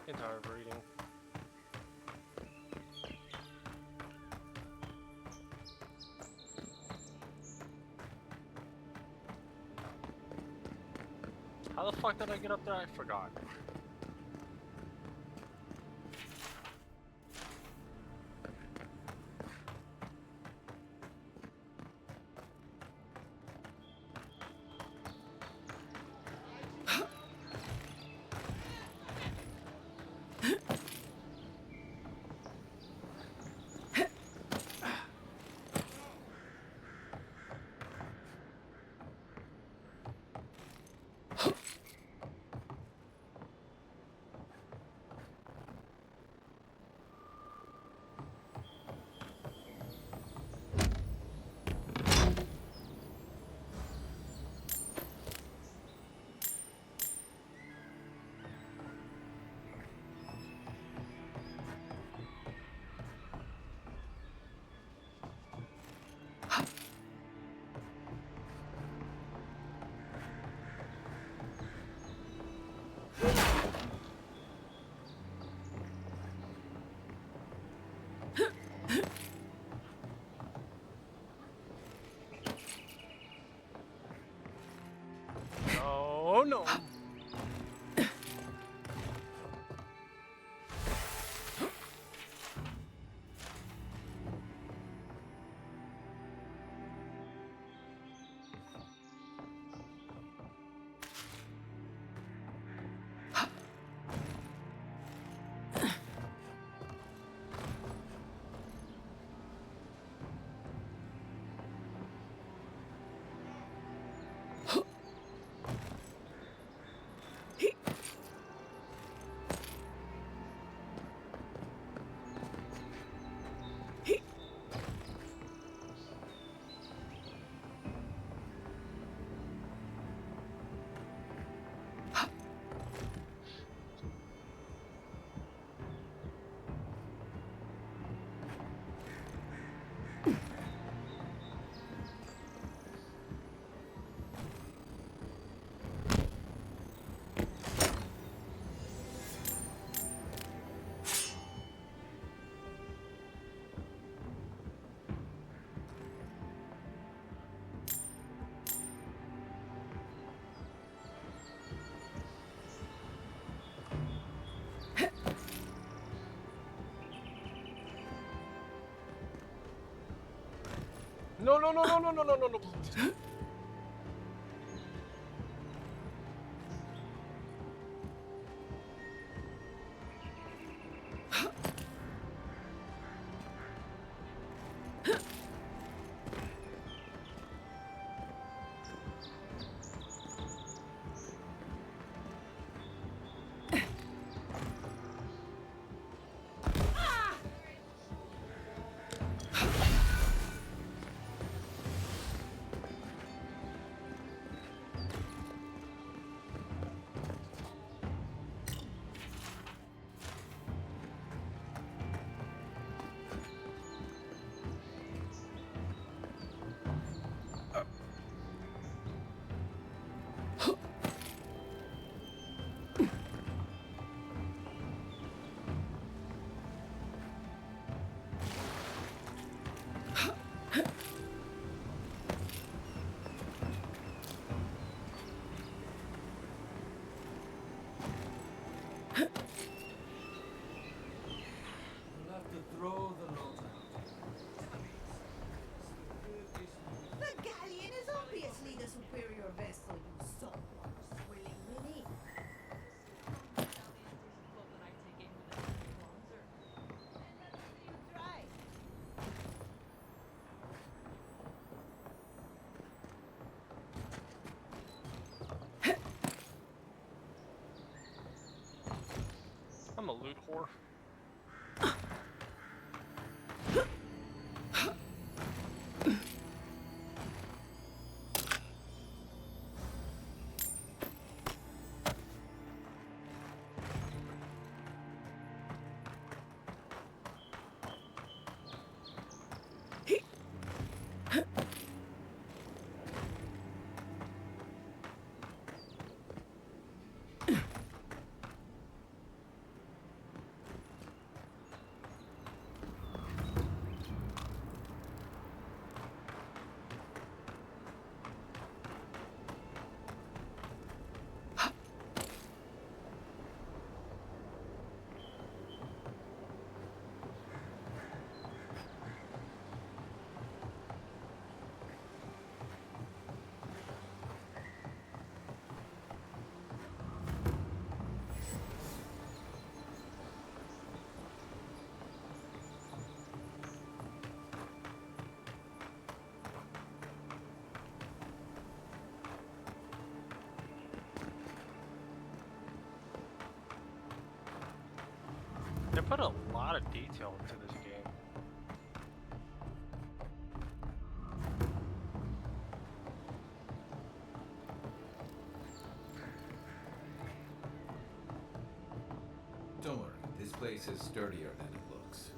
Getting tired of reading. How the fuck did I get up there? I forgot. Oh no! No, no, no, no, no, no, no, no, no. You'll have to throw the lot out. The galleon is obviously the superior vessel, you sophomore swilling ninny. I'm a loot whore. They put a lot of detail into this game. Don't worry, this place is sturdier than it looks.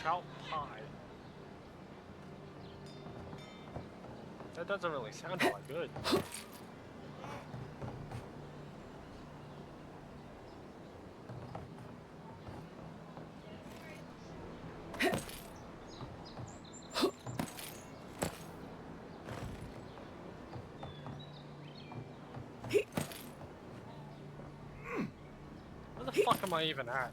Trout pie. That doesn't really sound all that good. Where the fuck am I even at?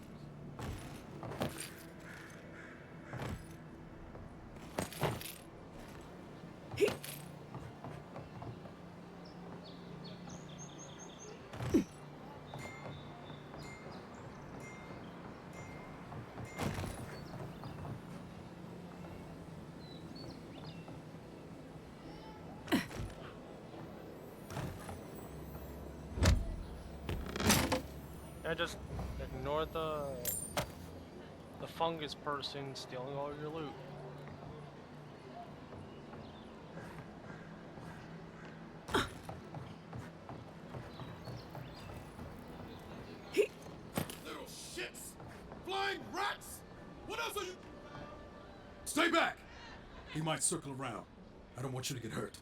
Yeah, just ignore the fungus person stealing all your loot. Little shits! Flying rats! What else are you? Stay back! He might circle around. I don't want you to get hurt.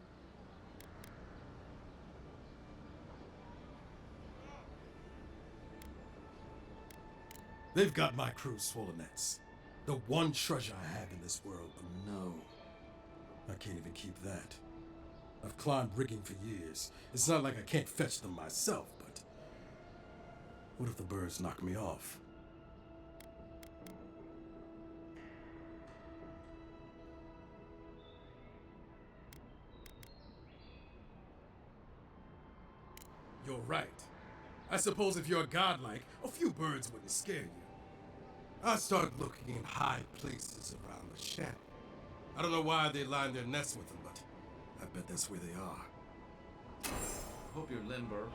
They've got my crew swollenets. The one treasure I have in this world, but no. I can't even keep that. I've climbed rigging for years. It's not like I can't fetch them myself, but... what if the birds knock me off? You're right. I suppose if you're godlike, a few birds wouldn't scare you. I started looking in high places around the shack. I don't know why they line their nests with them, but I bet that's where they are. Hope you're limber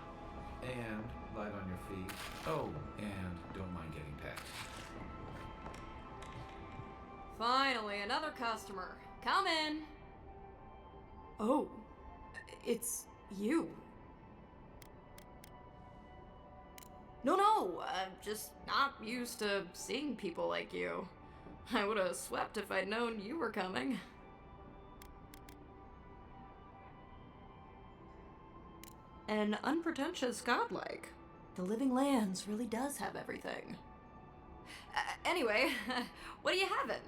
and light on your feet. Oh, and don't mind getting pecked. Finally, another customer. Come in. Oh, it's you. No, I'm just not used to seeing people like you. I would have swept if I'd known you were coming. An unpretentious godlike. The Living Lands really does have everything. Anyway, what are you having?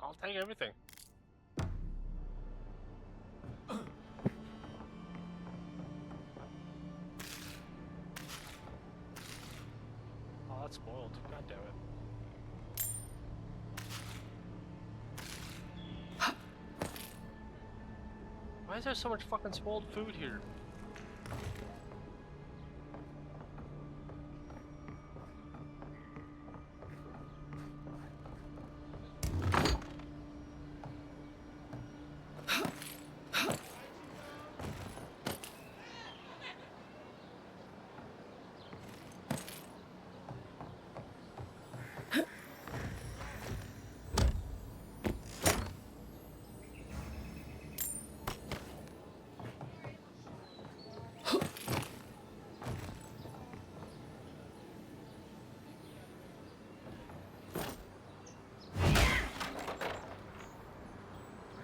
I'll take everything. Oh, that's spoiled. God damn it. Why is there so much fucking spoiled food here?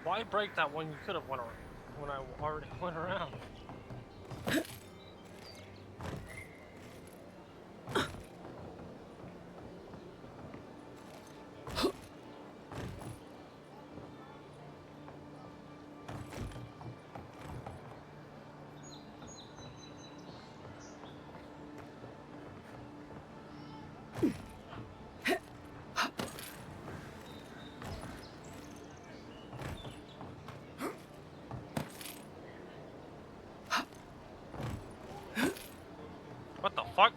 Why break that when you could have went around? When I already went around. What the fuck?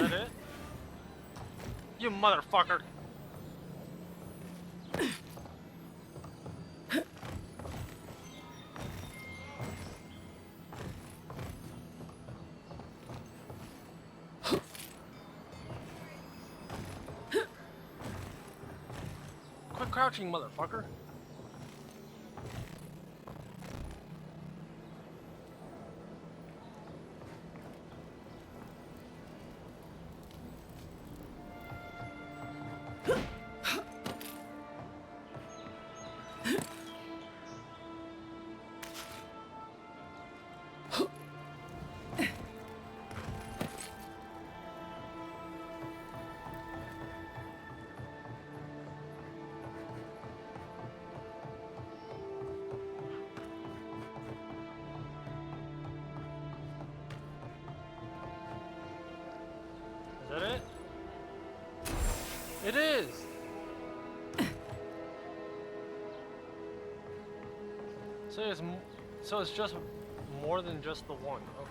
Is that it? You motherfucker! Quit crouching, motherfucker! Is that it? It is! So it's just more than just the one. Okay.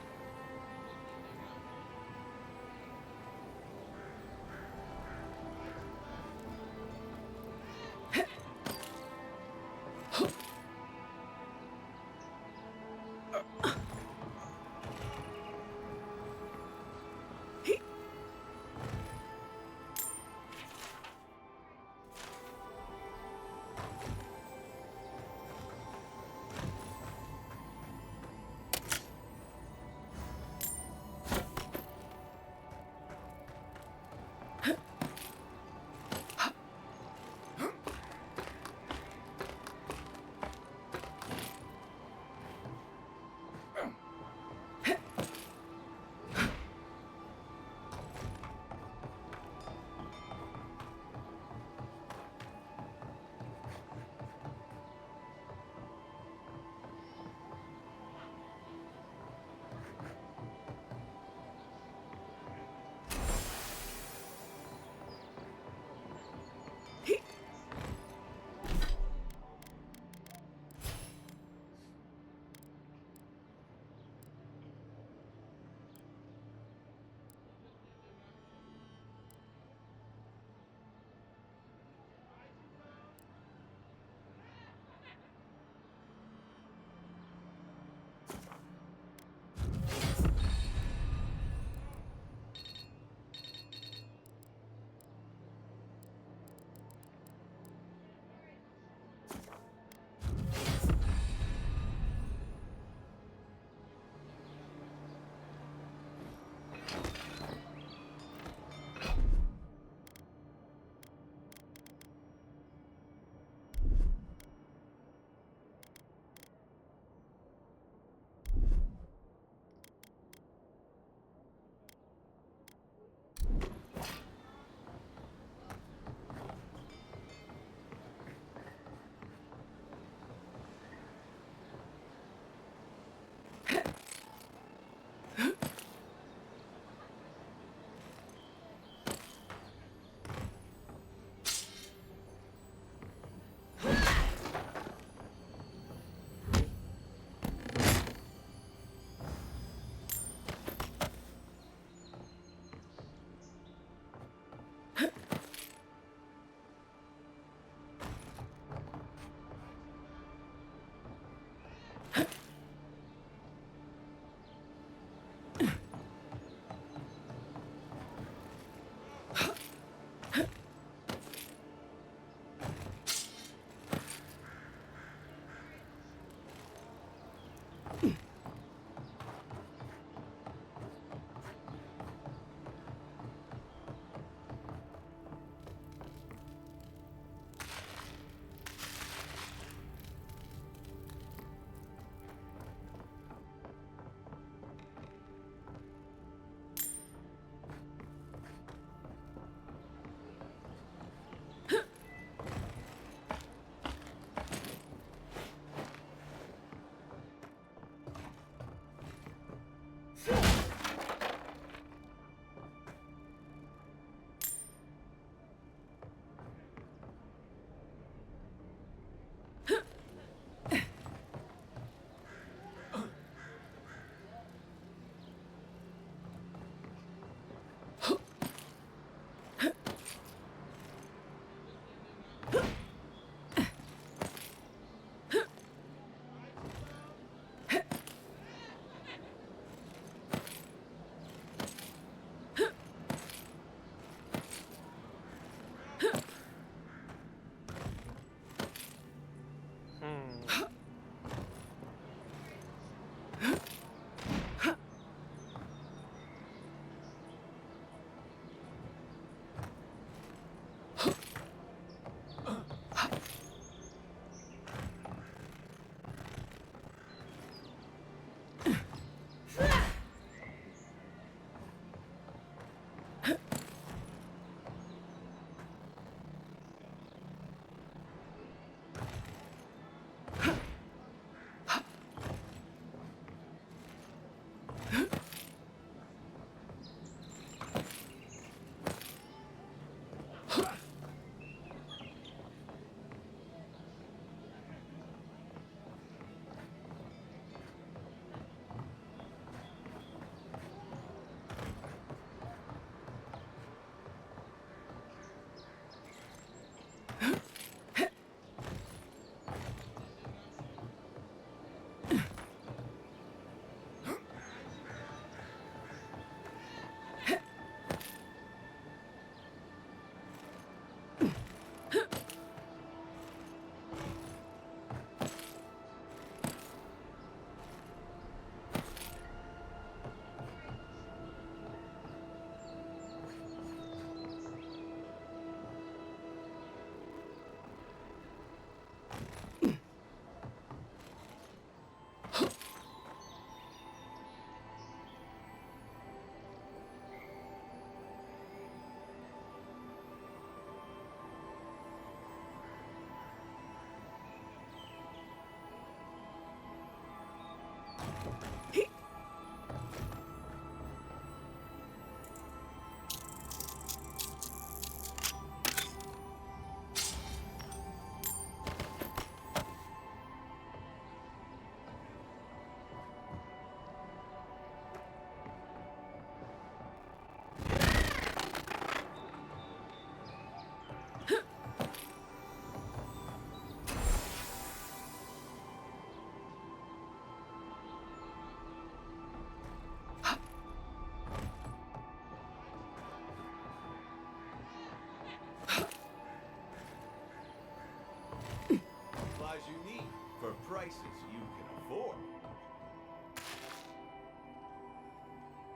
Supplies you need for prices you can afford.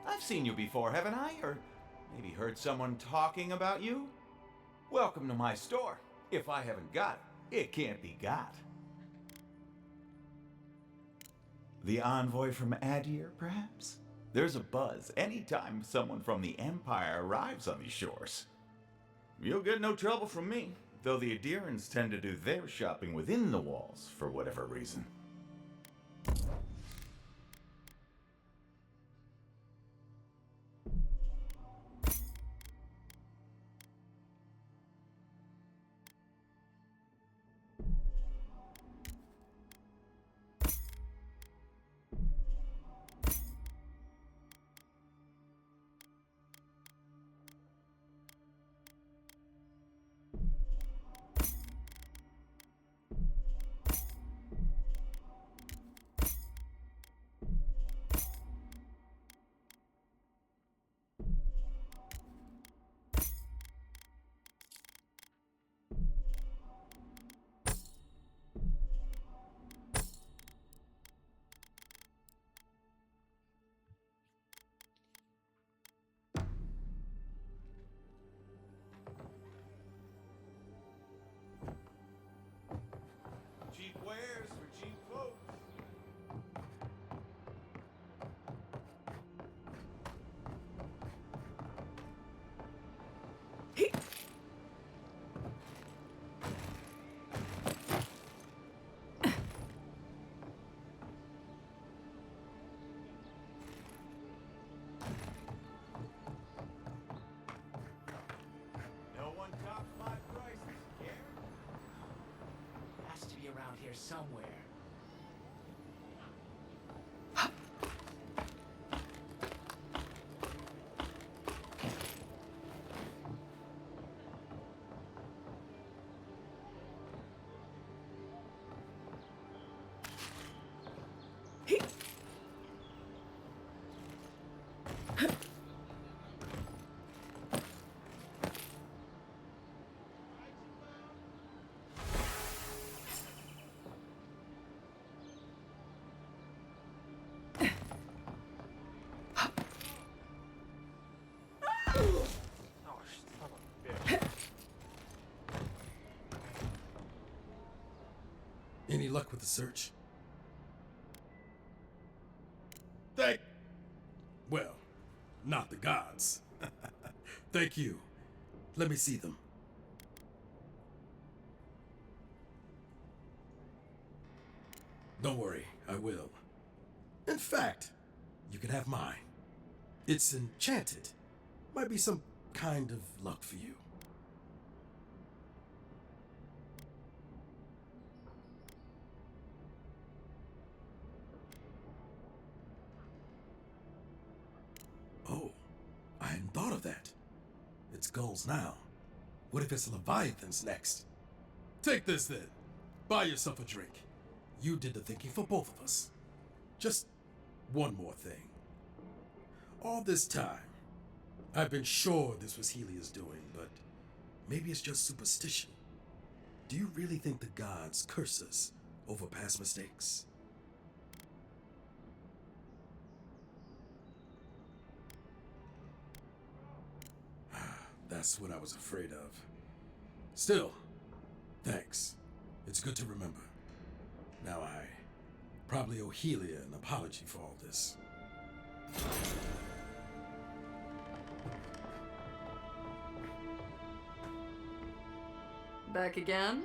I've seen you before, haven't I? Or maybe heard someone talking about you? Welcome to my store. If I haven't got it, it can't be got. The envoy from Adir, perhaps? There's a buzz anytime someone from the Empire arrives on these shores. You'll get no trouble from me, though the Adirans tend to do their shopping within the walls for whatever reason. somewhere. Any luck with the search? Well, not the gods. Thank you. Let me see them. Don't worry, I will. In fact, you can have mine. It's enchanted. Might be some kind of luck for you. Oh, I hadn't thought of that. It's gulls now. What if it's leviathans next? Take this then. Buy yourself a drink. You did the thinking for both of us. Just one more thing. All this time, I've been sure this was Helia's doing, but maybe it's just superstition. Do you really think the gods curse us over past mistakes? That's what I was afraid of. Still, thanks. It's good to remember. Now I probably owe Helia an apology for all this. Back again?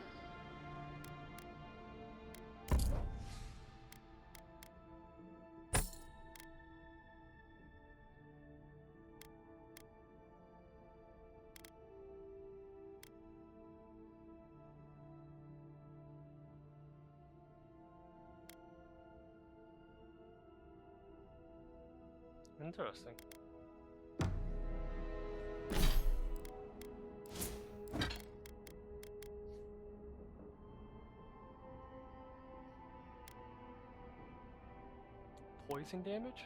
Interesting. Poison damage?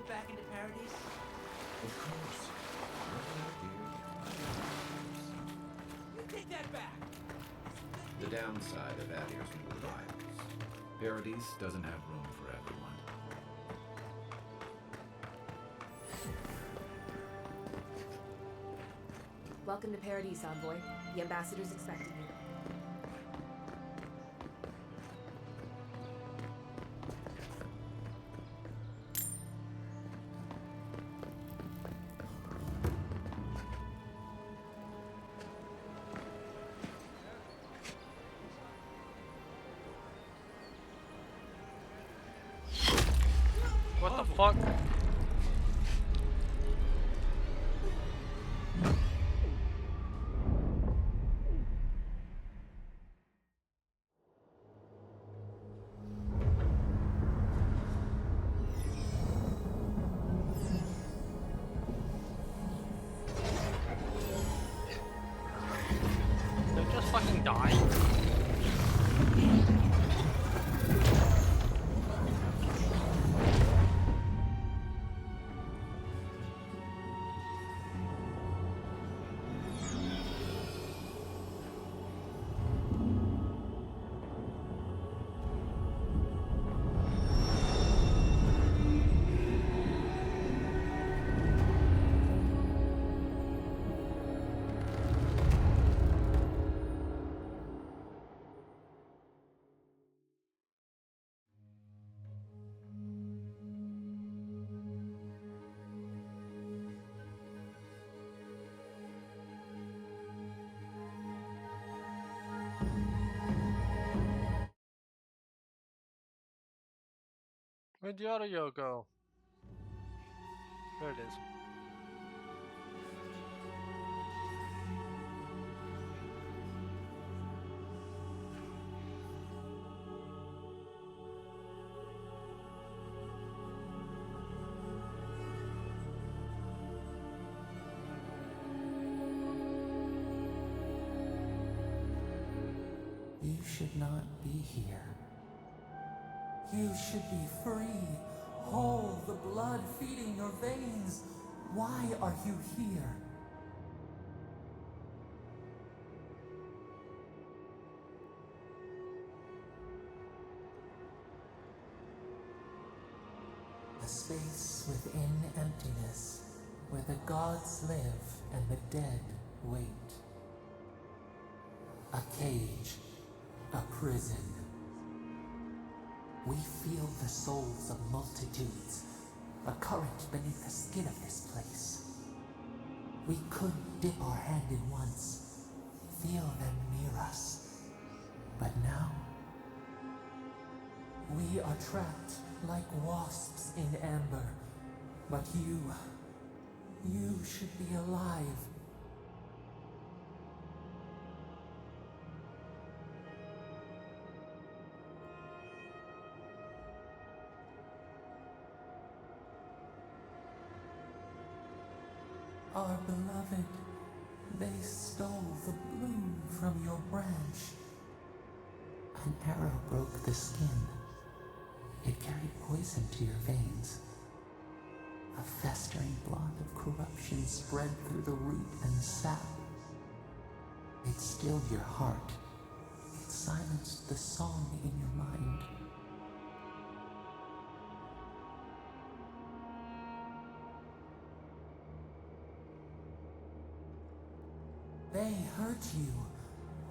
Back into Paradise? Of course. You take that back! The downside of Adir's new rivals. Paradise doesn't have room for everyone. Welcome to Paradise, Envoy. The ambassador's expecting you. What the fuck? Did I just fucking die? Where'd the audio go? There it is. You should not be here. You should be free, whole, the blood feeding your veins. Why are you here? A space within emptiness, where the gods live and the dead wait. A cage, a prison. We feel the souls of multitudes, a current beneath the skin of this place. We could dip our hand in once, feel them near us. But now, we are trapped like wasps in amber. But you should be alive. Our beloved, they stole the bloom from your branch. An arrow broke the skin. It carried poison to your veins. A festering blot of corruption spread through the root and sap. It stilled your heart. It silenced the song in your mind. They hurt you,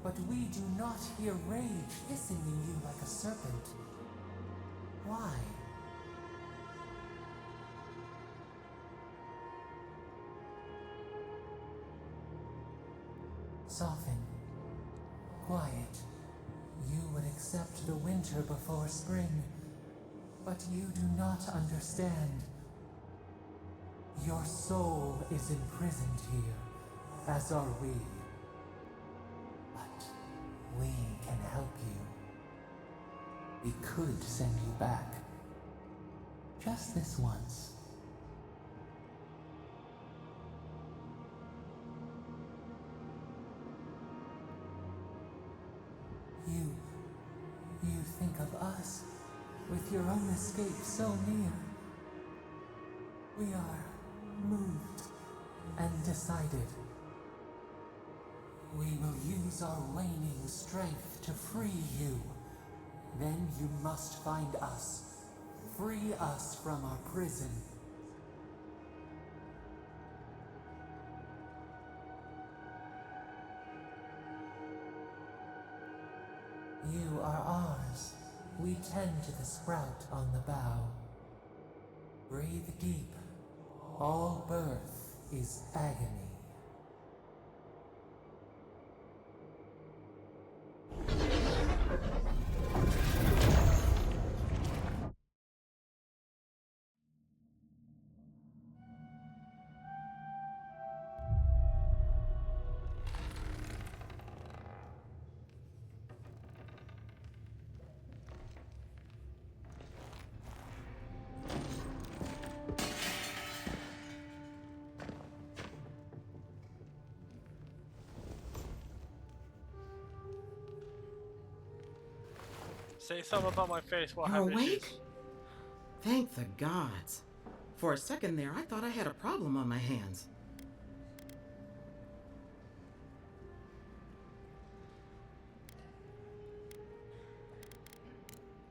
but we do not hear rage hissing in you like a serpent. Why? Soften. Quiet. You would accept the winter before spring, but you do not understand. Your soul is imprisoned here, as are we. But we can help you. We could send you back. Just this once. You think of us with your own escape so near. We are moved and decided. We will use our waning strength to free you. Then you must find us. Free us from our prison. You are ours. We tend to the sprout on the bough. Breathe deep. All birth is agony. Say something about my face while You're having awake? issues. Thank the gods. For a second there, I thought I had a problem on my hands.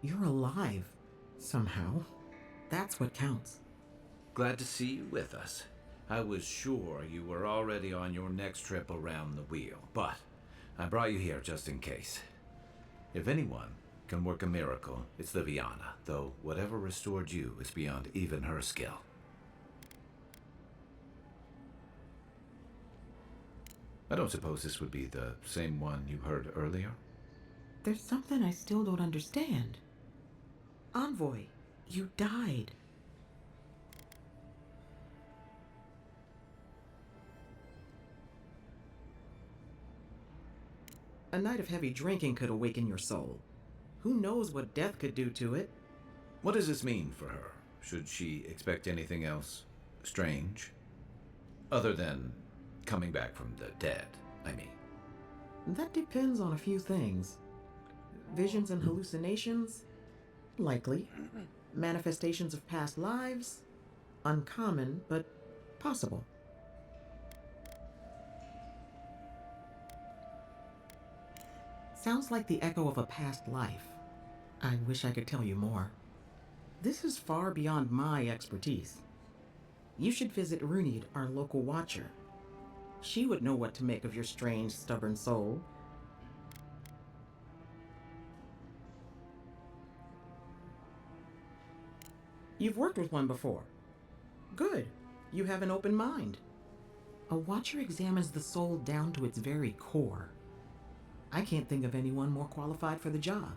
You're alive, somehow. That's what counts. Glad to see you with us. I was sure you were already on your next trip around the wheel, but I brought you here just in case. If anyone can work a miracle, it's Liviana, though whatever restored you is beyond even her skill. I don't suppose this would be the same one you heard earlier? There's something I still don't understand. Envoy, You died. A night of heavy drinking could awaken your soul. Who knows what death could do to it? What does this mean for her? Should she expect anything else strange? Other than coming back from the dead, I mean. That depends on a few things. Visions and hallucinations? Likely. Manifestations of past lives? Uncommon, but possible. Sounds like the echo of a past life. I wish I could tell you more. This is far beyond my expertise. You should visit Runid, our local watcher. She would know what to make of your strange, stubborn soul. You've worked with one before. Good. You have an open mind. A watcher examines the soul down to its very core. I can't think of anyone more qualified for the job.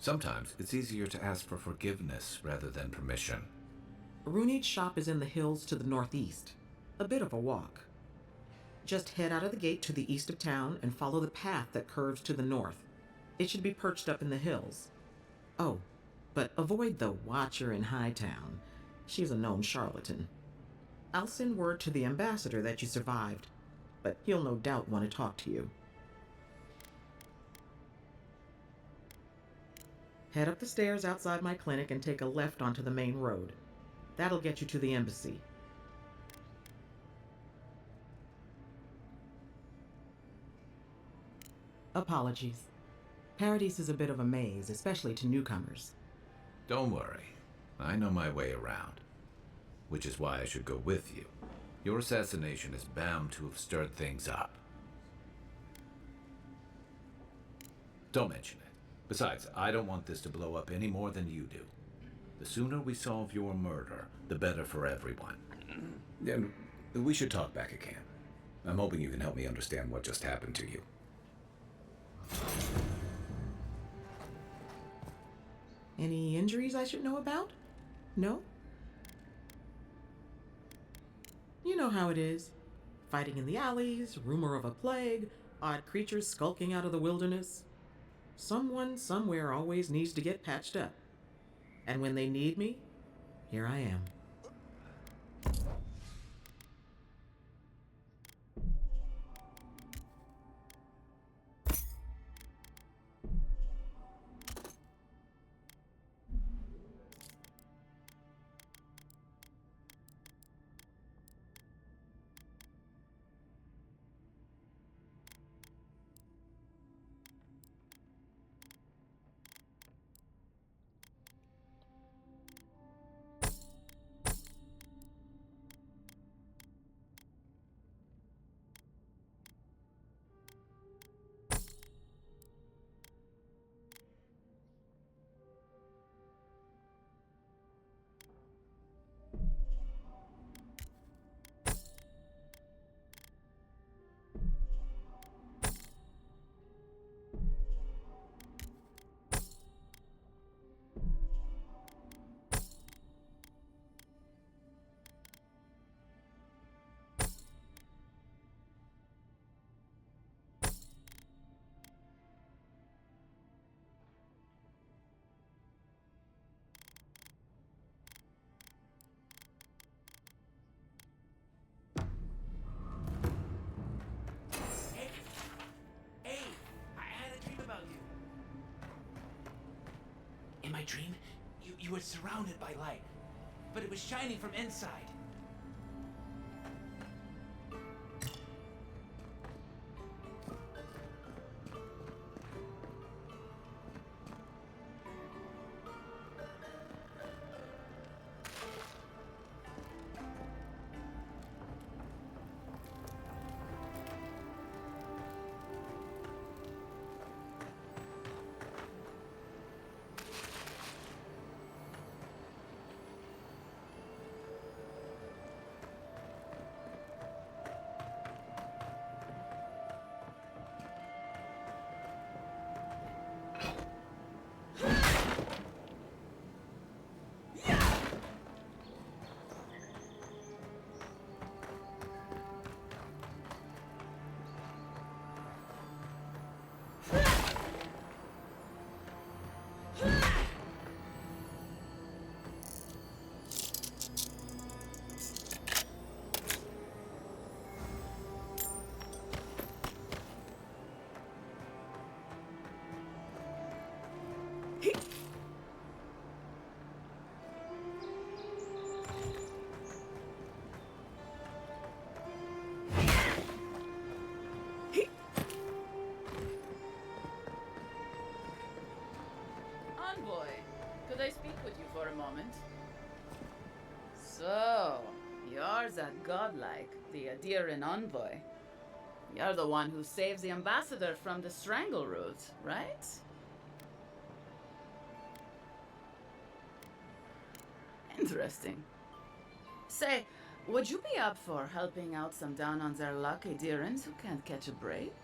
Sometimes it's easier to ask for forgiveness rather than permission. Runid's shop is in the hills to the northeast. A bit of a walk. Just head out of the gate to the east of town and follow the path that curves to the north. It should be perched up in the hills. Oh, but avoid the Watcher in Hightown. She's a known charlatan. I'll send word to the ambassador that you survived, but he'll no doubt want to talk to you. Head up the stairs outside my clinic and take a left onto the main road. That'll get you to the embassy. Apologies. Paradise is a bit of a maze, especially to newcomers. Don't worry. I know my way around. Which is why I should go with you. Your assassination is bound to have stirred things up. Don't mention it. Besides, I don't want this to blow up any more than you do. The sooner we solve your murder, the better for everyone. And we should talk back again. I'm hoping you can help me understand what just happened to you. Any injuries I should know about? No? You know how it is. Fighting in the alleys, rumor of a plague, odd creatures skulking out of the wilderness. Someone somewhere always needs to get patched up. And when they need me, here I am. In my dream, you were surrounded by light, but it was shining from inside. Envoy, could I speak with you for a moment? So, you're that godlike, the Adiran envoy. You're the one who saves the ambassador from the Strangleroot, right? Interesting. Say, would you be up for helping out some down-on-their-luck Adirans who can't catch a break?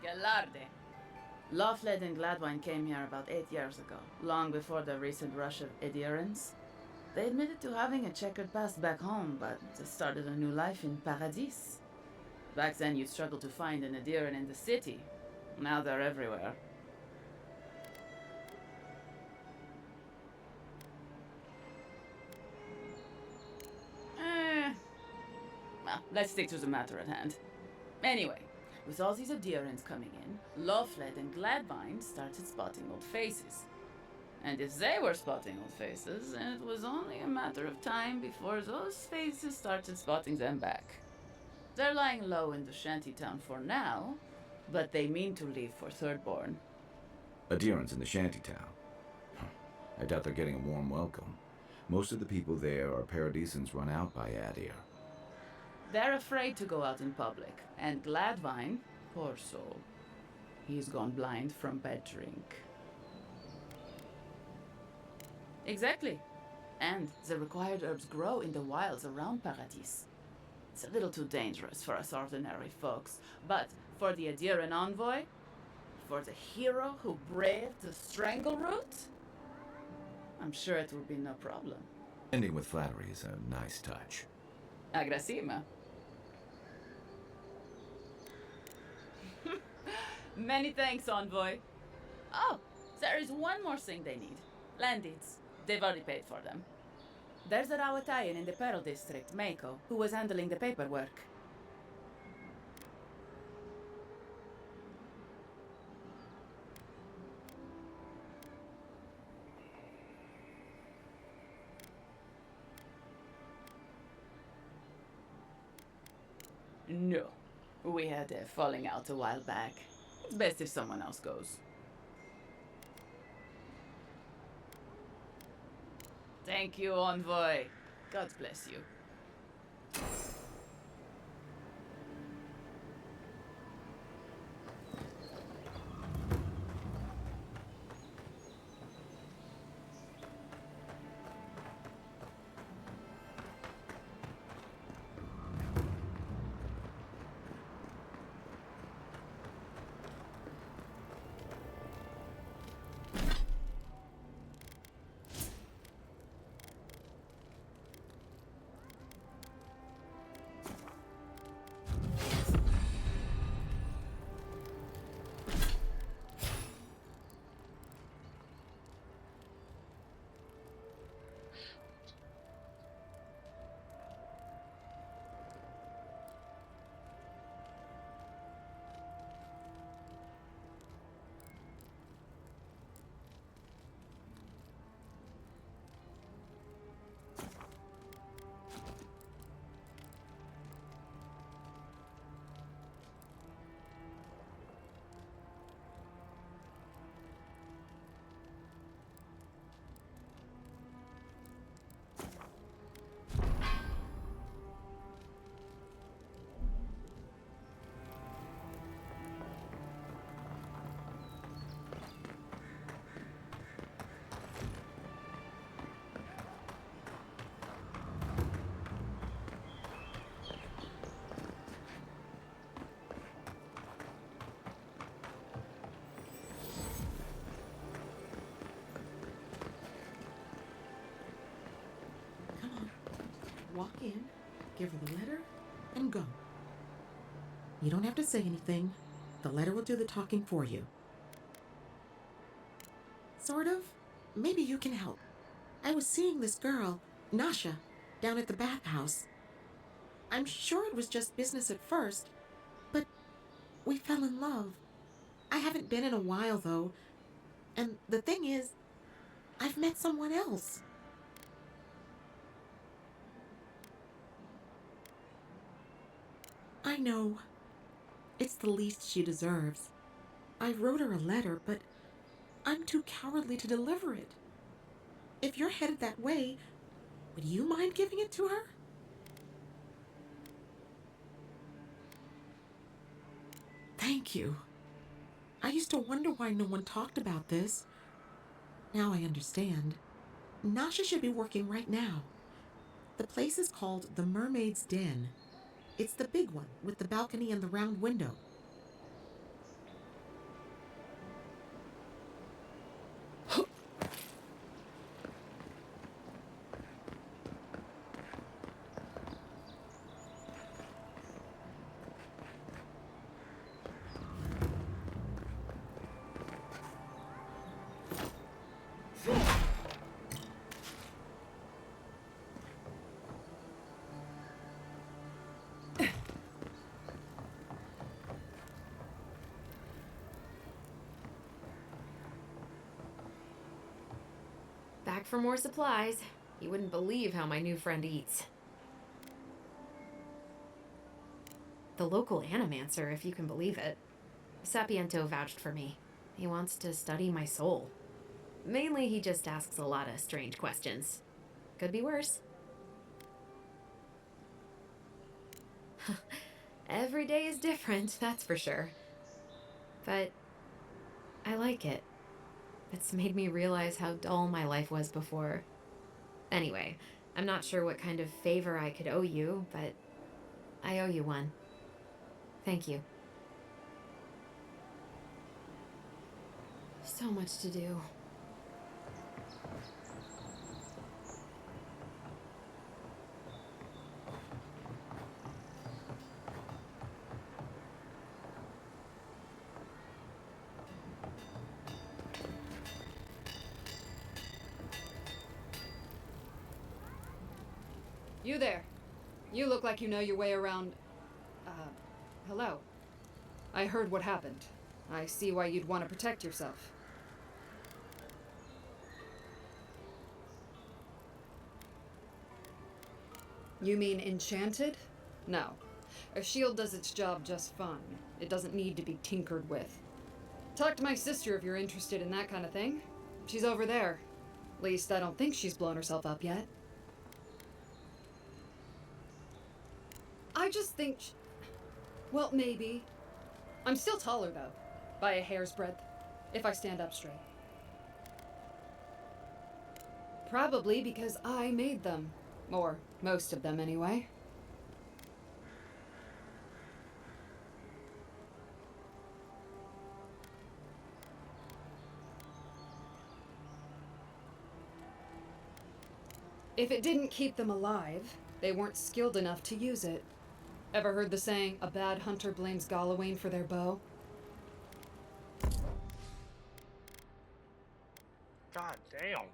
Galarde. Lawfled and Gladwine came here about 8 years ago, long before the recent rush of Idirans. They admitted to having a checkered past back home, but they started a new life in Paradis. Back then you'd struggle to find an Adiran in the city. Now they're everywhere. Well, let's stick to the matter at hand. Anyway, with all these Adirans coming in, Lawfled and Gladwine started spotting old faces. And if they were spotting old faces, then it was only a matter of time before those faces started spotting them back. They're lying low in the shantytown for now, but they mean to leave for Thirdborn. Adirans in the shantytown. I doubt they're getting a warm welcome. Most of the people there are Paradisans run out by Adir. They're afraid to go out in public, and Gladwine, poor soul, he's gone blind from bad drink. Exactly. And the required herbs grow in the wilds around Paradis. It's a little too dangerous for us ordinary folks, but for the Adiran envoy, for the hero who braved the Strangleroot, I'm sure it will be no problem. Ending with flattery is a nice touch. Agrasima. Many thanks, envoy. Oh, there is one more thing they need. Land deeds. They've already paid for them. There's a Rawatayan in the Pearl District, Mako, who was handling the paperwork. No. We had a falling out a while back. It's best if someone else goes. Thank you, envoy. God bless you. Walk in, give her the letter, and go. You don't have to say anything. The letter will do the talking for you. Sort of. Maybe you can help. I was seeing this girl, Nasha, down at the bathhouse. I'm sure it was just business at first, but we fell in love. I haven't been in a while, though. And the thing is, I've met someone else. I know. It's the least she deserves. I wrote her a letter, but I'm too cowardly to deliver it. If you're headed that way, would you mind giving it to her? Thank you. I used to wonder why no one talked about this. Now I understand. Nasha should be working right now. The place is called the Mermaid's Den. It's the big one with the balcony and the round window. Back for more supplies. You wouldn't believe how my new friend eats. The local animancer, if you can believe it. Sapiento vouched for me. He wants to study my soul. Mainly, he just asks a lot of strange questions. Could be worse. Every day is different, that's for sure. But I like it. It's made me realize how dull my life was before. Anyway, I'm not sure what kind of favor I could owe you, but I owe you one. Thank you. So much to do. You there. You look like you know your way around. Hello. I heard what happened. I see why you'd want to protect yourself. You mean enchanted? No. A shield does its job just fine. It doesn't need to be tinkered with. Talk to my sister if you're interested in that kind of thing. She's over there. At least I don't think she's blown herself up yet. I just think... Well, maybe. I'm still taller, though. By a hair's breadth. If I stand up straight. Probably because I made them. Or most of them, anyway. If it didn't keep them alive, they weren't skilled enough to use it. Ever heard the saying, a bad hunter blames Galawain for their bow? God damn.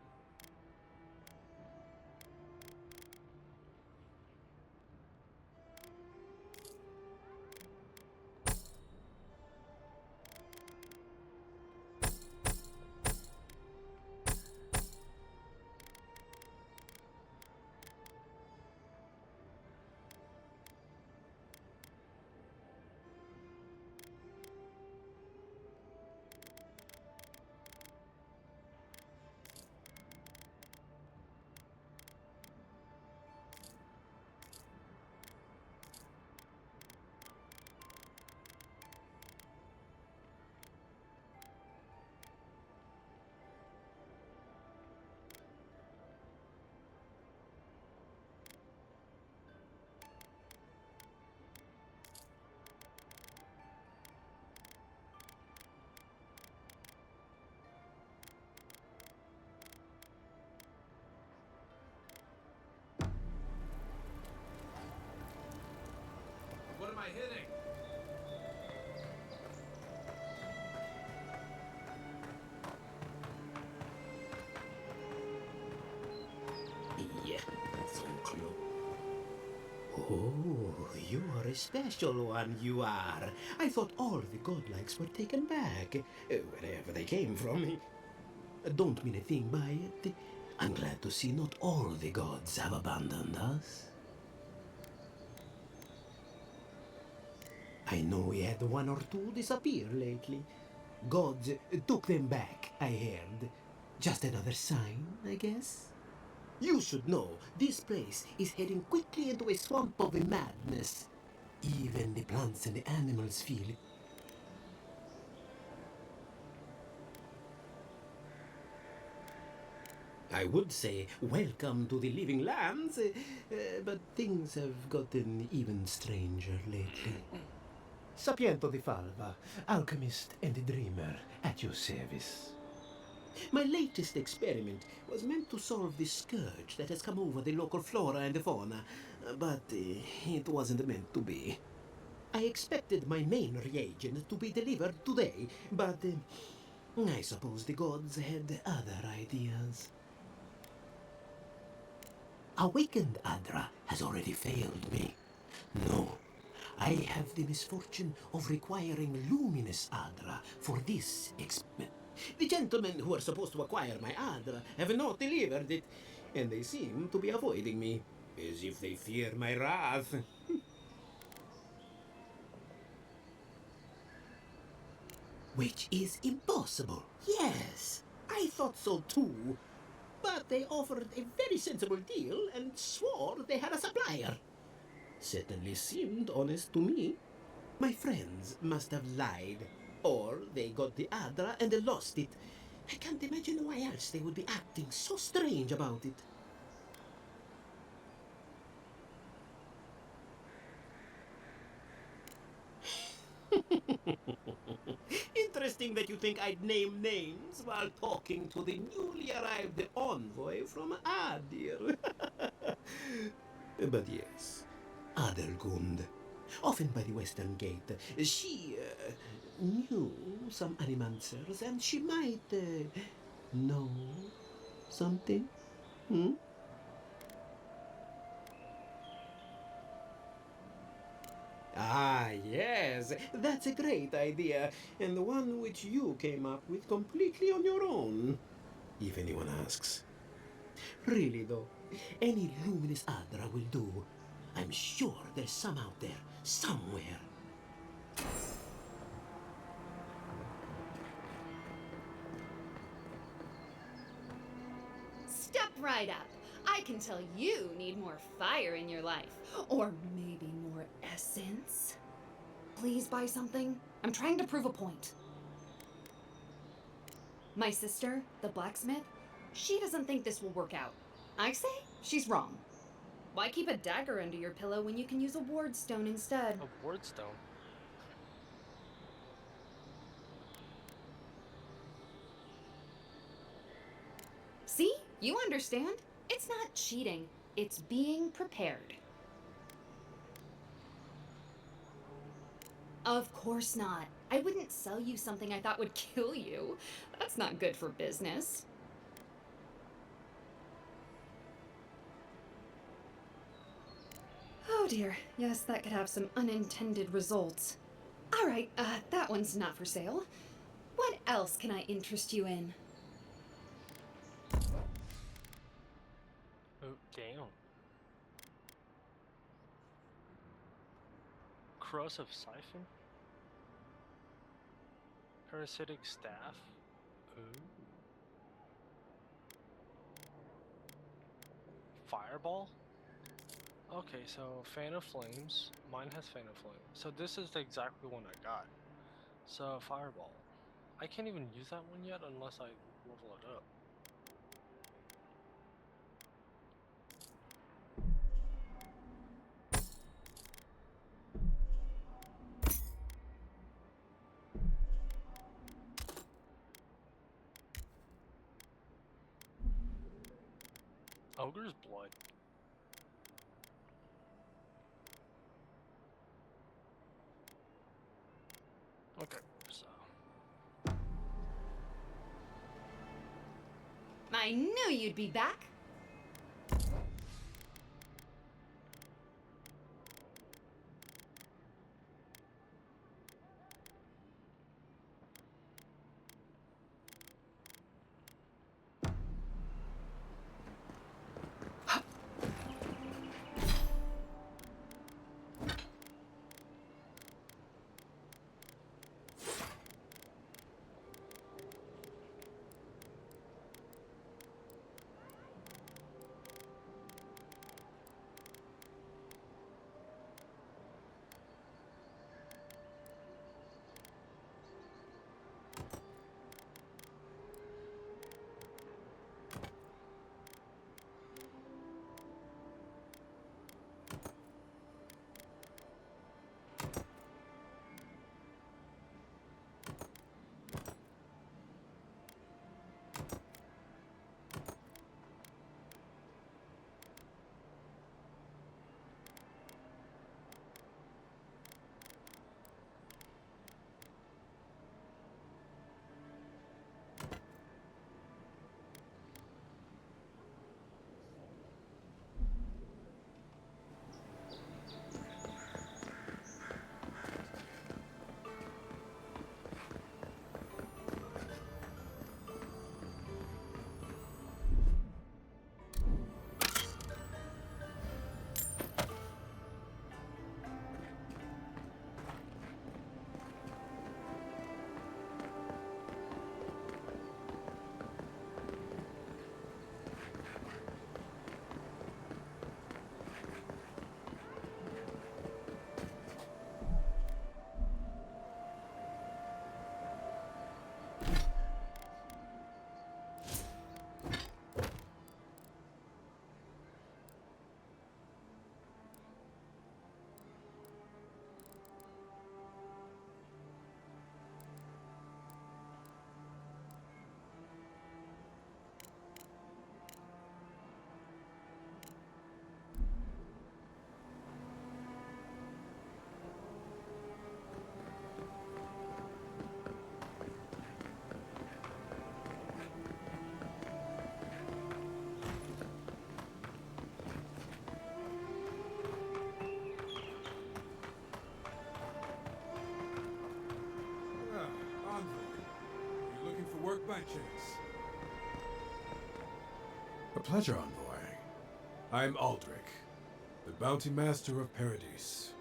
What am I hitting? Yeah, son Cleo. Oh, you are a special one, you are. I thought all the godlikes were taken back, wherever they came from. Don't mean a thing by it. I'm glad to see not all the gods have abandoned us. I know we had one or two disappear lately. Gods took them back, I heard. Just another sign, I guess. You should know, this place is heading quickly into a swamp of madness. Even the plants and the animals feel it. I would say welcome to the living lands, but things have gotten even stranger lately. Sapiento di Falva, alchemist and dreamer, at your service. My latest experiment was meant to solve the scourge that has come over the local flora and fauna, but it wasn't meant to be. I expected my main reagent to be delivered today, but I suppose the gods had other ideas. Awakened Adra has already failed me. No, I have the misfortune of requiring luminous Adra for this experiment. The gentlemen who are supposed to acquire my Adra have not delivered it, and they seem to be avoiding me, as if they fear my wrath. Which is impossible. Yes, I thought so too. But they offered a very sensible deal and swore they had a supplier. Certainly seemed honest to me. My friends must have lied. Or they got the Adra and they lost it. I can't imagine why else they would be acting so strange about it. Interesting that you think I'd name names while talking to the newly arrived envoy from Adir. But yes, Adelgund, often by the Western Gate, she knew some animancers and she might know something. Hmm? Ah, yes, that's a great idea, and the one which you came up with completely on your own, if anyone asks. Really, though, any luminous Adra will do. I'm sure there's some out there, somewhere. Step right up. I can tell you need more fire in your life. Or maybe more essence. Please buy something. I'm trying to prove a point. My sister, the blacksmith, she doesn't think this will work out. I say she's wrong. Why keep a dagger under your pillow when you can use a ward stone instead? A ward stone? See? You understand? It's not cheating. It's being prepared. Of course not. I wouldn't sell you something I thought would kill you. That's not good for business. Oh dear. Yes, that could have some unintended results. All right, that one's not for sale. What else can I interest you in? Oh, damn. Corrosive siphon? Parasitic staff? Ooh. Fireball? Okay, so Fan of Flames. Mine has Fan of Flames. So this is exactly one I got. So Fireball. I can't even use that one yet unless I level it up. Ogre's Blood. Okay, so. I knew you'd be back. my chance. A pleasure, Envoy. I'm Aldrich, the Bounty Master of Paradise.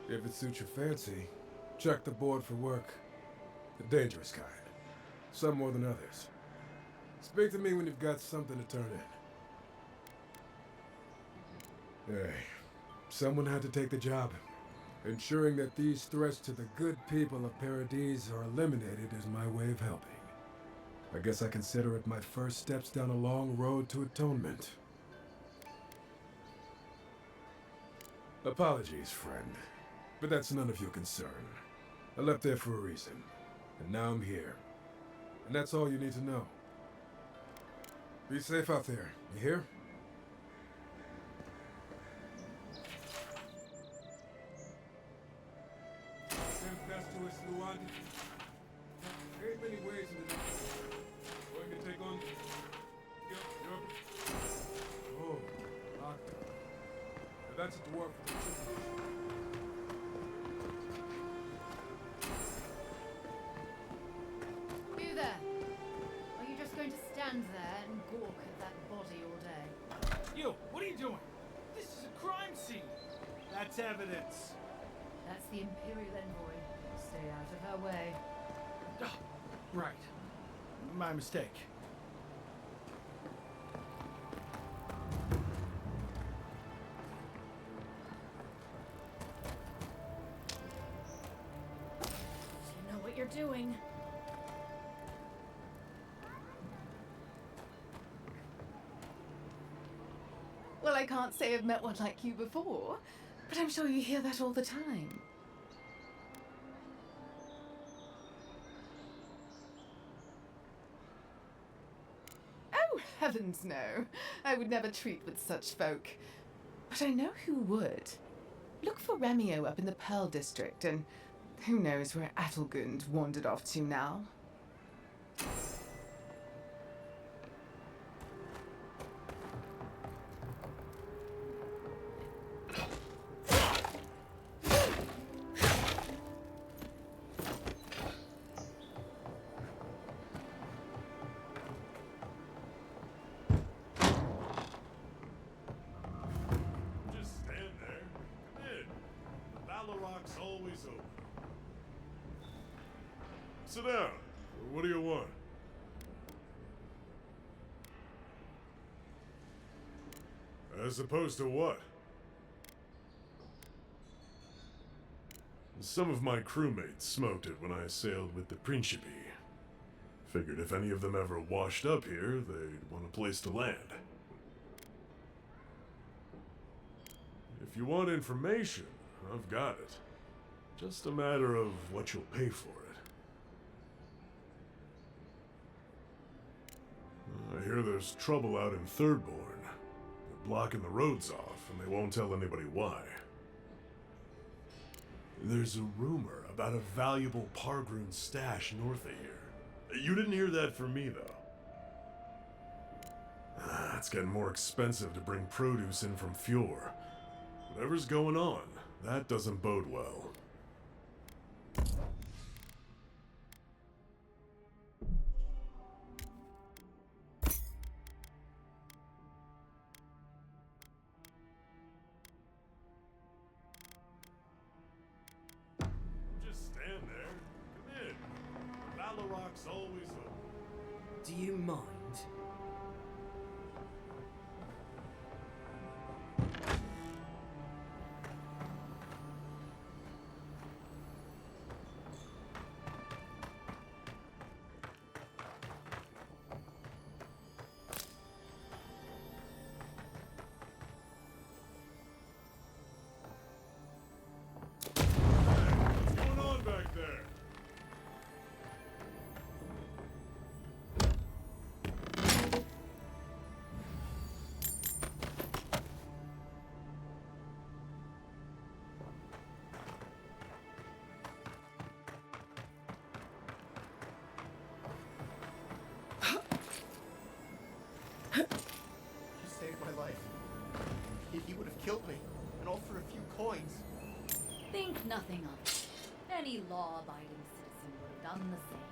If it suits your fancy, check the board for work. The dangerous kind. Some more than others. Speak to me when you've got something to turn in. Hey, someone had to take the job. Ensuring that these threats to the good people of Paradise are eliminated is my way of helping. I guess I consider it my first steps down a long road to atonement. Apologies, friend, but that's none of your concern. I left there for a reason, and now I'm here. And that's all you need to know. Be safe out there, you hear? Tempestuous Luan. There ain't many ways in the Going to take on. Oh, lockdown. Now that's a dwarf. You there? Are you just going to stand there and gawk at that body all day? You, what are you doing? This is a crime scene. That's evidence. That's the Imperial Envoy. Stay out of her way. Right. My mistake. You know what you're doing. Well, I can't say I've met one like you before, but I'm sure you hear that all the time. Oh, heavens no. I would never treat with such folk. But I know who would. Look for Remio up in the Pearl District, and who knows where Adelgund wandered off to now. Just stand there. Come in. Baloroc's always open. Sit down. What do you want? As opposed to what? Some of my crewmates smoked it when I sailed with the Principe. Figured if any of them ever washed up here, they'd want a place to land. If you want information, I've got it. Just a matter of what you'll pay for it. I hear there's trouble out in Thirdborn. They're blocking the roads off, and they won't tell anybody why. There's a rumor about a valuable Pargrun stash north of here. You didn't hear that from me, though. It's getting more expensive to bring produce in from Fjord. Whatever's going on, that doesn't bode well. Just stand there. Come in. Baloroc's always open. Do you mind? What's going on back there? You saved my life. He would have killed me, and all for a few coins. Think nothing of it. Any law-abiding citizen would have done the same.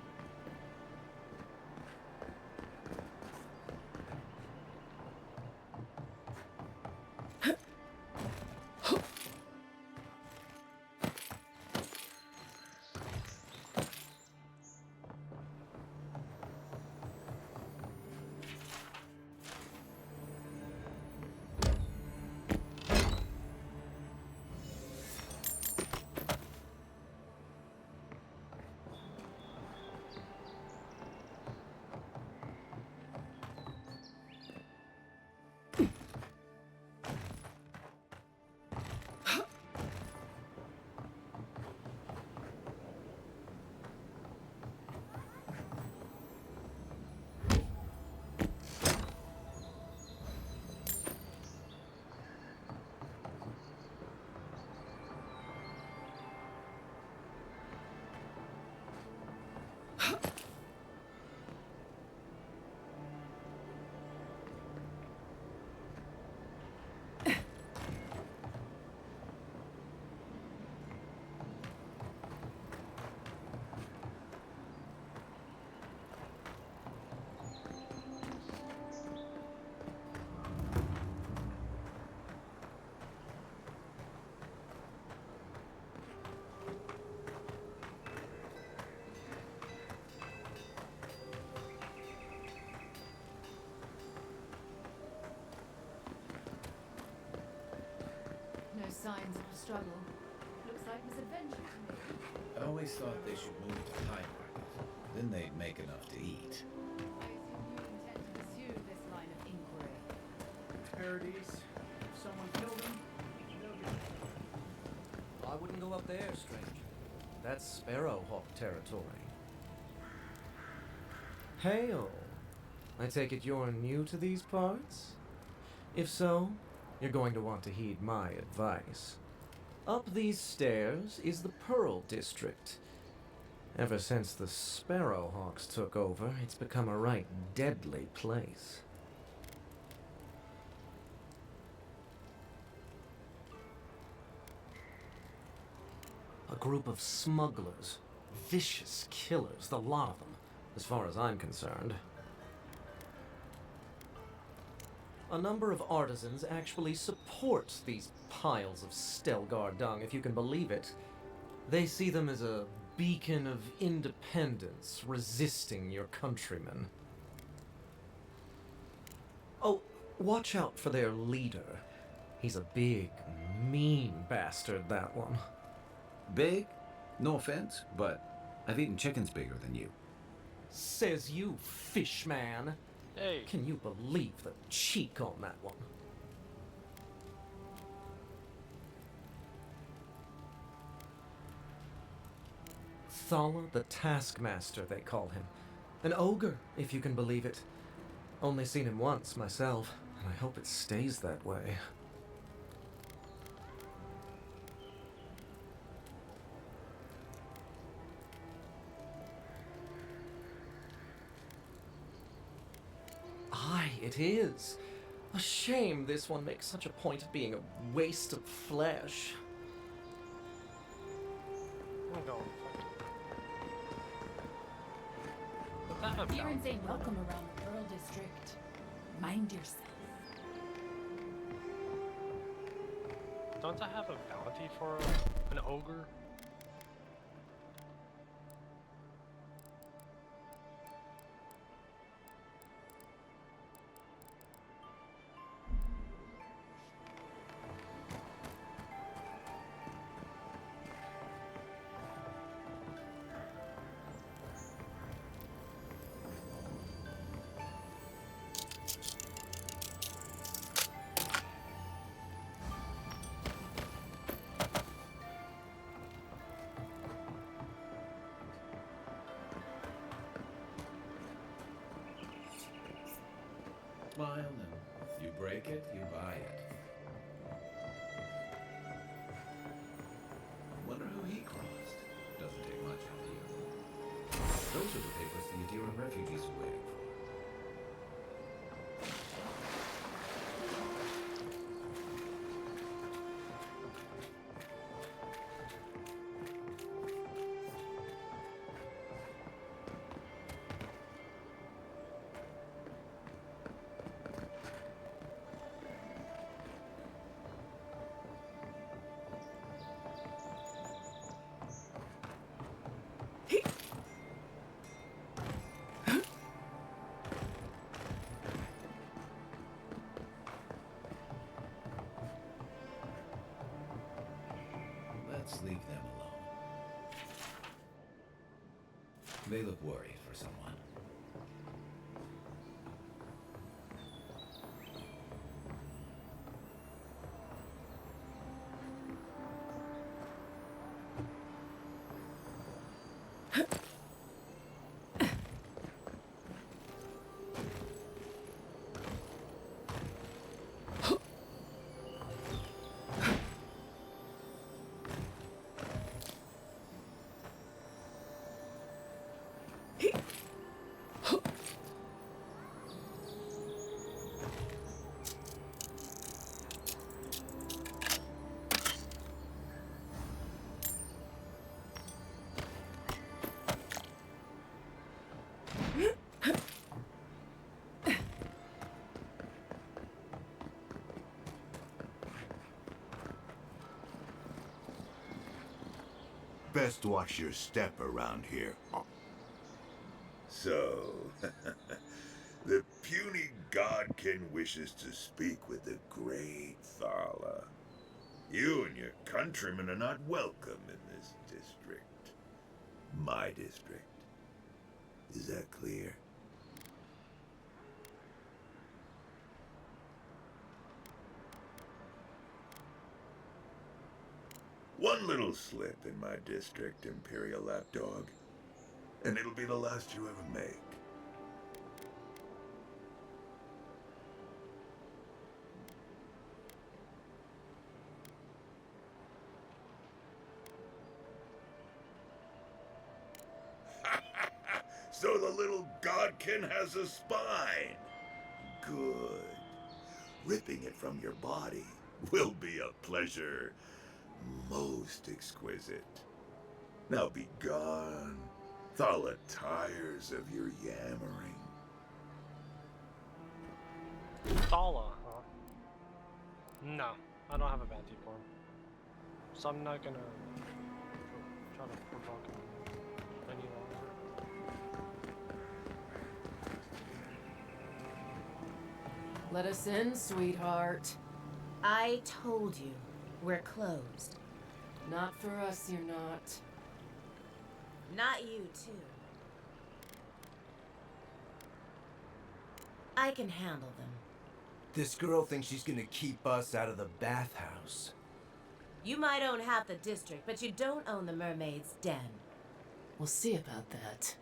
signs of a struggle. Looks like misadventure to me. I always thought they should move to High Market. Then they'd make enough to eat. I assume you intend to pursue this line of inquiry. Paradise. If someone killed him, they'll get it. I wouldn't go up there, stranger. That's Sparrowhawk territory. Hail. I take it you're new to these parts? If so, you're going to want to heed my advice. Up these stairs is the Pearl District. Ever since the Sparrowhawks took over, it's become a right deadly place. A group of smugglers, vicious killers, the lot of them, as far as I'm concerned. A number of artisans actually support these piles of Stelgar dung, if you can believe it. They see them as a beacon of independence, resisting your countrymen. Oh, watch out for their leader. He's a big, mean bastard, that one. Big? No offense, but I've eaten chickens bigger than you. Says you, fishman. Hey. Can you believe the cheek on that one? Thala the Taskmaster, they call him. An ogre, if you can believe it. Only seen him once, myself, and I hope it stays that way. Aye, it is. A shame this one makes such a point of being a waste of flesh. I'm going. Appearance ain't welcome around the Pearl District. Mind yourself. Don't I have a bounty for an ogre? Smile, and you break it, you buy it. Wonder who he crossed. Doesn't take much out of you. Those are the papers the Adira refugees are waiting for. Let's leave them alone. They look worried for someone. Best watch your step around here. So, the puny godkin wishes to speak with the great Thala. You and your countrymen are not welcome in this district. My district. Is that clear? One little slip in my district, Imperial Lapdog, and it'll be the last you ever make. So the little godkin has a spine. Good. Ripping it from your body will be a pleasure most exquisite. Now be gone. Thaw the tires of your yammering. Thala, huh? No, I don't have a bounty for him. So I'm not gonna try to provoke him any longer. Let us in, sweetheart. I told you, we're closed. Not for us, you're not. Not you, too. I can handle them. This girl thinks she's gonna keep us out of the bathhouse. You might own half the district, but you don't own the mermaid's den. We'll see about that.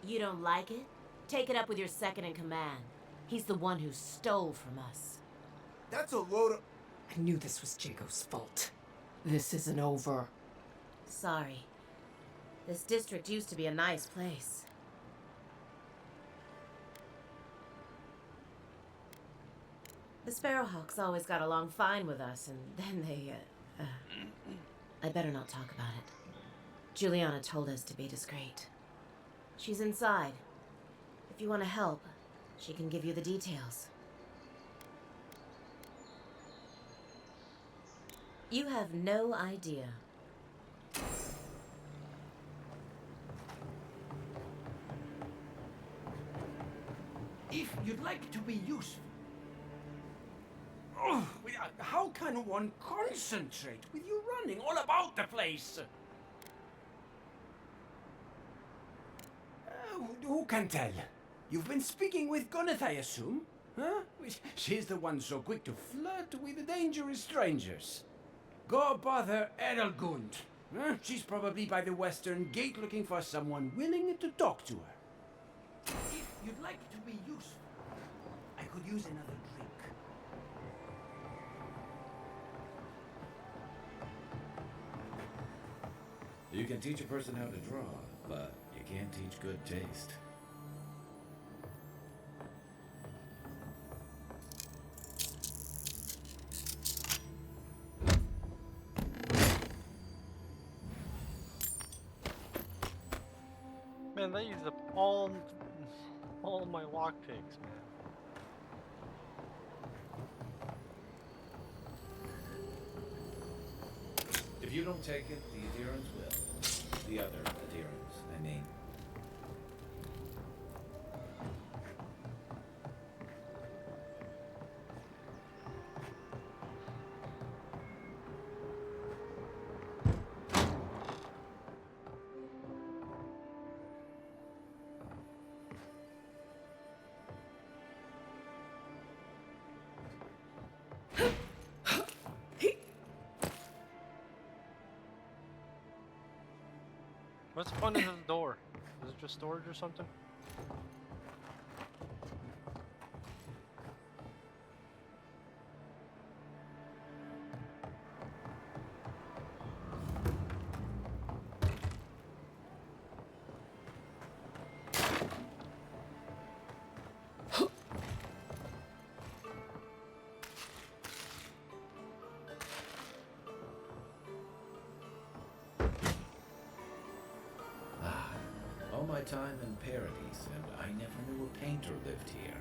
You don't like it? Take it up with your second in command. He's the one who stole from us. That's a load of... I knew this was Jago's fault. This isn't over. Sorry. This district used to be a nice place. The Sparrowhawks always got along fine with us, and then they, I better not talk about it. Juliana told us to be discreet. She's inside. If you want to help, she can give you the details. You have no idea. If you'd like to be useful. Oh, how can one concentrate with you running all about the place? Who can tell? You've been speaking with Gunith, I assume? Huh? She's the one so quick to flirt with dangerous strangers. Go bother Edelgund. Huh? She's probably by the western gate looking for someone willing to talk to her. If you'd like to be useful, I could use another drink. You can teach a person how to draw, but you can't teach good taste. Man, they used up all my lockpicks, man. If you don't take it, the adherents will. The other adherents, I mean. What's the point of the door? Is it just storage or something? All my time in Paradise, and I never knew a painter lived here.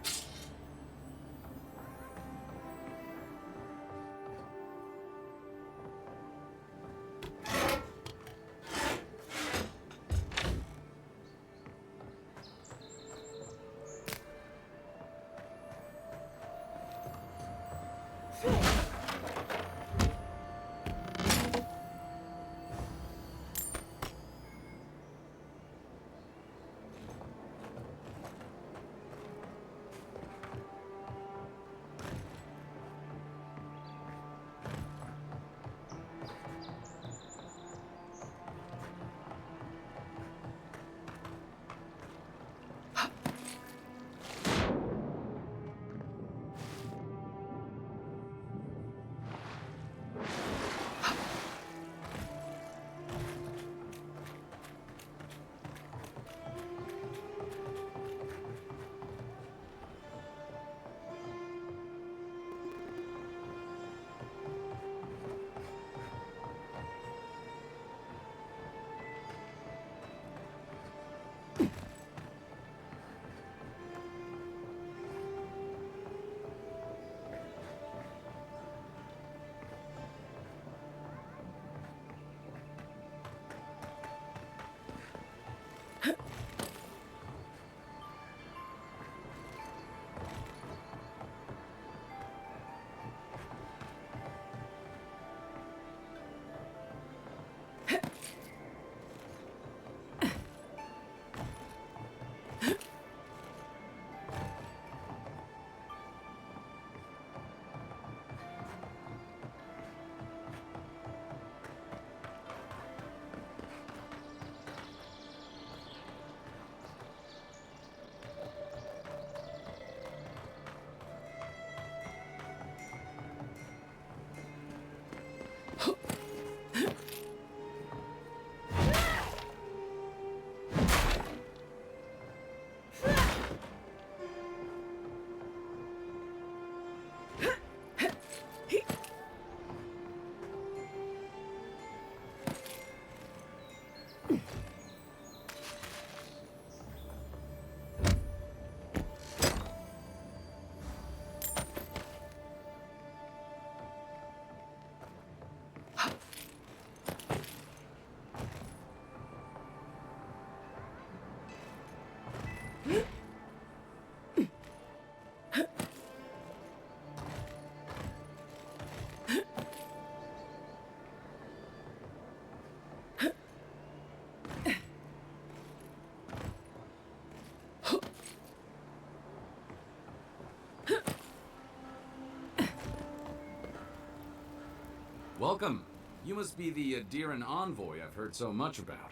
Welcome. You must be the Adiran envoy I've heard so much about.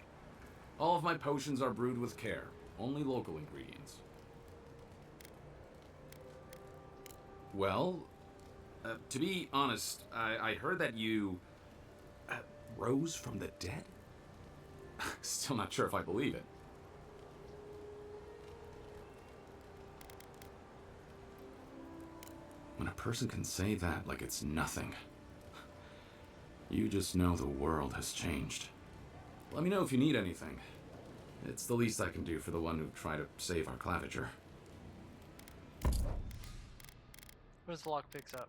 All of my potions are brewed with care, only local ingredients. Well, to be honest, I heard that you rose from the dead? Still not sure if I believe it. When a person can say that like it's nothing, you just know the world has changed. Let me know if you need anything. It's the least I can do for the one who tried to save our Claviger. Where's the lock picks up?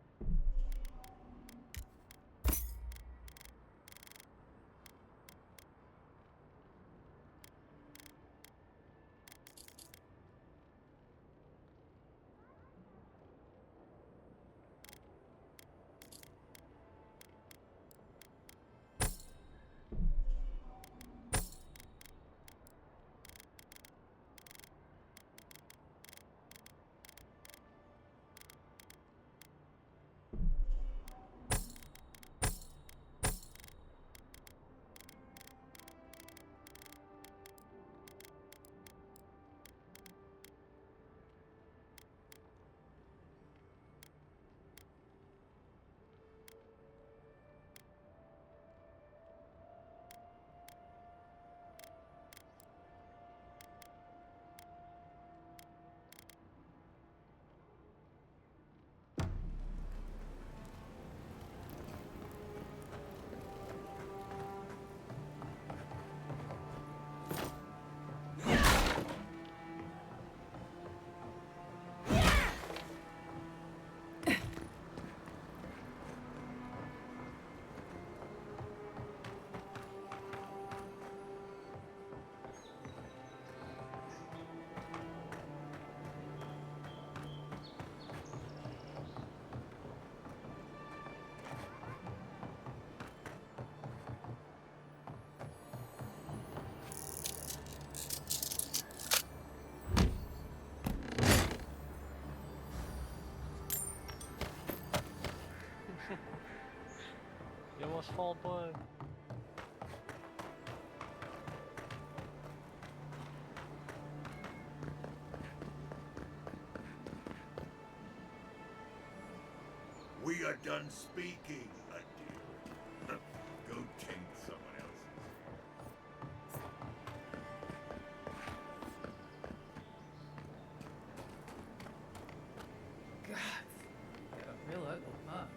You almost fall blind. We are done speaking, Adir. Go tend someone else's. God, got a real ugly mug.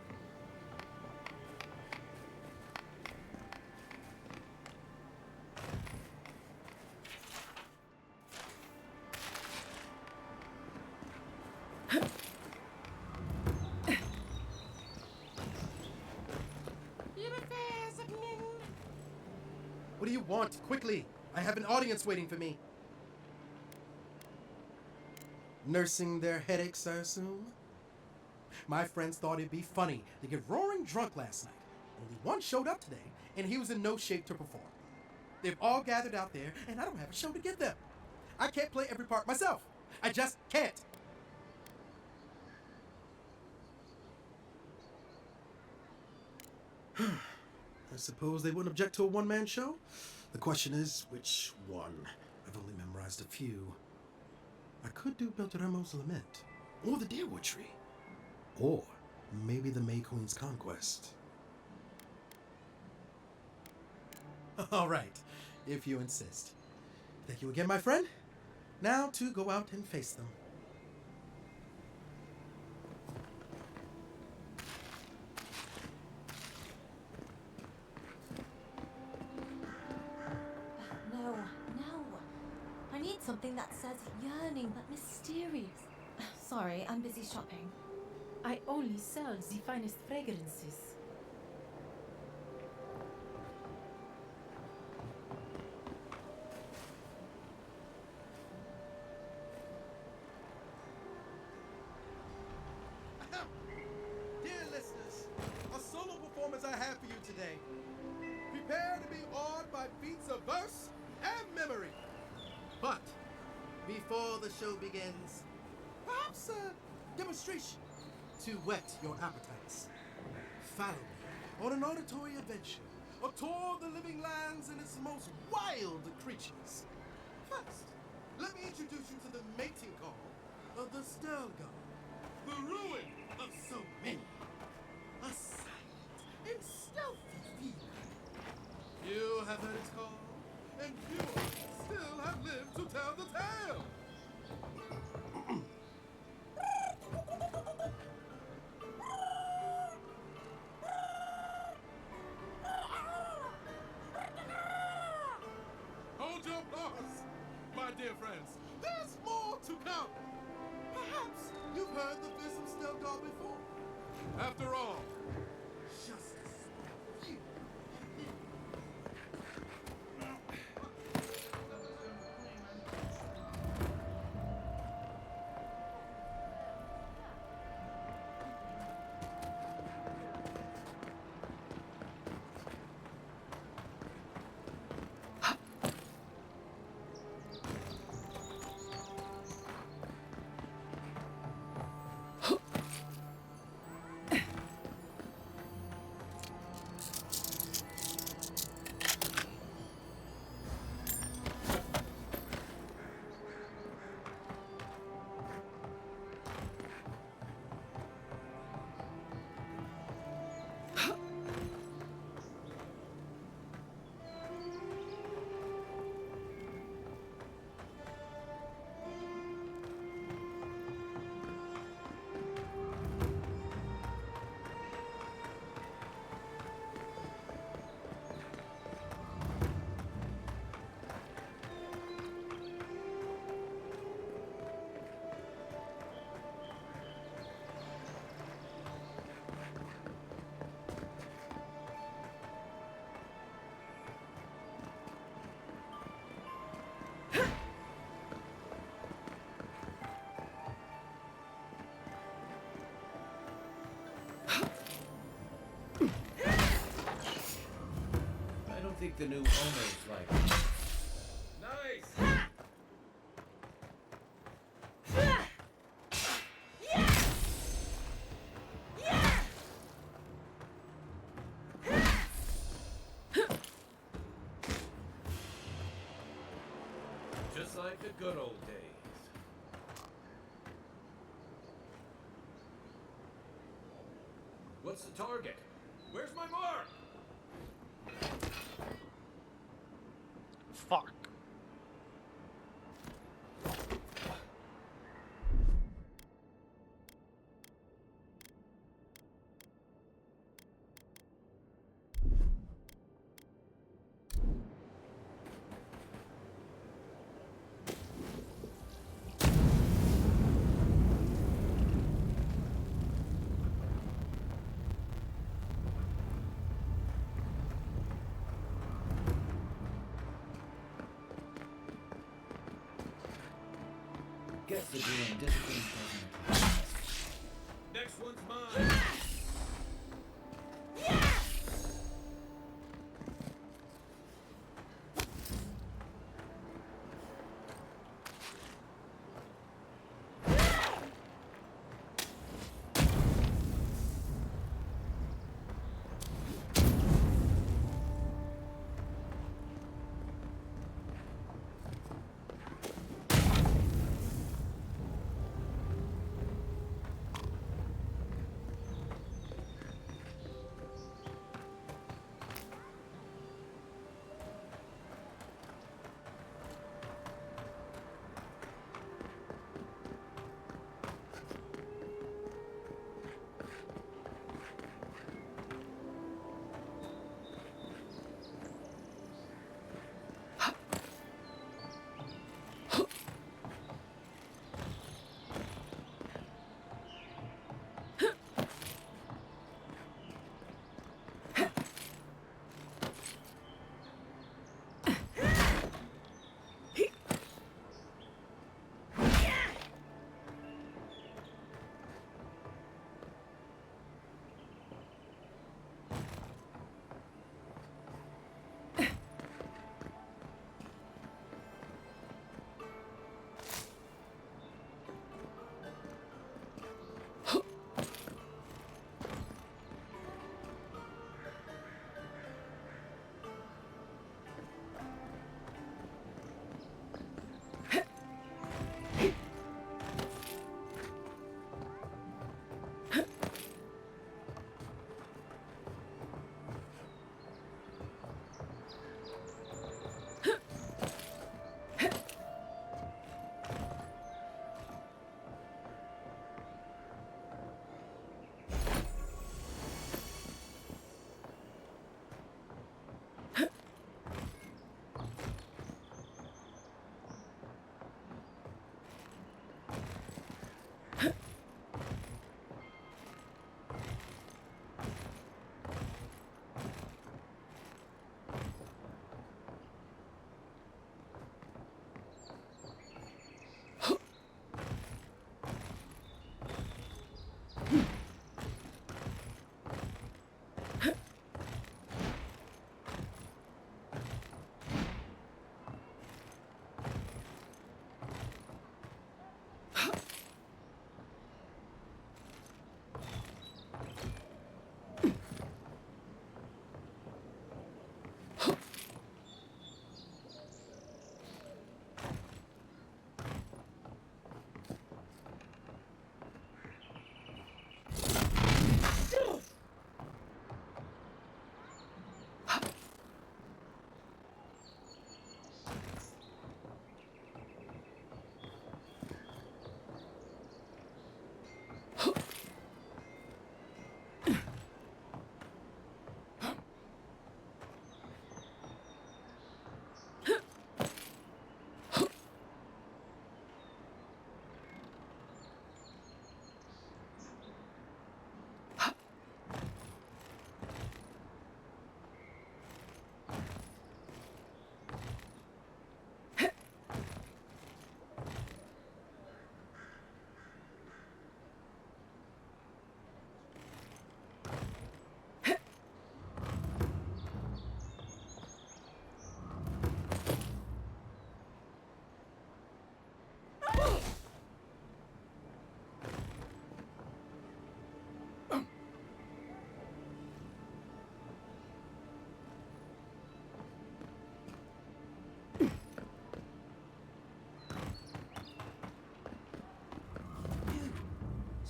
What do you want? Quickly! I have an audience waiting for me. Nursing their headaches, I assume? My friends thought it'd be funny to get roaring drunk last night. Only one showed up today, and he was in no shape to perform. They've all gathered out there, and I don't have a show to give them. I can't play every part myself. I just can't. I suppose they wouldn't object to a one-man show? The question is, which one? I've only memorized a few. I could do Belteremo's Lament, or the Deerwood Tree, or maybe the May Queen's Conquest. All right, if you insist. Thank you again, my friend. Now to go out and face them. No, no. I need something that says yearning but mysterious. Sorry, I'm busy shopping. I only sell the finest fragrances. Dear listeners, a solo performance I have for you today. Prepare to be awed by feats of verse and memory. But before the show begins, perhaps a demonstration to whet your appetites. Follow me. on an auditory adventure, a tour of the living lands and its most wild creatures. First, let me introduce you to the mating call of the Stelgar, the ruin of so many. A silent and stealthy feline. You have heard its call, and few still have lived to tell the tale. Hold your applause, my dear friends. There's more to come. Perhaps you've heard the Fist of Stelgar before. After all, just you. I don't think the new owners like it. Nice! Just like the good old days. What's the target? Where's my mark? Fuck. Guess the doing discipline doesn't apply. Next one's mine!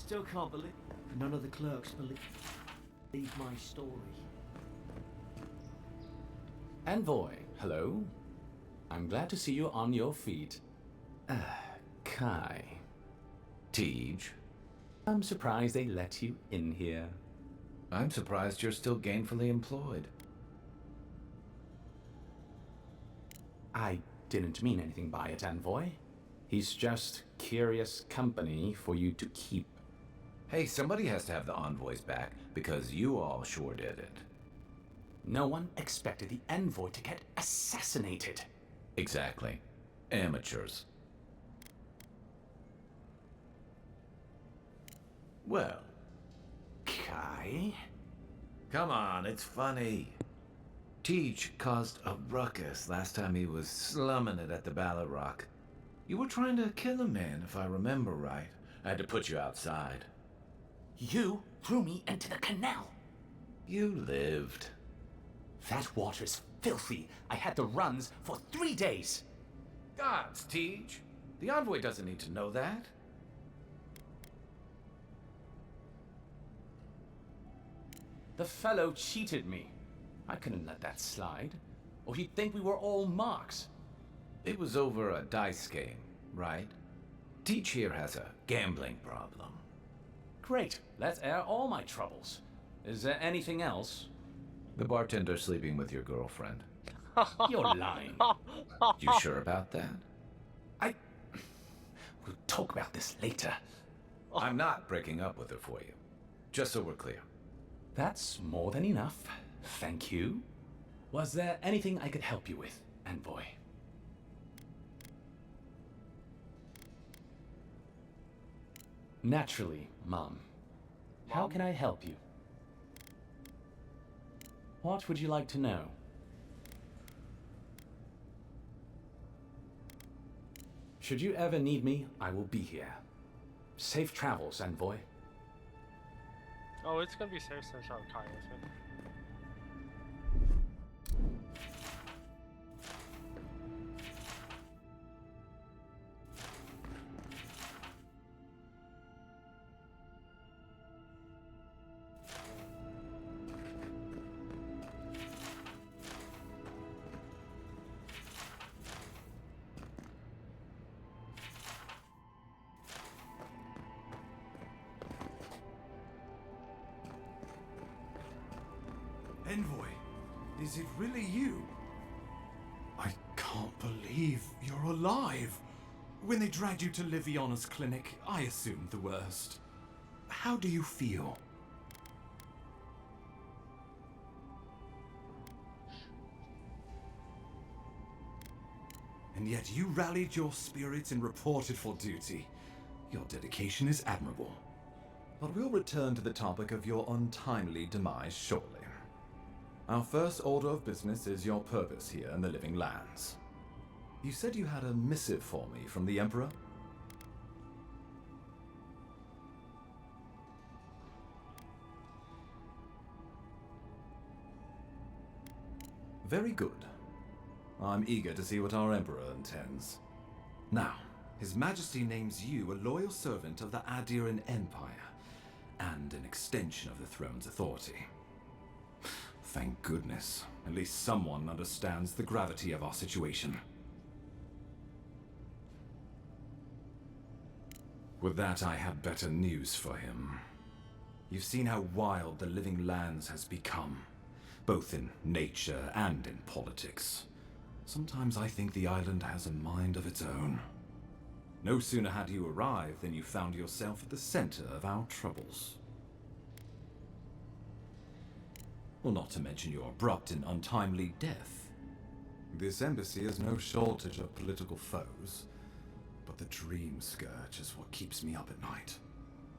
still can't believe none of the clerks believe my story. Envoy, hello. I'm glad to see you on your feet. Kai. Tej. I'm surprised they let you in here. I'm surprised you're still gainfully employed. I didn't mean anything by it, Envoy. He's just curious company for you to keep. Hey, somebody has to have the envoys back, because you all sure did it. No one expected the Envoy to get assassinated. Exactly. Amateurs. Well. Kai? Come on, it's funny. Tej caused a ruckus last time he was slumming it at the Ballad Rock. You were trying to kill a man, if I remember right. I had to put you outside. You threw me into the canal. You lived. That water's filthy. I had the runs for 3 days. Gods, Tej. The envoy doesn't need to know that. The fellow cheated me. I couldn't let that slide, or he'd think we were all marks. It was over a dice game, right? Tej here has a gambling problem. Great. Let's air all my troubles. Is there anything else? The bartender sleeping with your girlfriend. You're lying. You sure about that? We'll talk about this later. I'm not breaking up with her for you. Just so we're clear. That's more than enough. Thank you. Was there anything I could help you with, Envoy? Naturally, Mom. How can I help you? What would you like to know? Should you ever need me, I will be here. Safe travels, Envoy. Oh, it's gonna be safe since I have Kai with me. Envoy, is it really you? I can't believe you're alive. When they dragged you to Liviana's clinic, I assumed the worst. How do you feel? And yet you rallied your spirits and reported for duty. Your dedication is admirable. But we'll return to the topic of your untimely demise shortly. Our first order of business is your purpose here in the Living Lands. You said you had a missive for me from the Emperor? Very good. I'm eager to see what our Emperor intends. Now, His Majesty names you a loyal servant of the Adiran Empire, and an extension of the throne's authority. Thank goodness. At least someone understands the gravity of our situation. With that, I have better news for him. You've seen how wild the Living Lands has become, both in nature and in politics. Sometimes I think the island has a mind of its own. No sooner had you arrived than you found yourself at the center of our troubles. Well, not to mention your abrupt and untimely death. This embassy has no shortage of political foes, but the Dream Scourge is what keeps me up at night.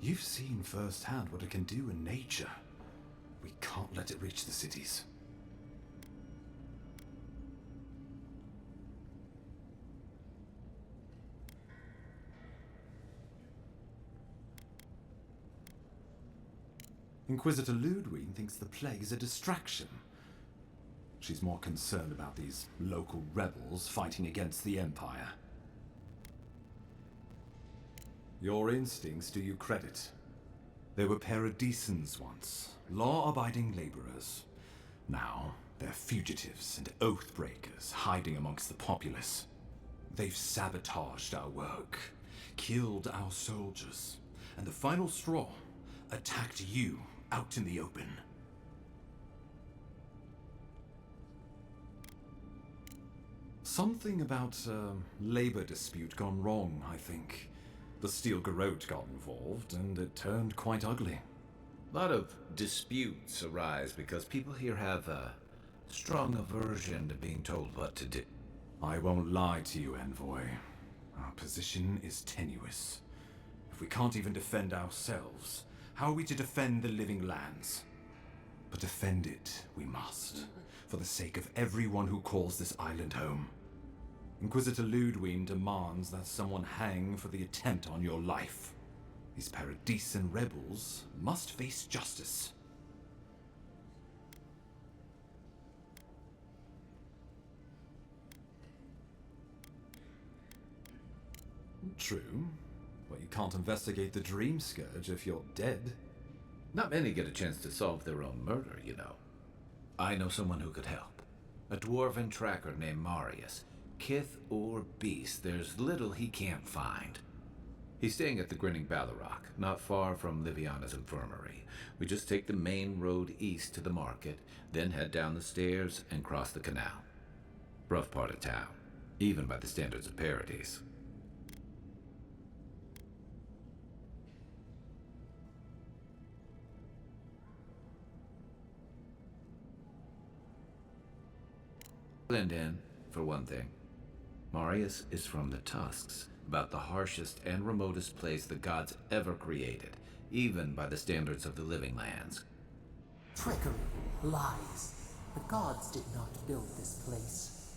You've seen firsthand what it can do in nature. We can't let it reach the cities. Inquisitor Ludwig thinks the plague is a distraction. She's more concerned about these local rebels fighting against the Empire. Your instincts do you credit. They were paradisans once, law-abiding laborers. Now, they're fugitives and oath-breakers hiding amongst the populace. They've sabotaged our work, killed our soldiers, and the final straw, attacked you out in the open. Something about a labor dispute gone wrong, I think. The Steel Garrote got involved, and it turned quite ugly. A lot of disputes arise because people here have a strong aversion to being told what to do. I won't lie to you, Envoy. Our position is tenuous. If we can't even defend ourselves, how are we to defend the living lands? But defend it we must, for the sake of everyone who calls this island home. Inquisitor Ludwine demands that someone hang for the attempt on your life. These Paradisan rebels must face justice. True, but you can't investigate the Dream Scourge if you're dead. Not many get a chance to solve their own murder, you know. I know someone who could help. A dwarven tracker named Marius. Kith or beast, there's little he can't find. He's staying at the Grinning Ballarrock, not far from Liviana's infirmary. We just take the main road east to the market, then head down the stairs and cross the canal. Rough part of town, even by the standards of Paradis. Blend in, for one thing. Marius is from the Tusks, about the harshest and remotest place the gods ever created, even by the standards of the living lands. Trickery, lies. The gods did not build this place.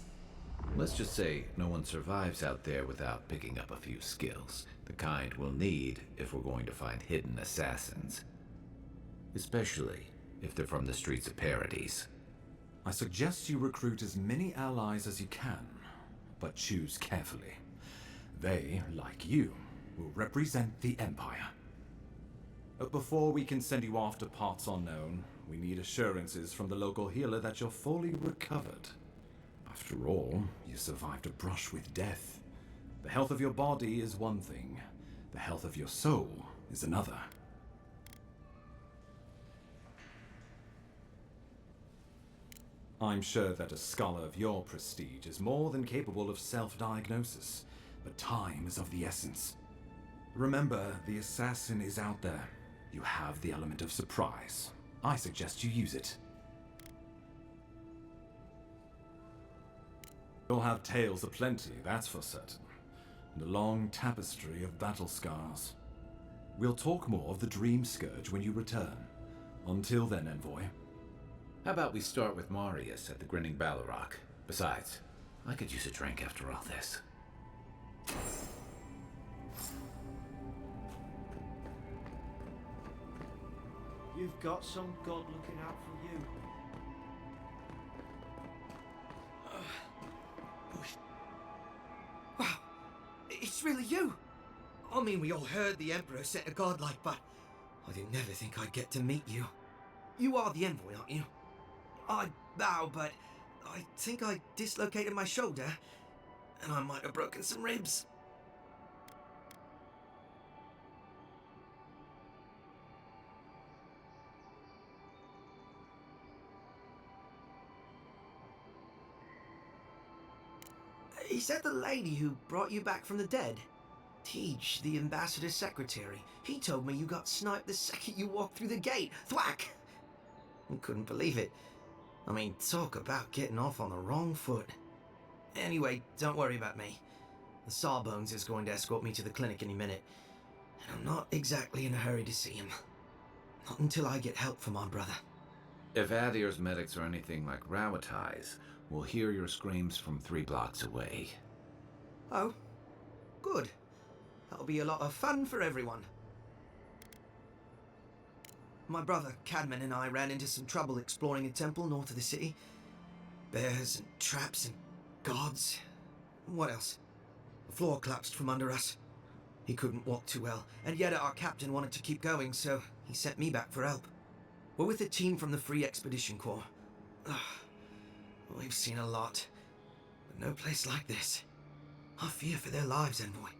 Let's just say no one survives out there without picking up a few skills, the kind we'll need if we're going to find hidden assassins. Especially if they're from the streets of Paradis. I suggest you recruit as many allies as you can, but choose carefully. They, like you, will represent the Empire. But before we can send you off to parts unknown, we need assurances from the local healer that you're fully recovered. After all, you survived a brush with death. The health of your body is one thing, the health of your soul is another. I'm sure that a scholar of your prestige is more than capable of self-diagnosis, but time is of the essence. Remember, the assassin is out there. You have the element of surprise. I suggest you use it. You'll have tales aplenty, that's for certain, and a long tapestry of battle scars. We'll talk more of the Dream Scourge when you return. Until then, Envoy. How about we start with Marius at the Grinning Ballarrock? Besides, I could use a drink after all this. You've got some god looking out for you. Wow, it's really you! I mean, we all heard the Emperor sent a godlike, but I didn't never think I'd get to meet you. You are the Envoy, aren't you? I bow, but I think I dislocated my shoulder, and I might have broken some ribs. Is that the lady who brought you back from the dead? Tej, the ambassador's secretary. He told me you got sniped the second you walked through the gate. Thwack! I couldn't believe it. I mean, talk about getting off on the wrong foot. Anyway, don't worry about me. The Sawbones is going to escort me to the clinic any minute. And I'm not exactly in a hurry to see him. Not until I get help from my brother. If Adir's medics are anything like Rowatai's, we'll hear your screams from 3 blocks away. Oh, good. That'll be a lot of fun for everyone. My brother, Cadman, and I ran into some trouble exploring a temple north of the city. Bears and traps and gods. What else? The floor collapsed from under us. He couldn't walk too well, and yet our captain wanted to keep going, so he sent me back for help. We're with a team from the Free Expedition Corps. We've seen a lot, but no place like this. I fear for their lives, Envoy.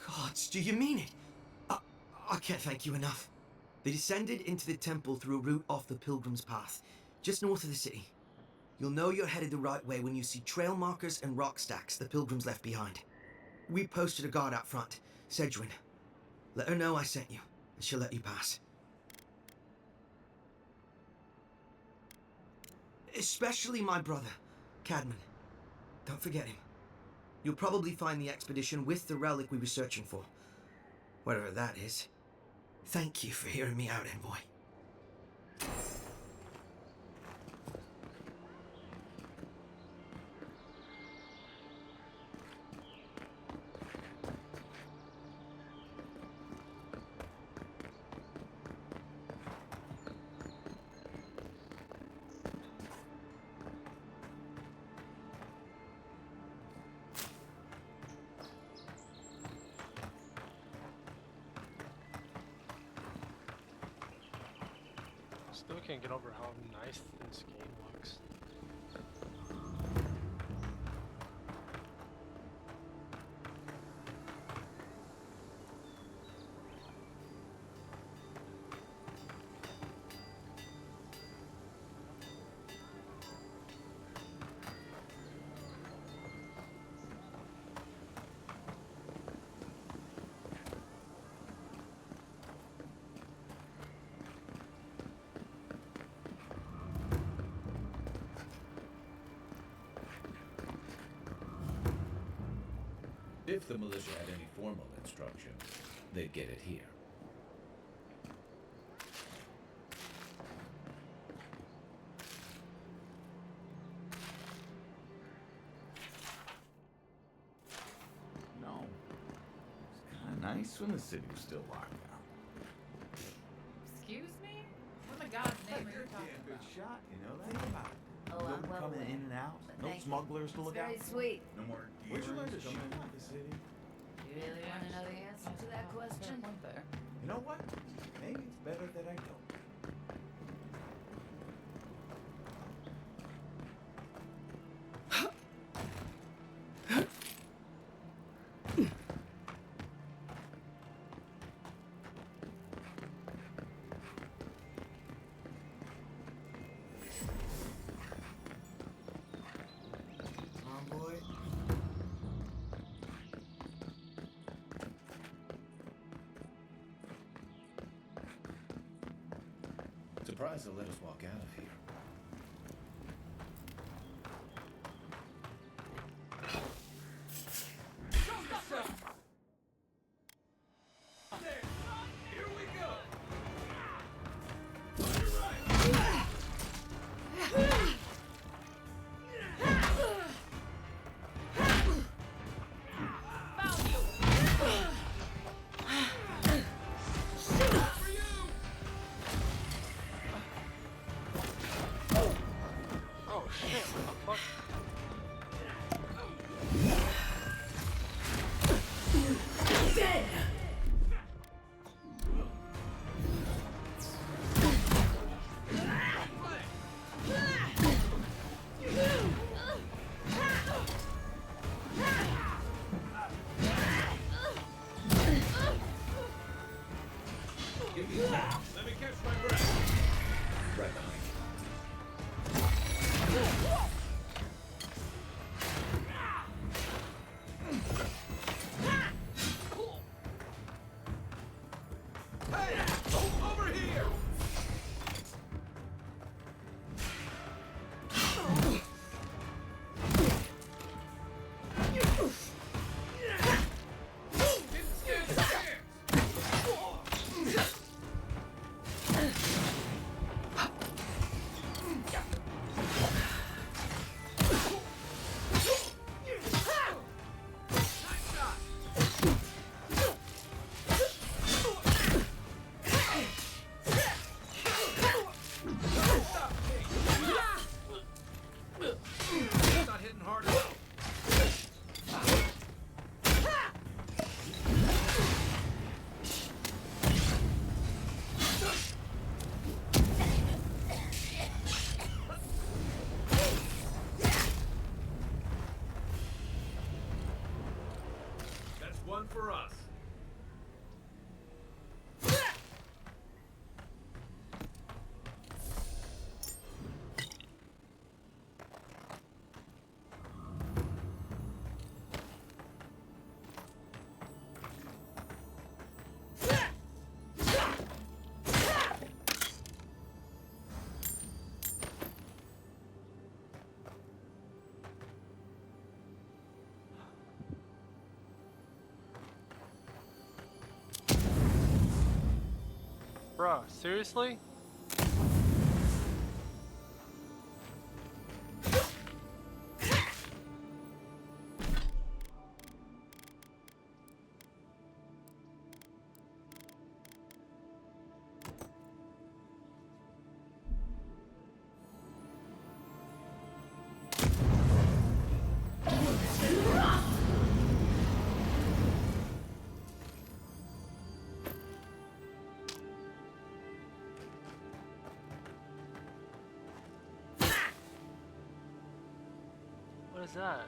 Gods, do you mean it? I can't thank you enough. They descended into the temple through a route off the Pilgrim's Path, just north of the city. You'll know you're headed the right way when you see trail markers and rock stacks the Pilgrims left behind. We posted a guard out front, Sedgwin. Let her know I sent you, and she'll let you pass. Especially my brother, Cadman. Don't forget him. You'll probably find the expedition with the relic we were searching for. Whatever that is. Thank you for hearing me out, Envoy. Still can't get over how nice this game looks. If the militia had any formal instruction, they'd get it here. No. It's kind of nice when the city was still locked down. Excuse me? What in the God's name are you talking Good about? shot, you know that? Think about it. Oh, I'm Nobody well coming aware. in and out. But No thank you. smugglers to look out Very for. sweet. No more Where'd you learn to shoot in the city? You really want to know the answer to that question? Point there. You know what? Maybe it's better that I don't. Envoy. Surprised they'll let us walk out of here. Oh shit, what the fuck? Dead! Let me catch my breath. Right behind you. Hey! Over here! Bruh, seriously? What is that?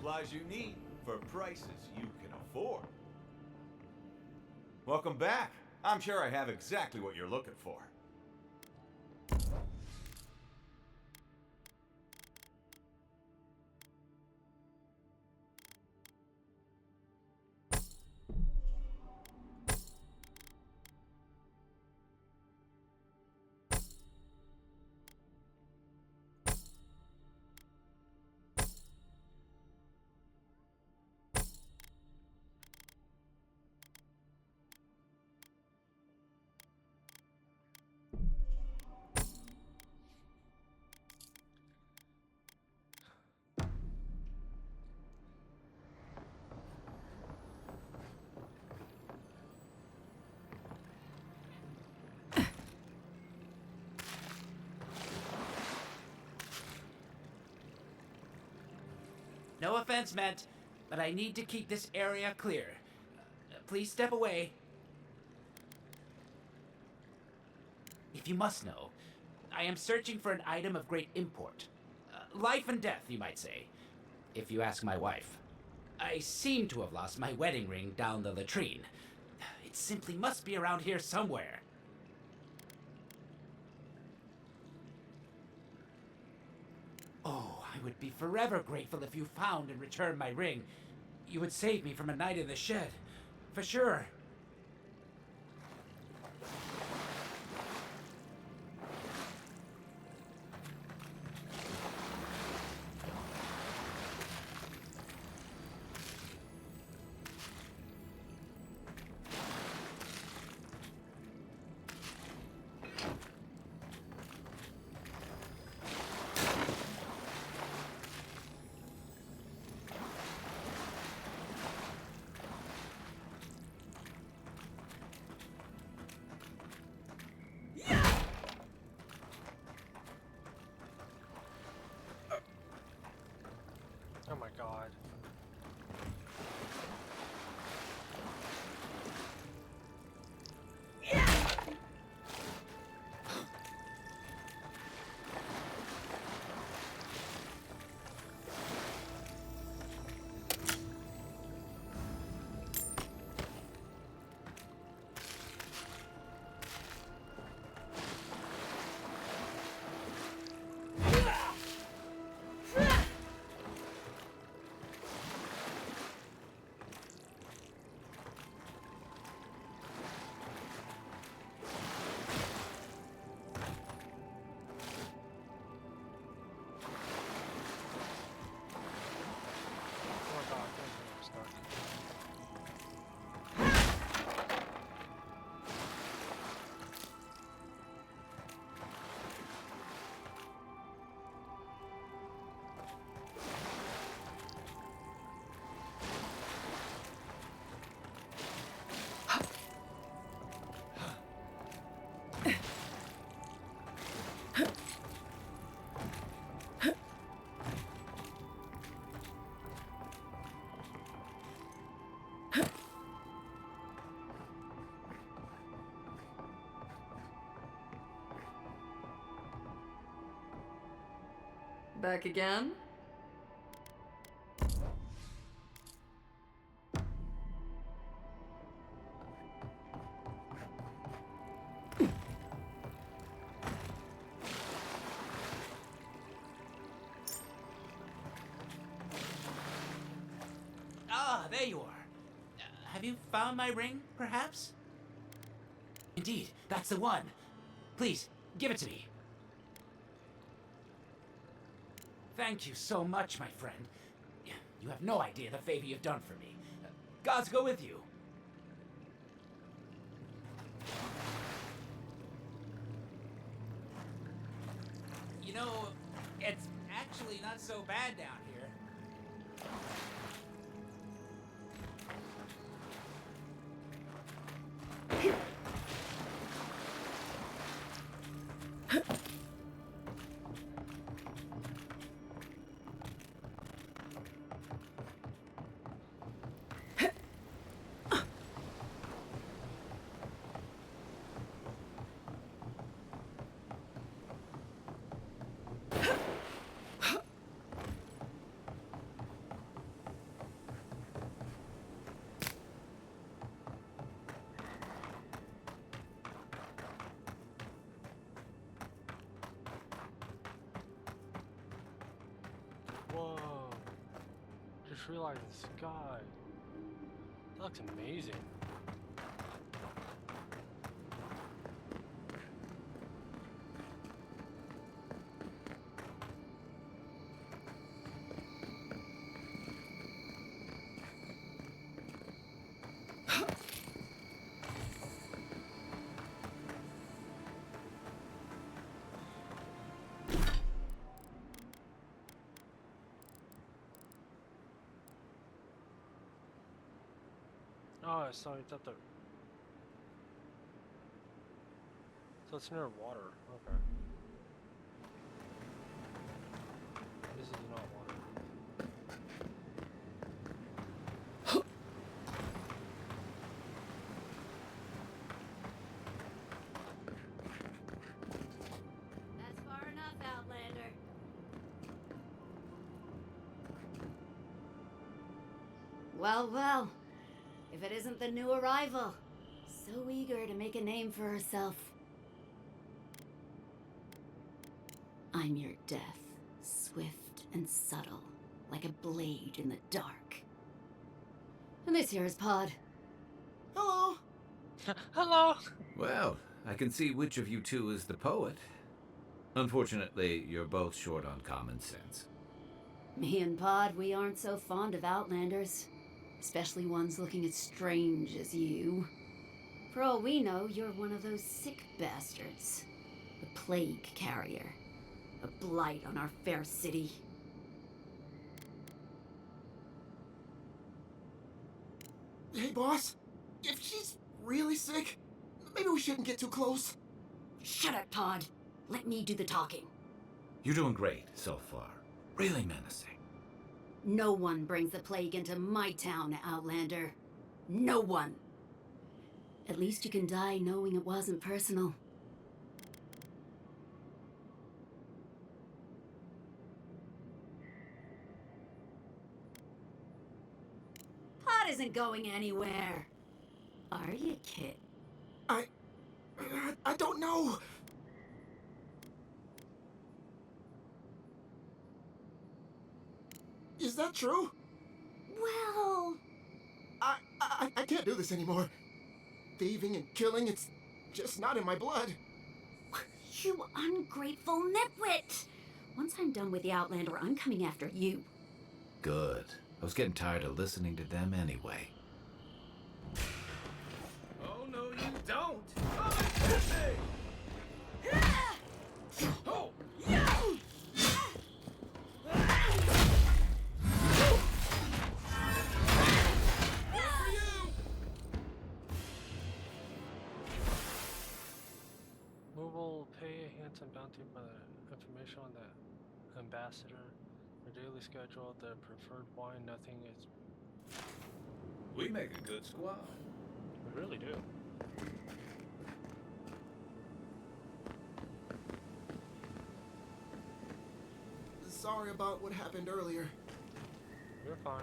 Supplies you need for prices you can afford. Welcome back. I'm sure I have exactly what you're looking for. No offense meant, but I need to keep this area clear. Please step away. If you must know, I am searching for an item of great import. Life and death, you might say, if you ask my wife. I seem to have lost my wedding ring down the latrine. It simply must be around here somewhere. Oh, I would be forever grateful if you found and returned my ring. You would save me from a night in the shed. For sure. Oh my god. Back again? Ah, there you are. Have you found my ring, perhaps? Indeed, that's the one. Please, give it to me. Thank you so much, my friend. You have no idea the favor you've done for me. Gods go with you. You know, it's actually not so bad down here. Whoa. Just realized the sky. That looks amazing. Oh, so it's at the... So it's near water. Okay. This is not water. That's far enough, Outlander. Well, well. If it isn't the new arrival. So eager to make a name for herself. I'm your death, swift and subtle, like a blade in the dark. And this here is Pod. Hello. Hello. Well, I can see which of you two is the poet. Unfortunately, you're both short on common sense. Me and Pod, we aren't so fond of Outlanders. Especially ones looking as strange as you. For all we know, you're one of those sick bastards. A plague carrier. A blight on our fair city. Hey, boss. If she's really sick, maybe we shouldn't get too close. Shut up, Pod. Let me do the talking. You're doing great so far. Really menacing. No one brings the plague into my town, Outlander. No one. At least you can die knowing it wasn't personal. Pot isn't going anywhere. Are you, kid? I don't know. Is that true? Well... I can't do this anymore. Thieving and killing, it's just not in my blood. You ungrateful nitwit! Once I'm done with the Outlander, I'm coming after you. Good. I was getting tired of listening to them anyway. Oh, no, you don't! Oh, excuse me! Oh, yeah! Move will pay a handsome bounty for the information on the ambassador. Their daily schedule, the preferred wine, nothing is. We make a good squad. We really do. Sorry about what happened earlier. You're fine.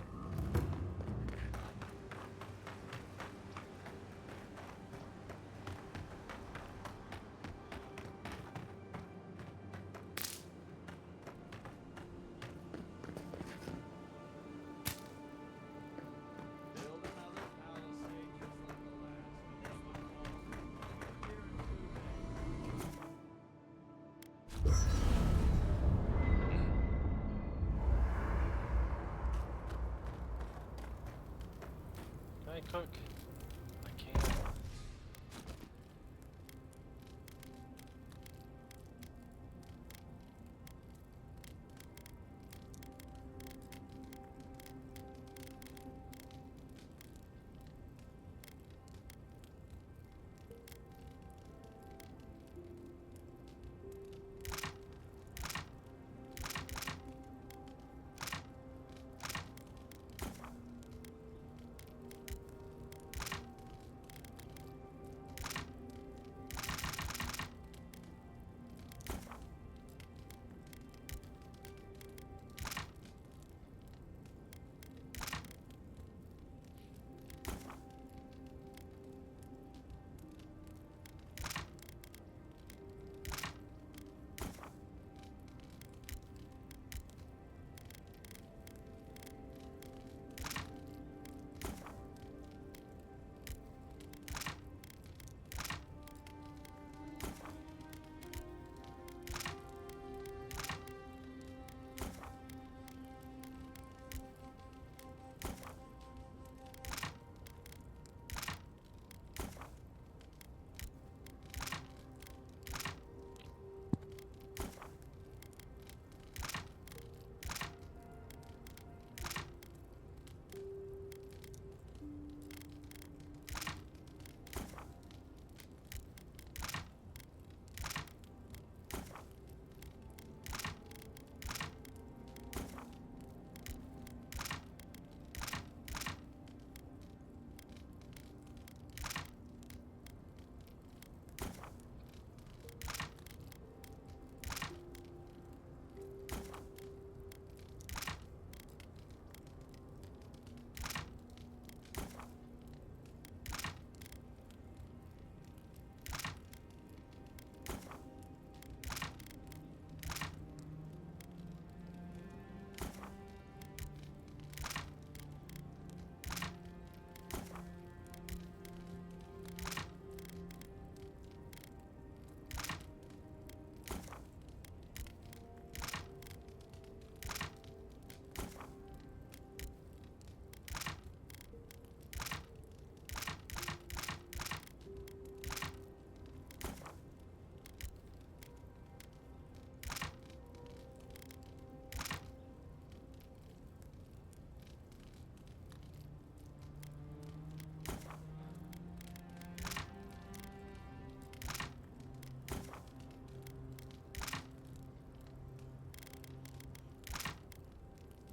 Can I cook? I can't.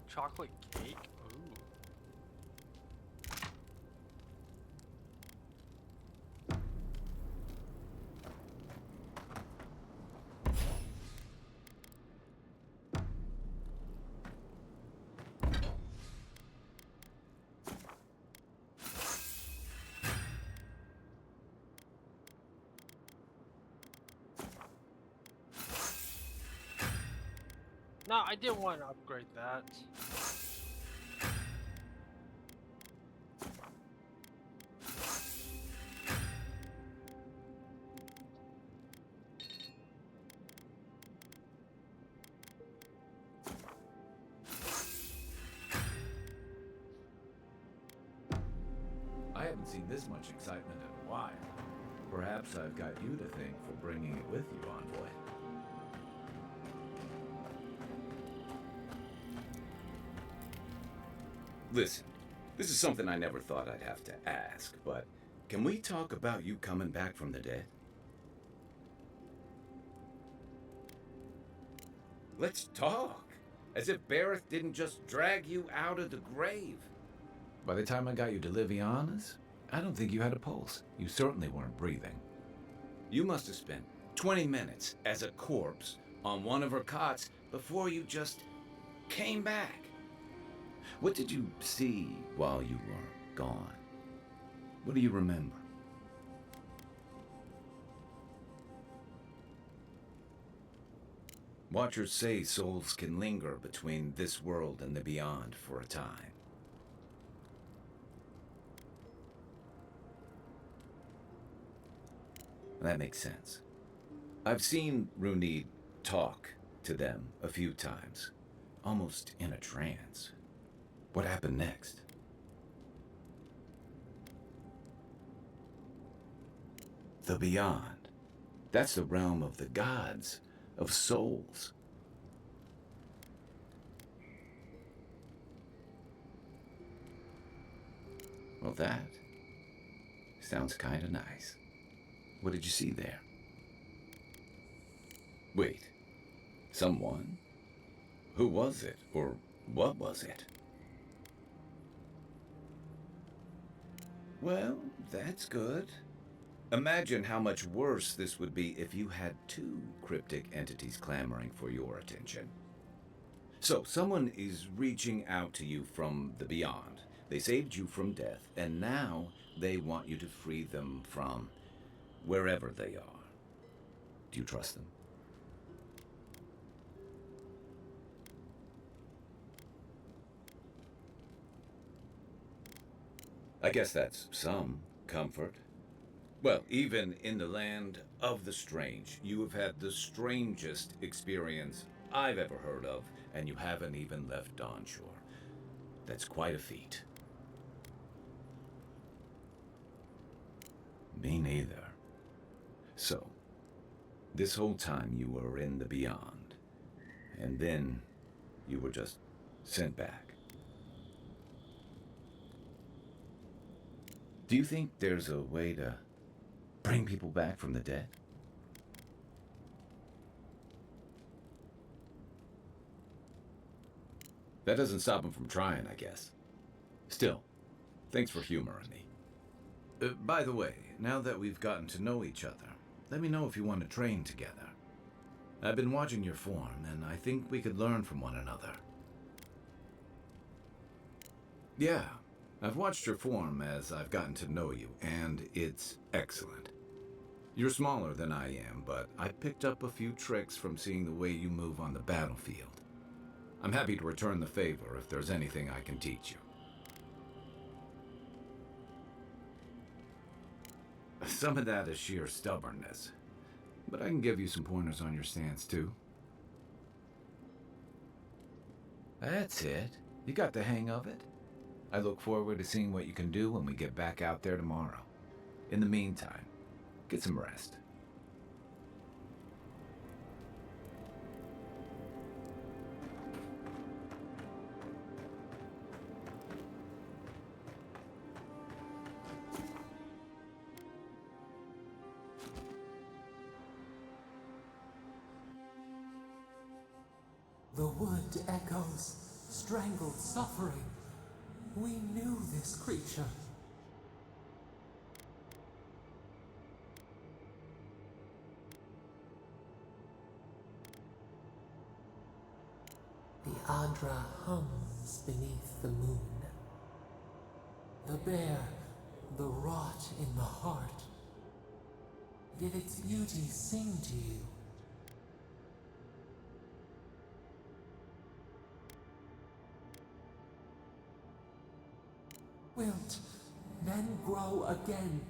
Chocolate Cake? Ooh. No, I didn't want to upgrade that. I haven't seen this much excitement in a while. Perhaps I've got you to thank for bringing it with you, Envoy. Listen, this is something I never thought I'd have to ask, but can we talk about you coming back from the dead? Let's talk. As if Bareth didn't just drag you out of the grave. By the time I got you to Liviana's, I don't think you had a pulse. You certainly weren't breathing. You must have spent 20 minutes as a corpse on one of her cots before you just came back. What did you see while you were gone? What do you remember? Watchers say souls can linger between this world and the beyond for a time. That makes sense. I've seen Runid talk to them a few times, almost in a trance. What happened next? The beyond. That's the realm of the gods, of souls. Well, that sounds kind of nice. What did you see there? Wait, someone? Who was it, or what was it? Well, that's good. Imagine how much worse this would be if you had two cryptic entities clamoring for your attention. So, someone is reaching out to you from the beyond. They saved you from death, and now they want you to free them from wherever they are. Do you trust them? I guess that's some comfort. Well, even in the land of the strange, you have had the strangest experience I've ever heard of, and you haven't even left Dawnshore. That's quite a feat. Me neither. So, this whole time you were in the beyond, and then you were just sent back. Do you think there's a way to bring people back from the dead? That doesn't stop them from trying, I guess. Still, thanks for humoring me. By the way, now that we've gotten to know each other, let me know if you want to train together. I've been watching your form, and I think we could learn from one another. Yeah, I've watched your form as I've gotten to know you, and it's excellent. You're smaller than I am, but I picked up a few tricks from seeing the way you move on the battlefield. I'm happy to return the favor if there's anything I can teach you. Some of that is sheer stubbornness, but I can give you some pointers on your stance, too. That's it. You got the hang of it. I look forward to seeing what you can do when we get back out there tomorrow. In the meantime, get some rest. The wood echoes, strangled suffering. We knew this creature. The Adra hums beneath the moon. The bear, the rot in the heart. Did its beauty sing to you? Wilt men grow again?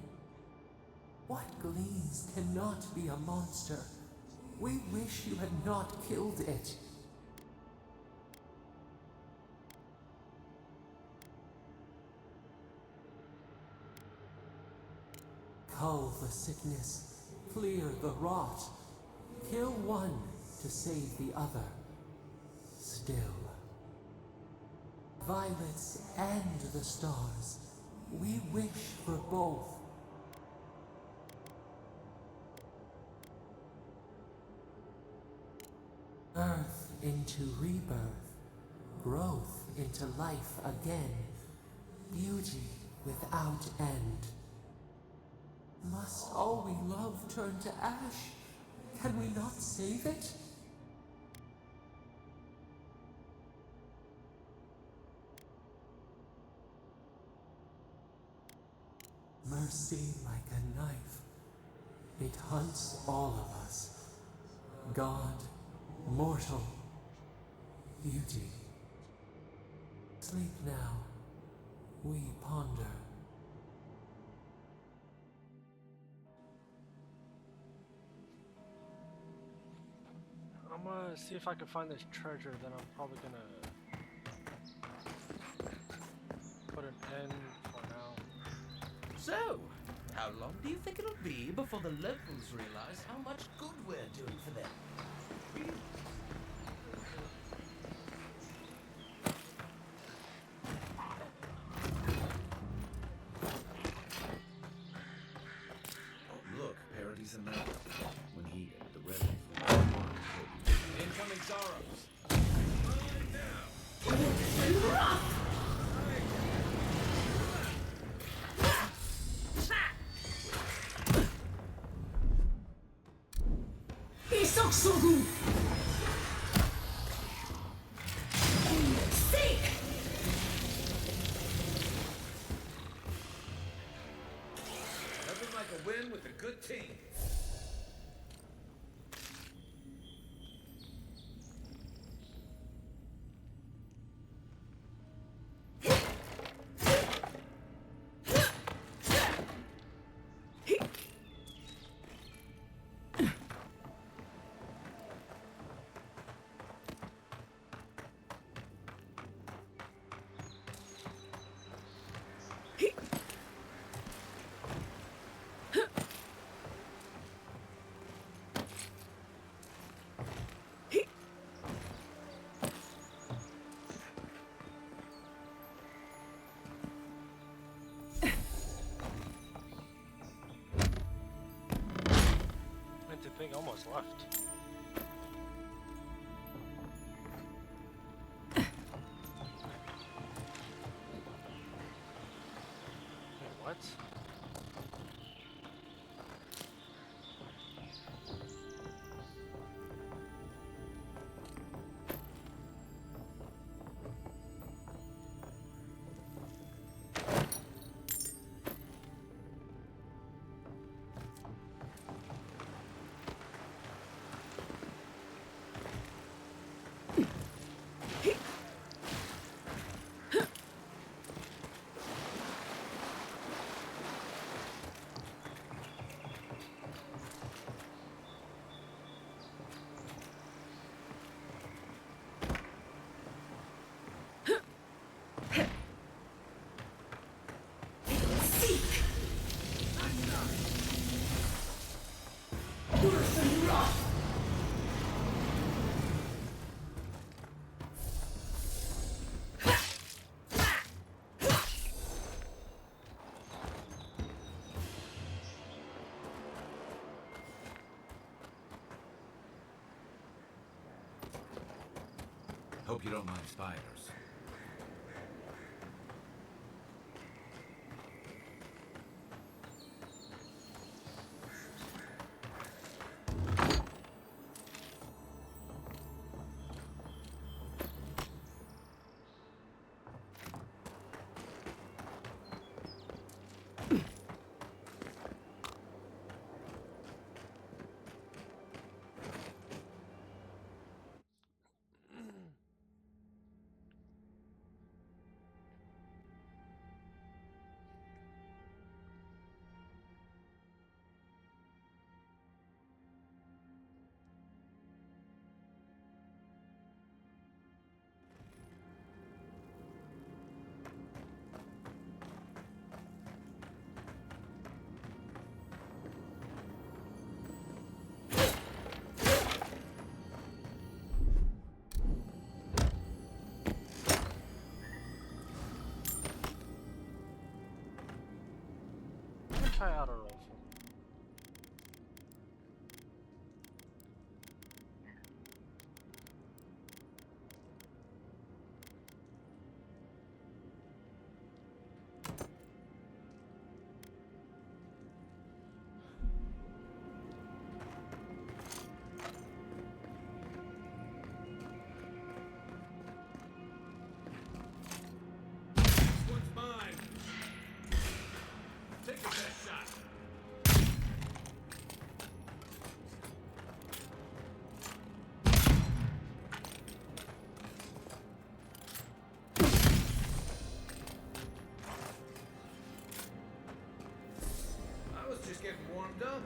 What gleams cannot be a monster? We wish you had not killed it. Cull the sickness, clear the rot. Kill one to save the other. Still. Violets and the stars, we wish for both. Earth into rebirth, growth into life again, beauty without end. Must all we love turn to ash? Can we not save it? Mercy like a knife, it hunts all of us. God, mortal, beauty. Sleep now, we ponder. I'm gonna see if I can find this treasure, then I'm probably gonna put an end for now. So, how long do you think it'll be before the locals realize how much good we're doing for them? Oh, look, Parady's in that. When he hit the red. Incoming Zaros. Isoksogu! Seek! Nothing like a win with a good team. The thing almost left. Wait, what? hope you don't mind spiders. Try out a rifle. One's mine. Take your best shot. I was just getting warmed up.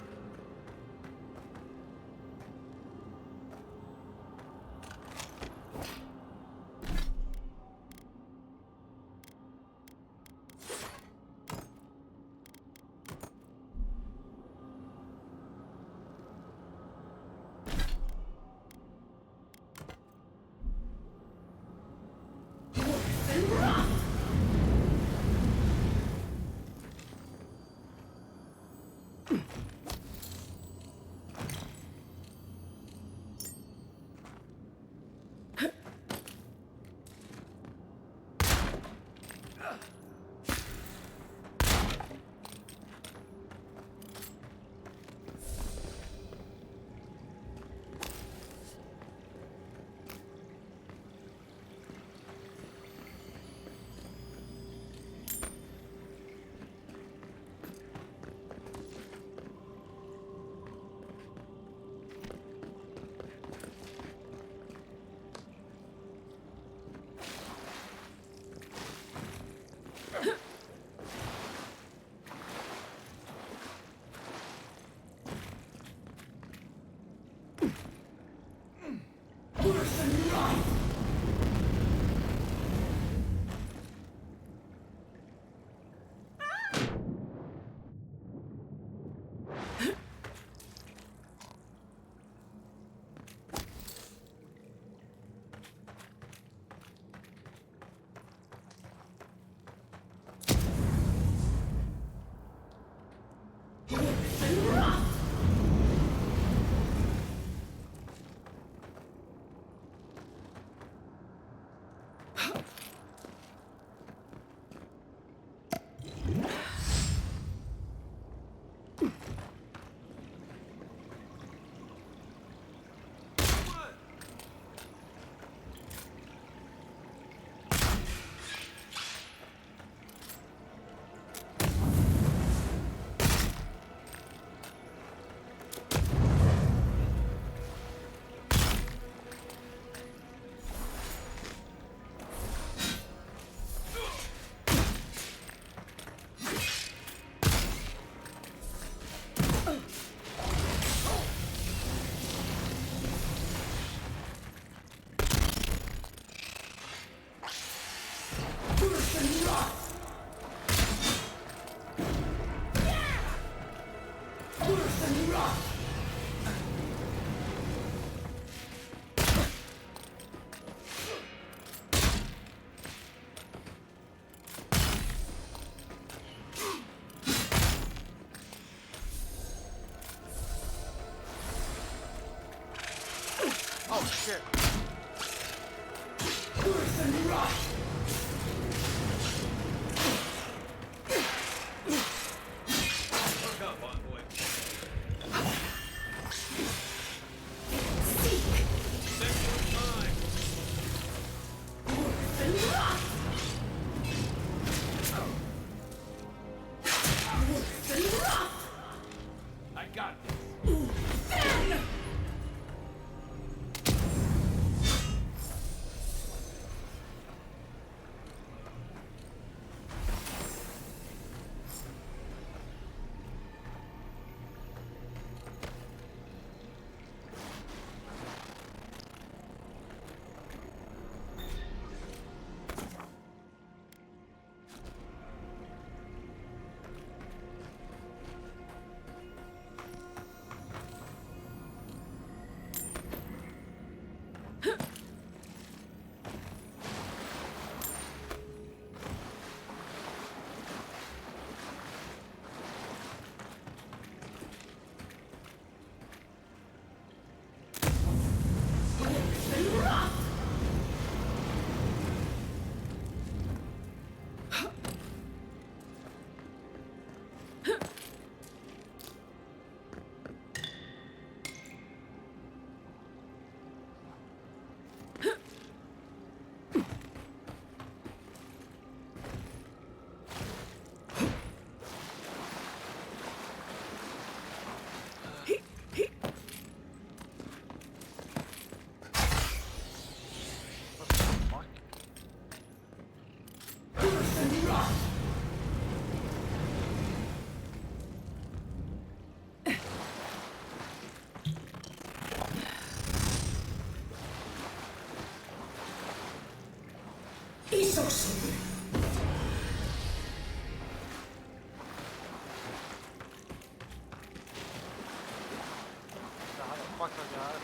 Oh shit. How the fuck I got it?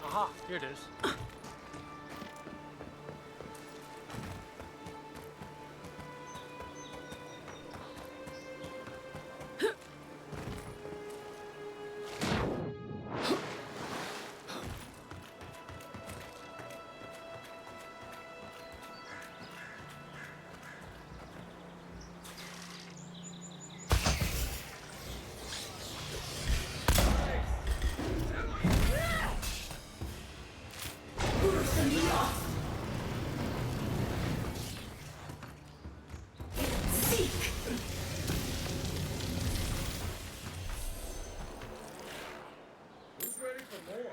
Aha, here it is. Who's ready for more?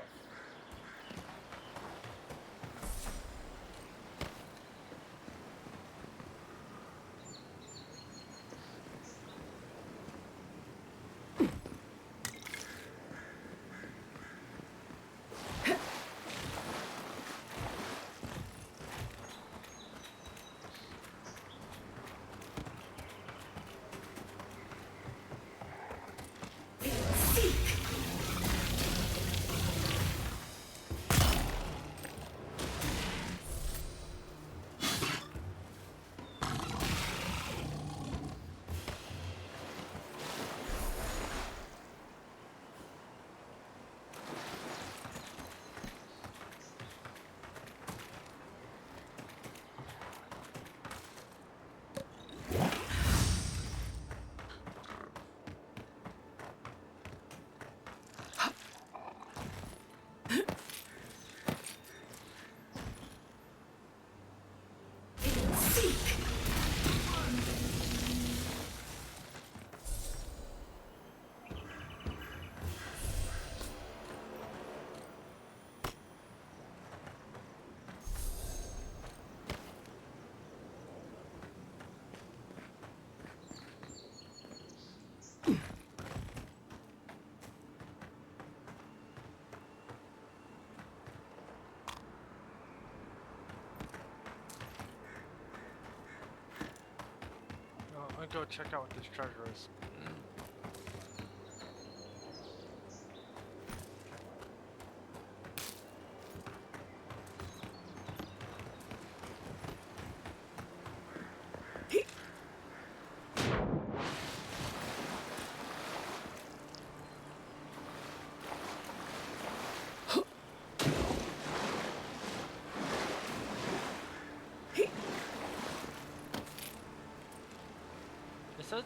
I'll go check out what this treasure is.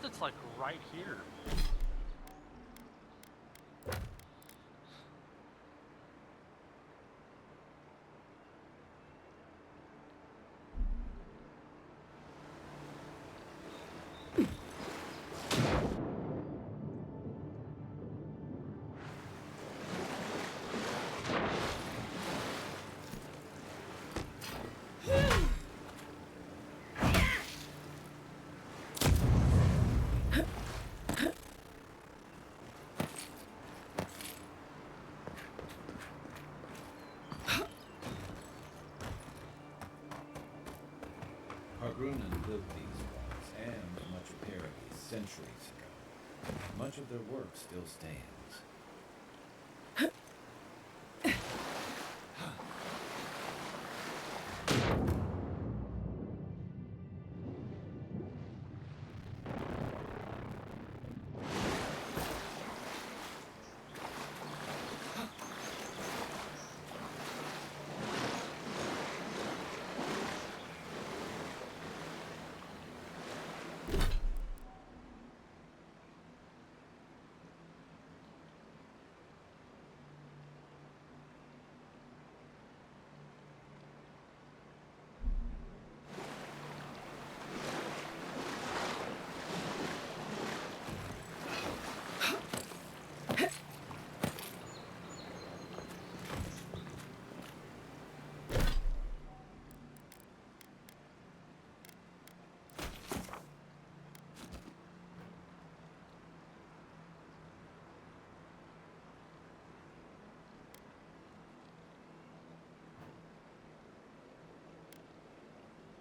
it's like right here. Hargrunan built these walls and much of Paradis centuries ago. Much of their work still stands.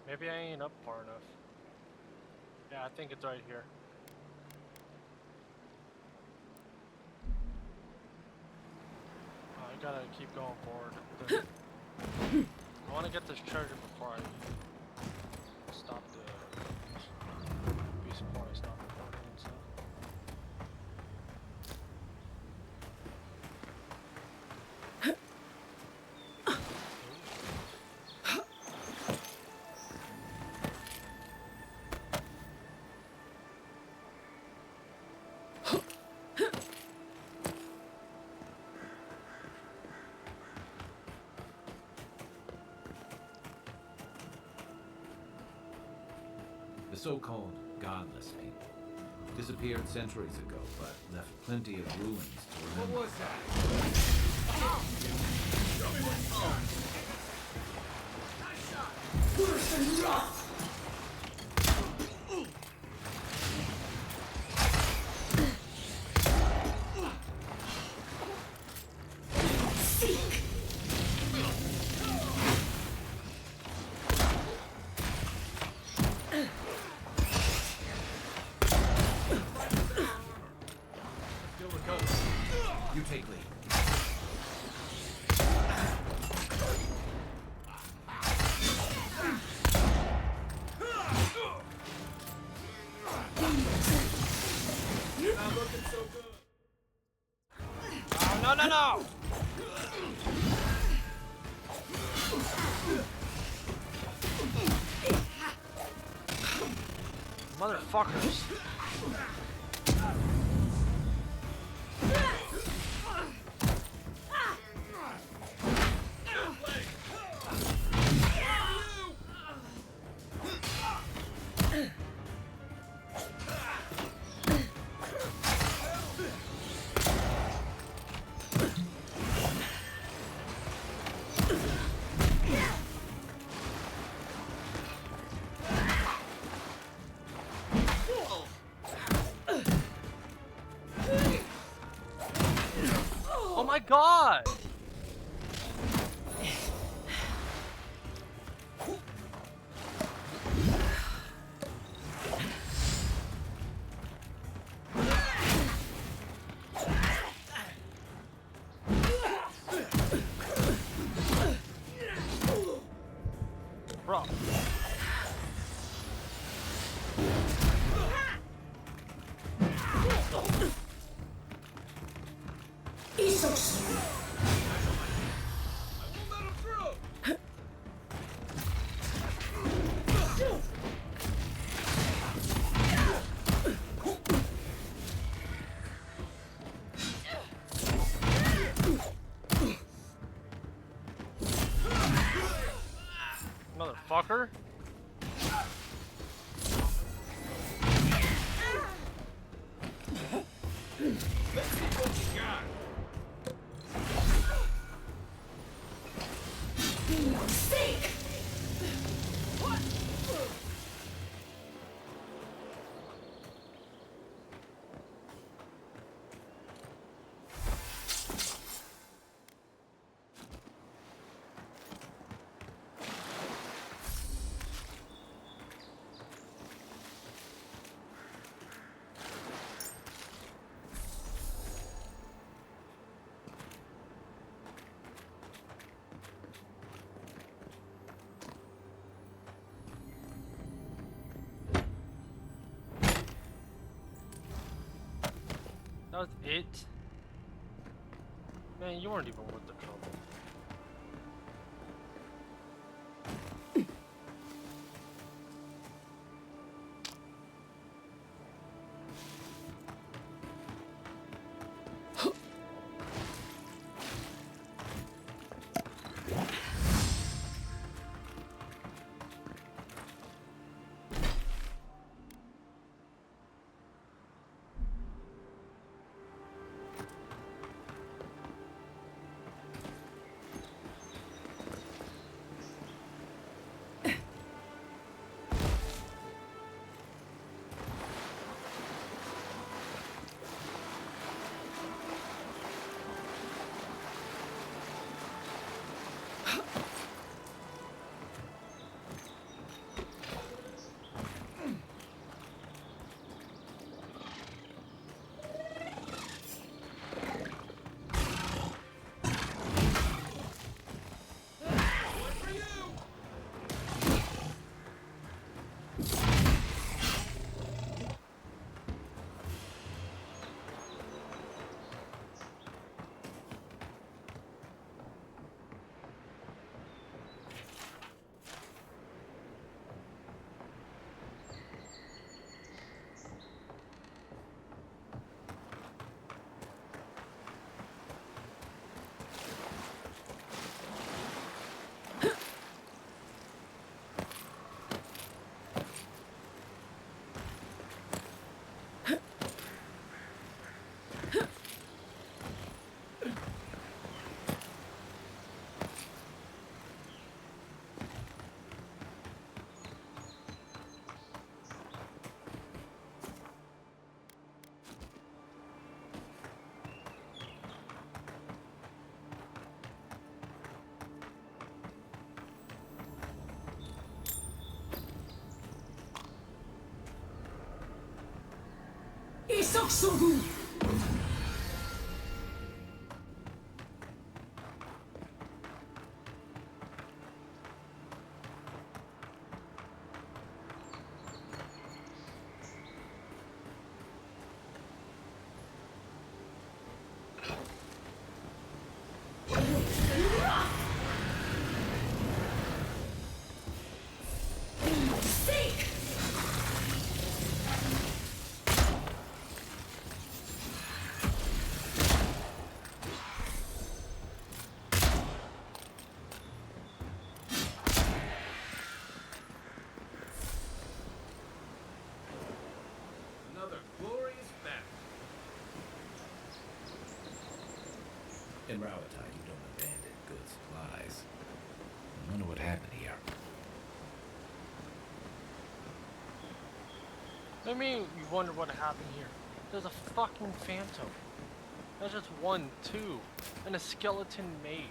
Maybe I ain't up far enough. Yeah, I think it's right here. I gotta keep going forward. I want to get this treasure before I stop before I stop recording and stuff. The so-called godless people disappeared centuries ago, but left plenty of ruins to remember. What was that? Show me what you got! Nice shot! You take lead. Not looking so good. Oh, no, no, no! Motherfuckers. Oh my god! Bro. He's so slow. motherfucker. Let's see what you got. Sink! What? That was it? Man, you weren't even worth the trouble. Isoksogu! Another glorious battle. In Rauatai, you don't abandon good supplies. I wonder what happened here. I mean, you wonder what happened here. There's a fucking phantom. That's just 1, 2, and a skeleton mage.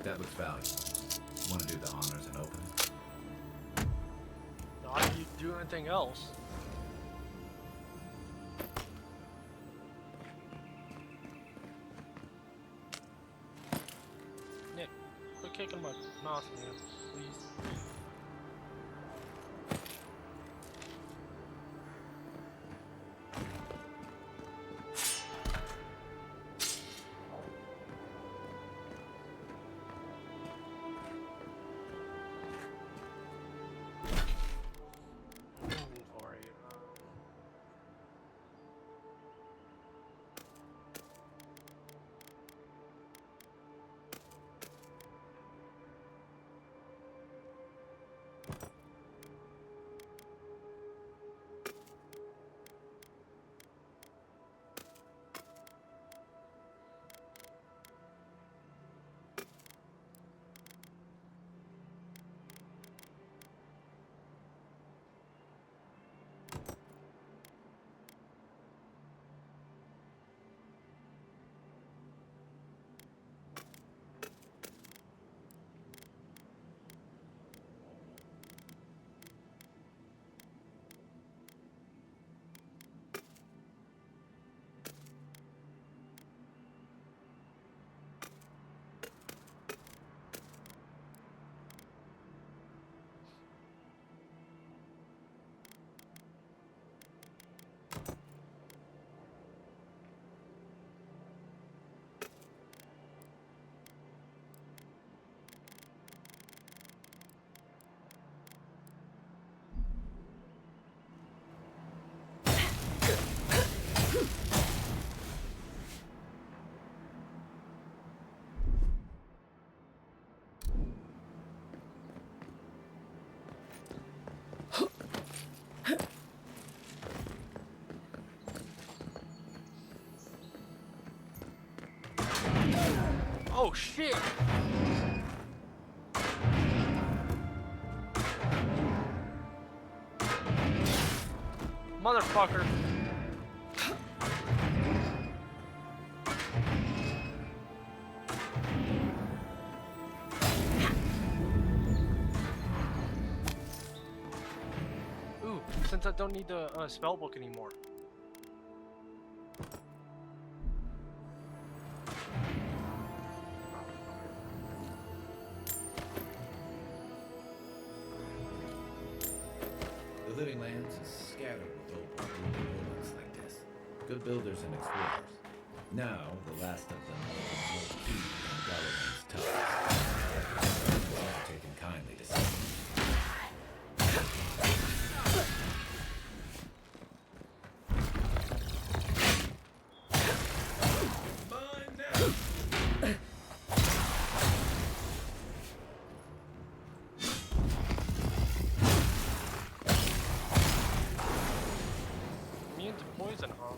That looks valuable. Want to do the honors and open it? Not if you do anything else. Nick, quit kicking my mouse, man, please. Oh shit! Motherfucker! Ooh, since I don't need the spell book anymore. The Living Lands is scattered with old buildings like this. Good builders and explorers. Now, the last of them will keep on Galloway's toes. Never taken kindly to see. Me into poison, huh?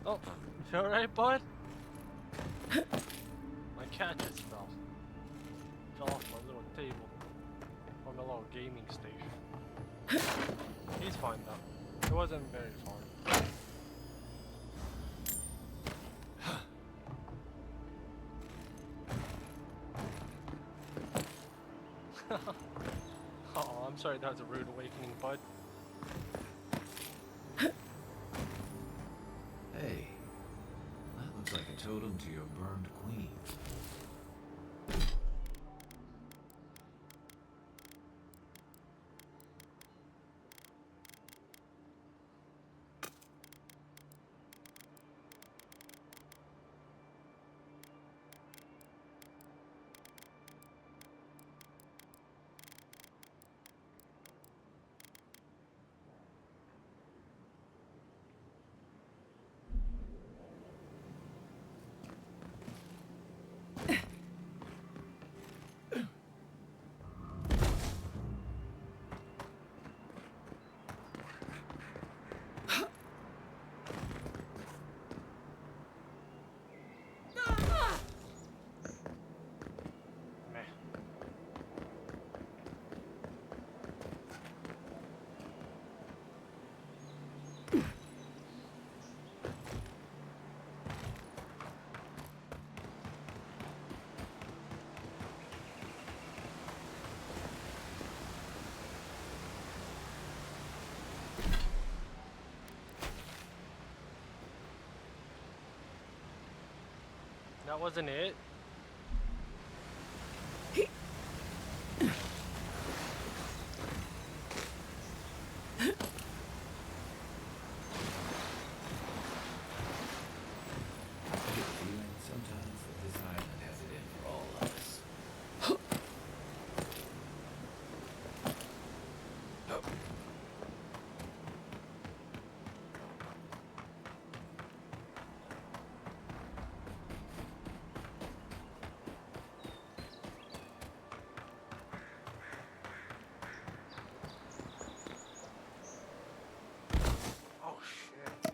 Oh, you alright, bud? My cat just fell. Fell off my little table. On my little gaming station. He's fine though. It wasn't very far. Oh, I'm sorry that was a rude awakening, bud. Hey, that looks like a totem to your burned queen. That wasn't it? Sometimes this island has it in for all of us. Oh shit.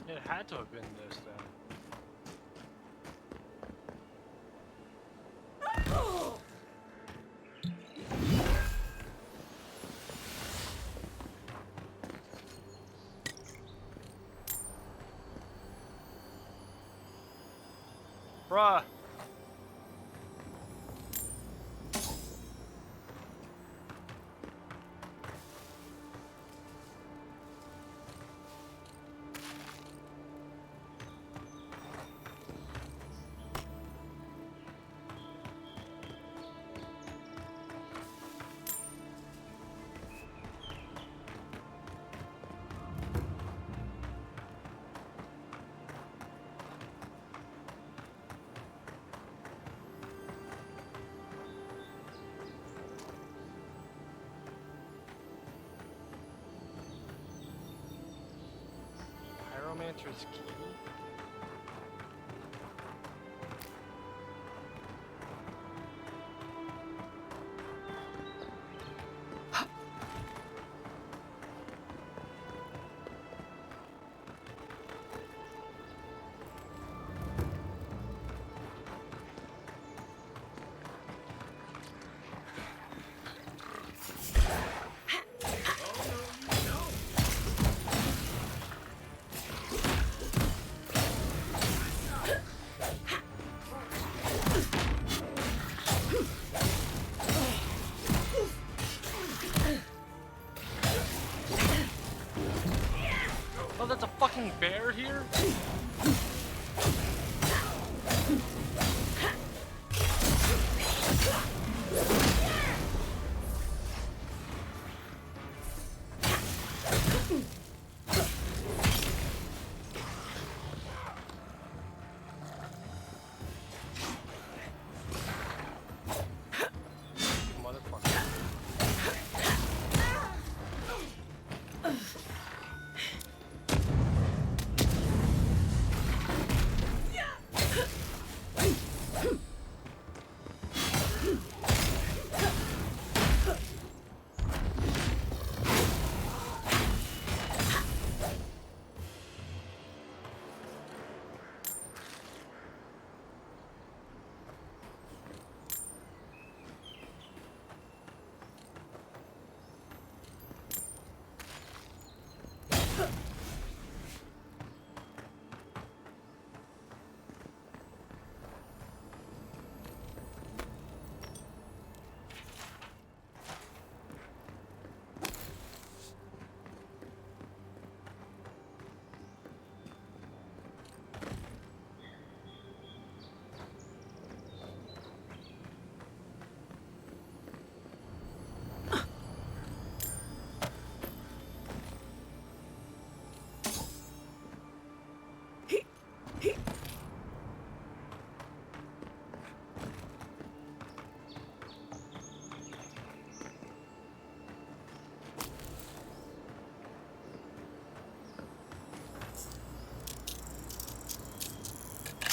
It had to have been this then. Bruh. Pyromancer's key? Oh, that's a fucking bear here?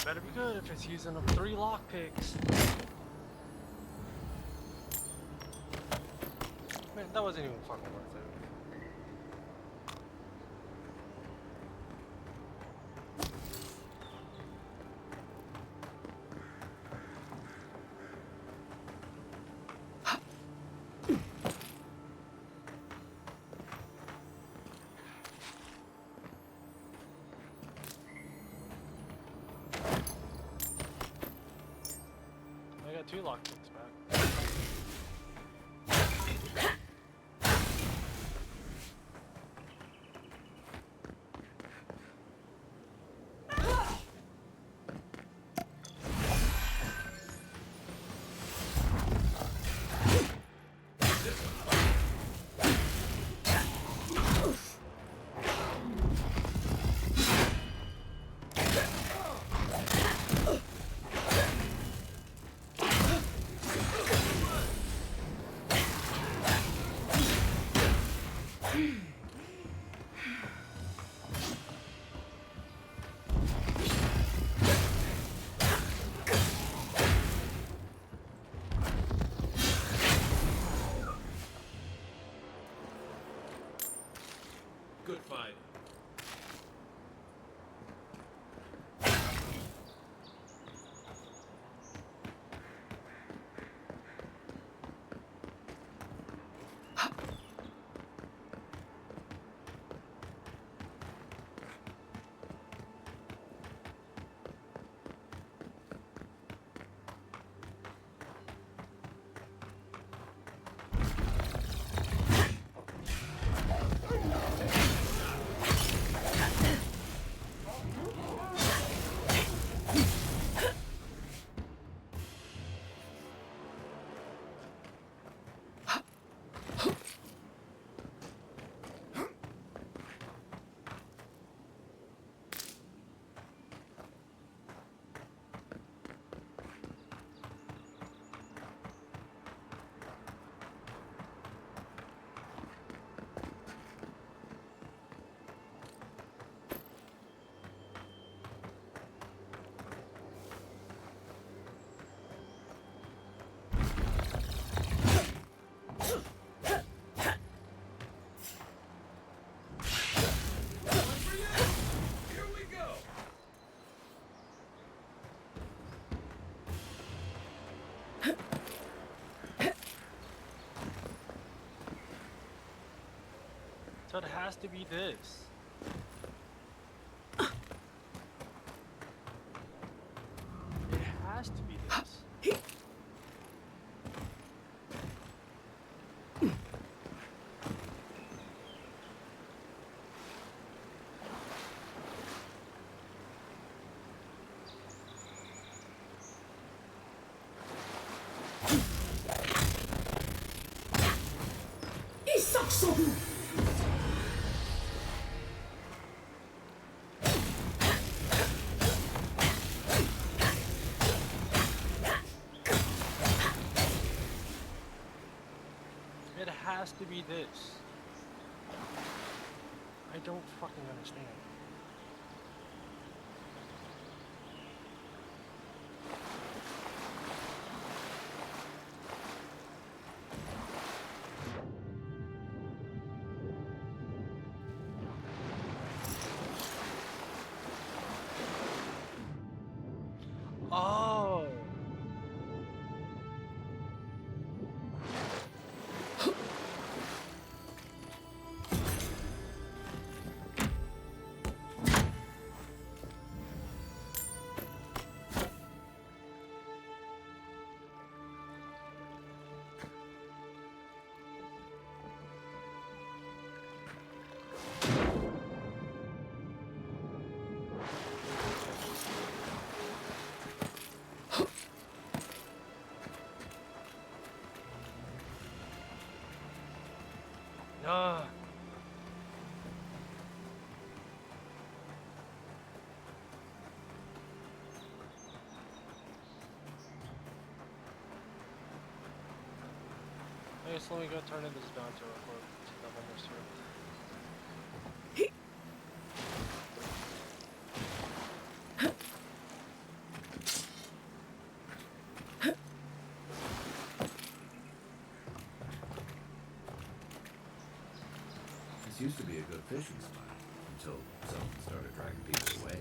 Better be good if it's using up 3 lockpicks. Man, that wasn't even fucking worth it. I got 2 lockpicks back. Good fight. So it has to be this. It has to be this. It has to be this. I don't fucking understand. Oh. Ah. I guess let me go turn in this bounty real quick. See if I'm almost through. good fishing spot until someone started dragging people away.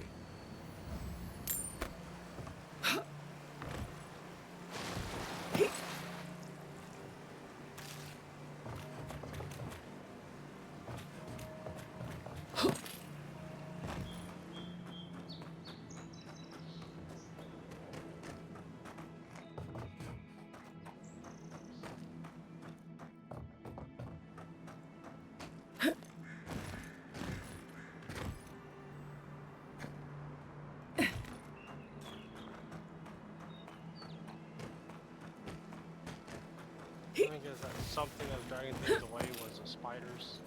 I think is that something that's dragging things away was the spiders.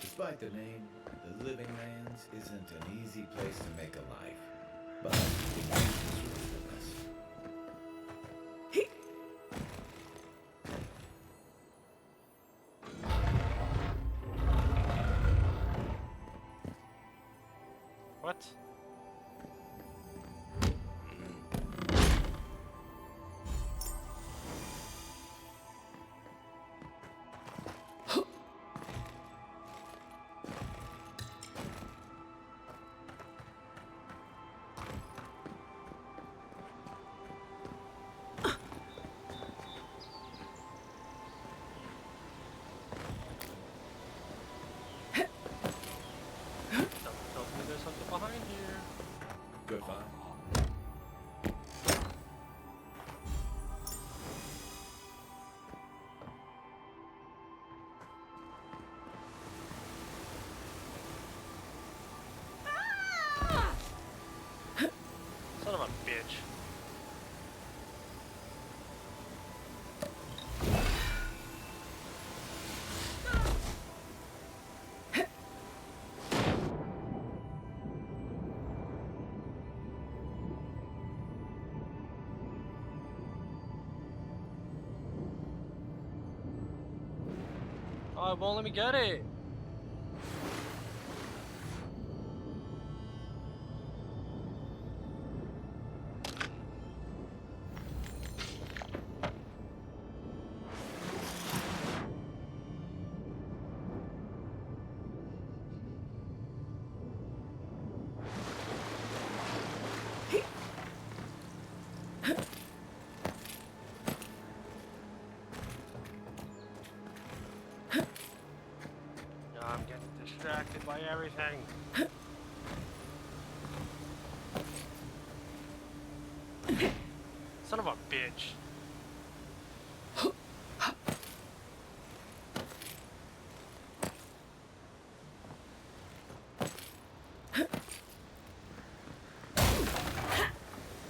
Despite the name, the Living Lands isn't an easy place to make a life, but it uses resourcefulness. What? Tell me there's something behind here. Good find. Son of a bitch. Oh, it won't let me get it. I'm getting distracted by everything. Son of a bitch.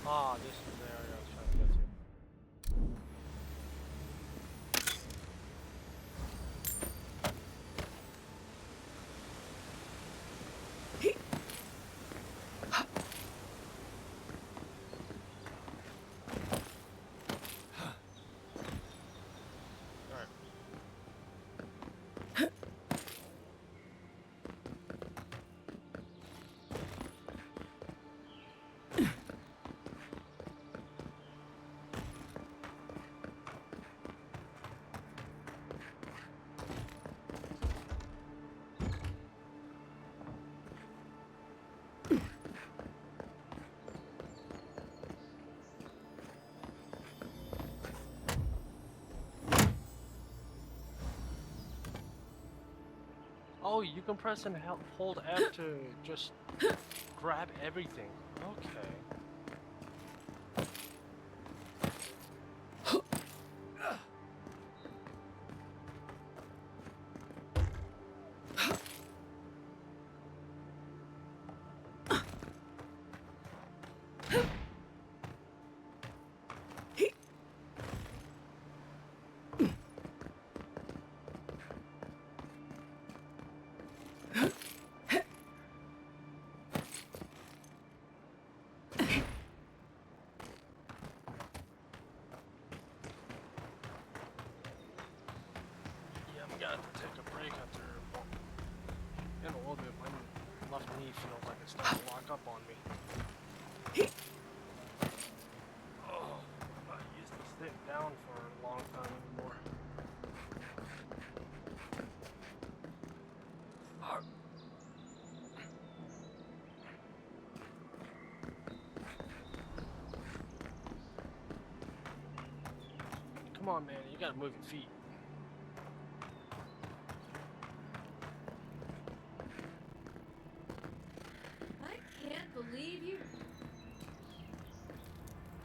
Ah, this is the area I was trying to get to. Oh, you can press and hold F to just grab everything. Okay. knee feels like it's starting to lock up on me. Oh, I'm not used to sitting down for a long time anymore. Come on, man, you gotta move your feet. I can't believe you.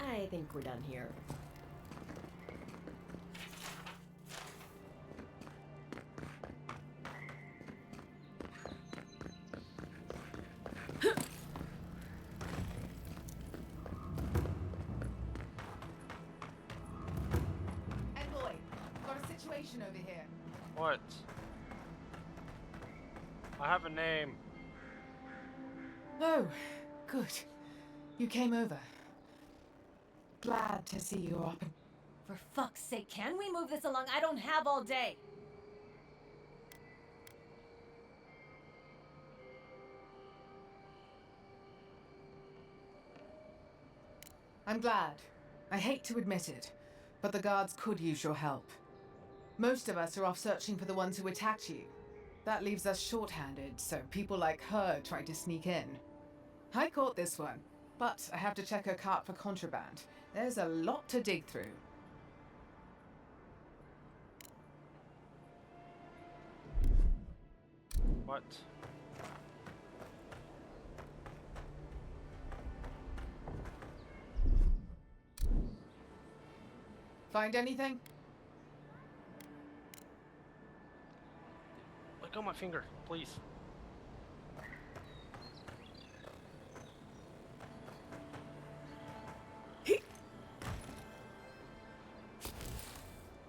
I think we're done here. Envoy, got a situation over here. What? I have a name. Oh, good. You came over. Glad to see you up and... For fuck's sake, can we move this along? I don't have all day. I'm glad. I hate to admit it, but the guards could use your help. Most of us are off searching for the ones who attacked you. That leaves us short-handed, so people like her try to sneak in. I caught this one, but I have to check her cart for contraband. There's a lot to dig through. What? Find anything? Let go of my finger, please.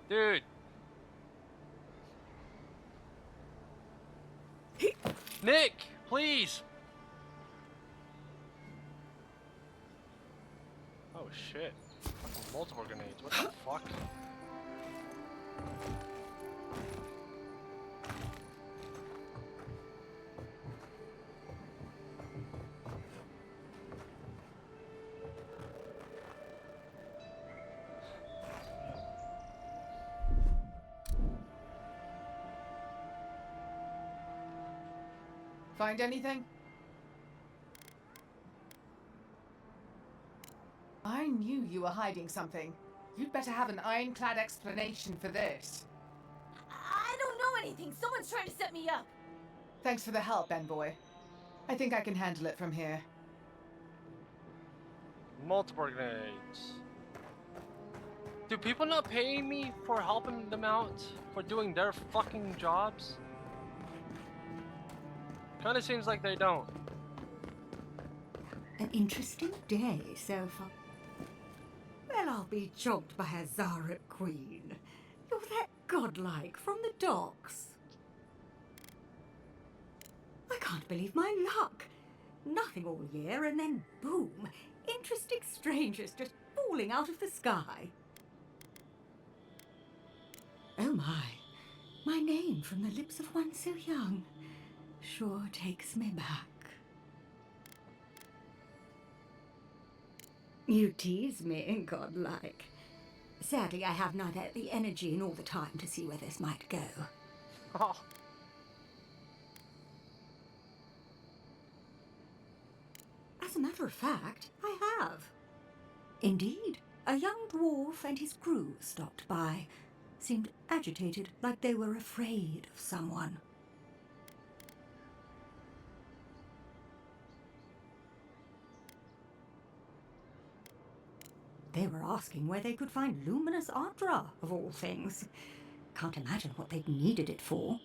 Dude. Nick, please. Oh shit. Fucking multiple grenades. What the fuck? Find anything? I knew you were hiding something. You'd better have an ironclad explanation for this. I don't know anything. Someone's trying to set me up. Thanks for the help, Envoy. I think I can handle it from here. Multiple grenades. Do people not pay me for helping them out? For doing their fucking jobs? Kinda seems like they don't. An interesting day so far. Well, I'll be jogged by a Zarep queen. You're that godlike from the docks. I can't believe my luck. Nothing all year and then boom, interesting strangers just falling out of the sky. Oh my name from the lips of one so young sure takes me back. You tease me, godlike. Sadly, I have neither the energy nor the time to see where this might go. Oh. As a matter of fact, I have. Indeed, a young dwarf and his crew stopped by. Seemed agitated, like they were afraid of someone. They were asking where they could find Luminous Ardra, of all things. Can't imagine what they'd needed it for.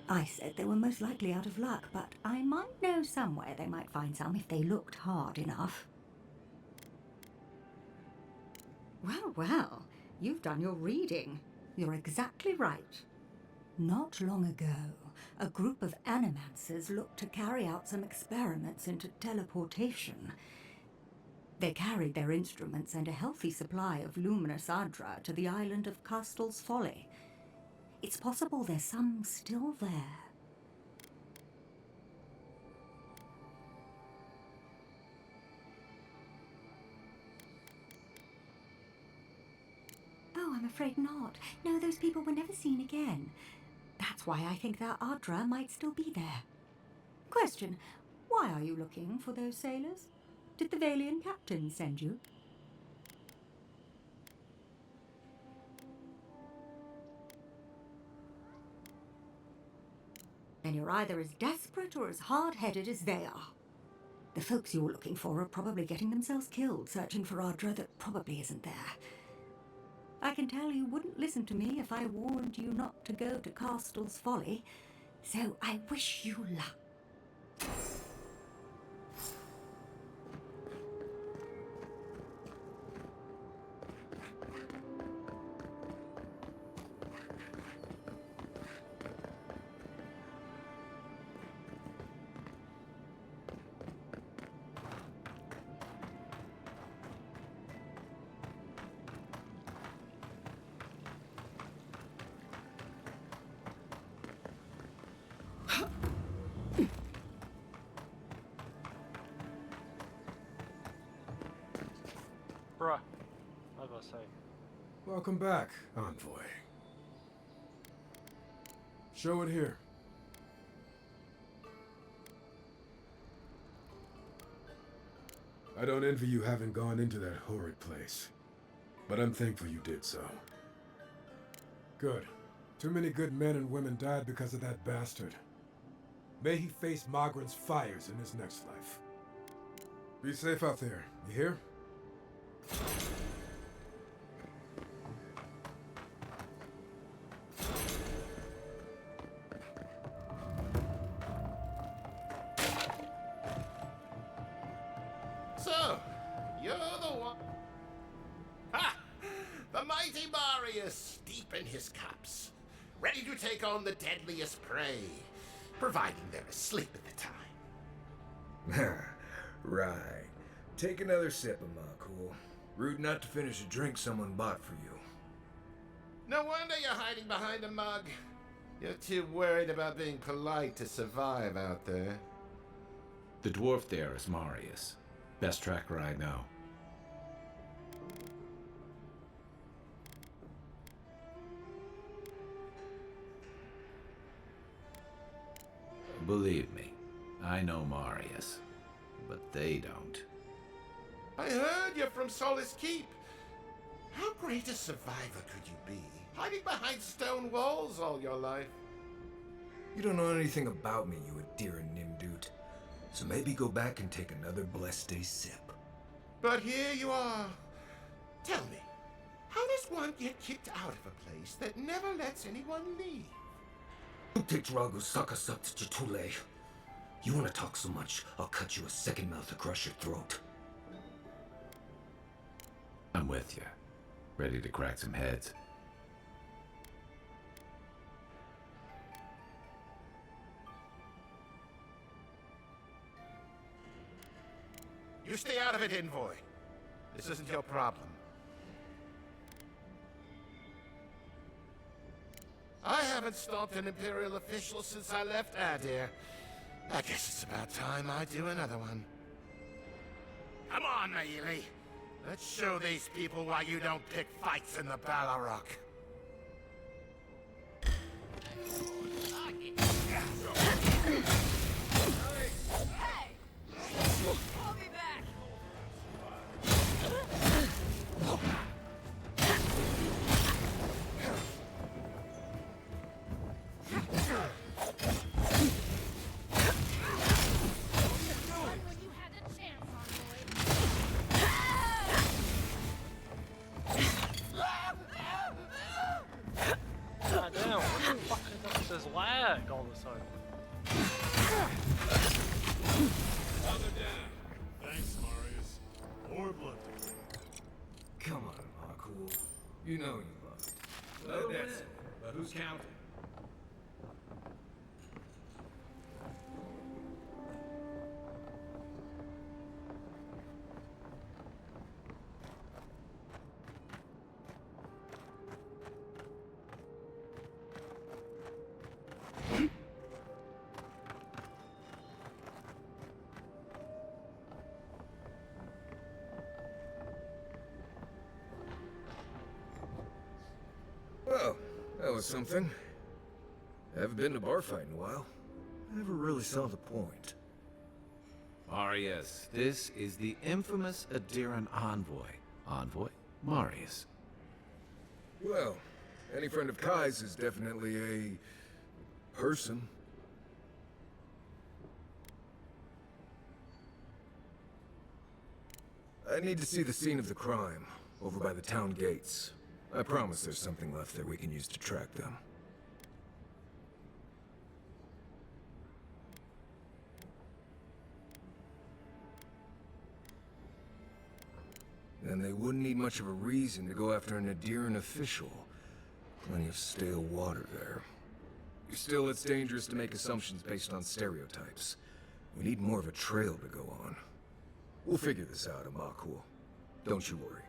I said they were most likely out of luck, but I might know somewhere they might find some if they looked hard enough. Well, well, you've done your reading. You're exactly right. Not long ago, a group of animancers looked to carry out some experiments into teleportation. They carried their instruments and a healthy supply of Luminous Ardra to the island of Castel's Folly. It's possible there's some still there. I'm afraid not. No, those people were never seen again. That's why I think their Adra might still be there. Question, why are you looking for those sailors? Did the Valian captain send you? Then you're either as desperate or as hard-headed as they are. The folks you're looking for are probably getting themselves killed searching for Adra that probably isn't there. I can tell you wouldn't listen to me if I warned you not to go to Castle's Folly, so I wish you luck. Bruh. I was about to say. Welcome back, Envoy. Show it here. I don't envy you having gone into that horrid place, but I'm thankful you did so. Good. Too many good men and women died because of that bastard. May he face Magran's fires in his next life. Be safe out there, you hear? So, you're the one. Ha! The mighty Marius, deep in his cups, ready to take on the deadliest prey, providing they're asleep at the time. Right. Take another sip of my cool. Rude not to finish a drink someone bought for you. No wonder you're hiding behind a mug. You're too worried about being polite to survive out there. The dwarf there is Marius. Best tracker I know. Believe me, I know Marius, but they don't. I heard you're from Solace Keep. How great a survivor could you be, hiding behind stone walls all your life? You don't know anything about me, you Adira Nimdut. So maybe go back and take another blessed day sip. But here you are. Tell me, how does one get kicked out of a place that never lets anyone leave? Drago Sakasat Jatule. You want to talk so much, I'll cut you a second mouth across your throat. I'm with you. Ready to crack some heads. You stay out of it, Envoy. This isn't your problem. I haven't stopped an Imperial official since I left Adir. I guess it's about time I do another one. Come on, Maili. Let's show these people why you don't pick fights in the Balrog. I'll be back! God damn, what the fuck is this lag all of a sudden? Other down. Thanks, Marius. More blood. Come on, Marcool. You know you love it. Well, that's it. But who's counting? know something? Haven't been to a bar fight in a while. Never really saw the point. Marius, this is the infamous Adiran envoy. Envoy Marius. Well, any friend of Kai's is definitely a person. I need to see the scene of the crime, over by the town gates. I promise there's something left there we can use to track them. Then they wouldn't need much of a reason to go after an Adiran official. Plenty of stale water there. Still, it's dangerous to make assumptions based on stereotypes. We need more of a trail to go on. We'll figure this out, Amakul. Don't you worry.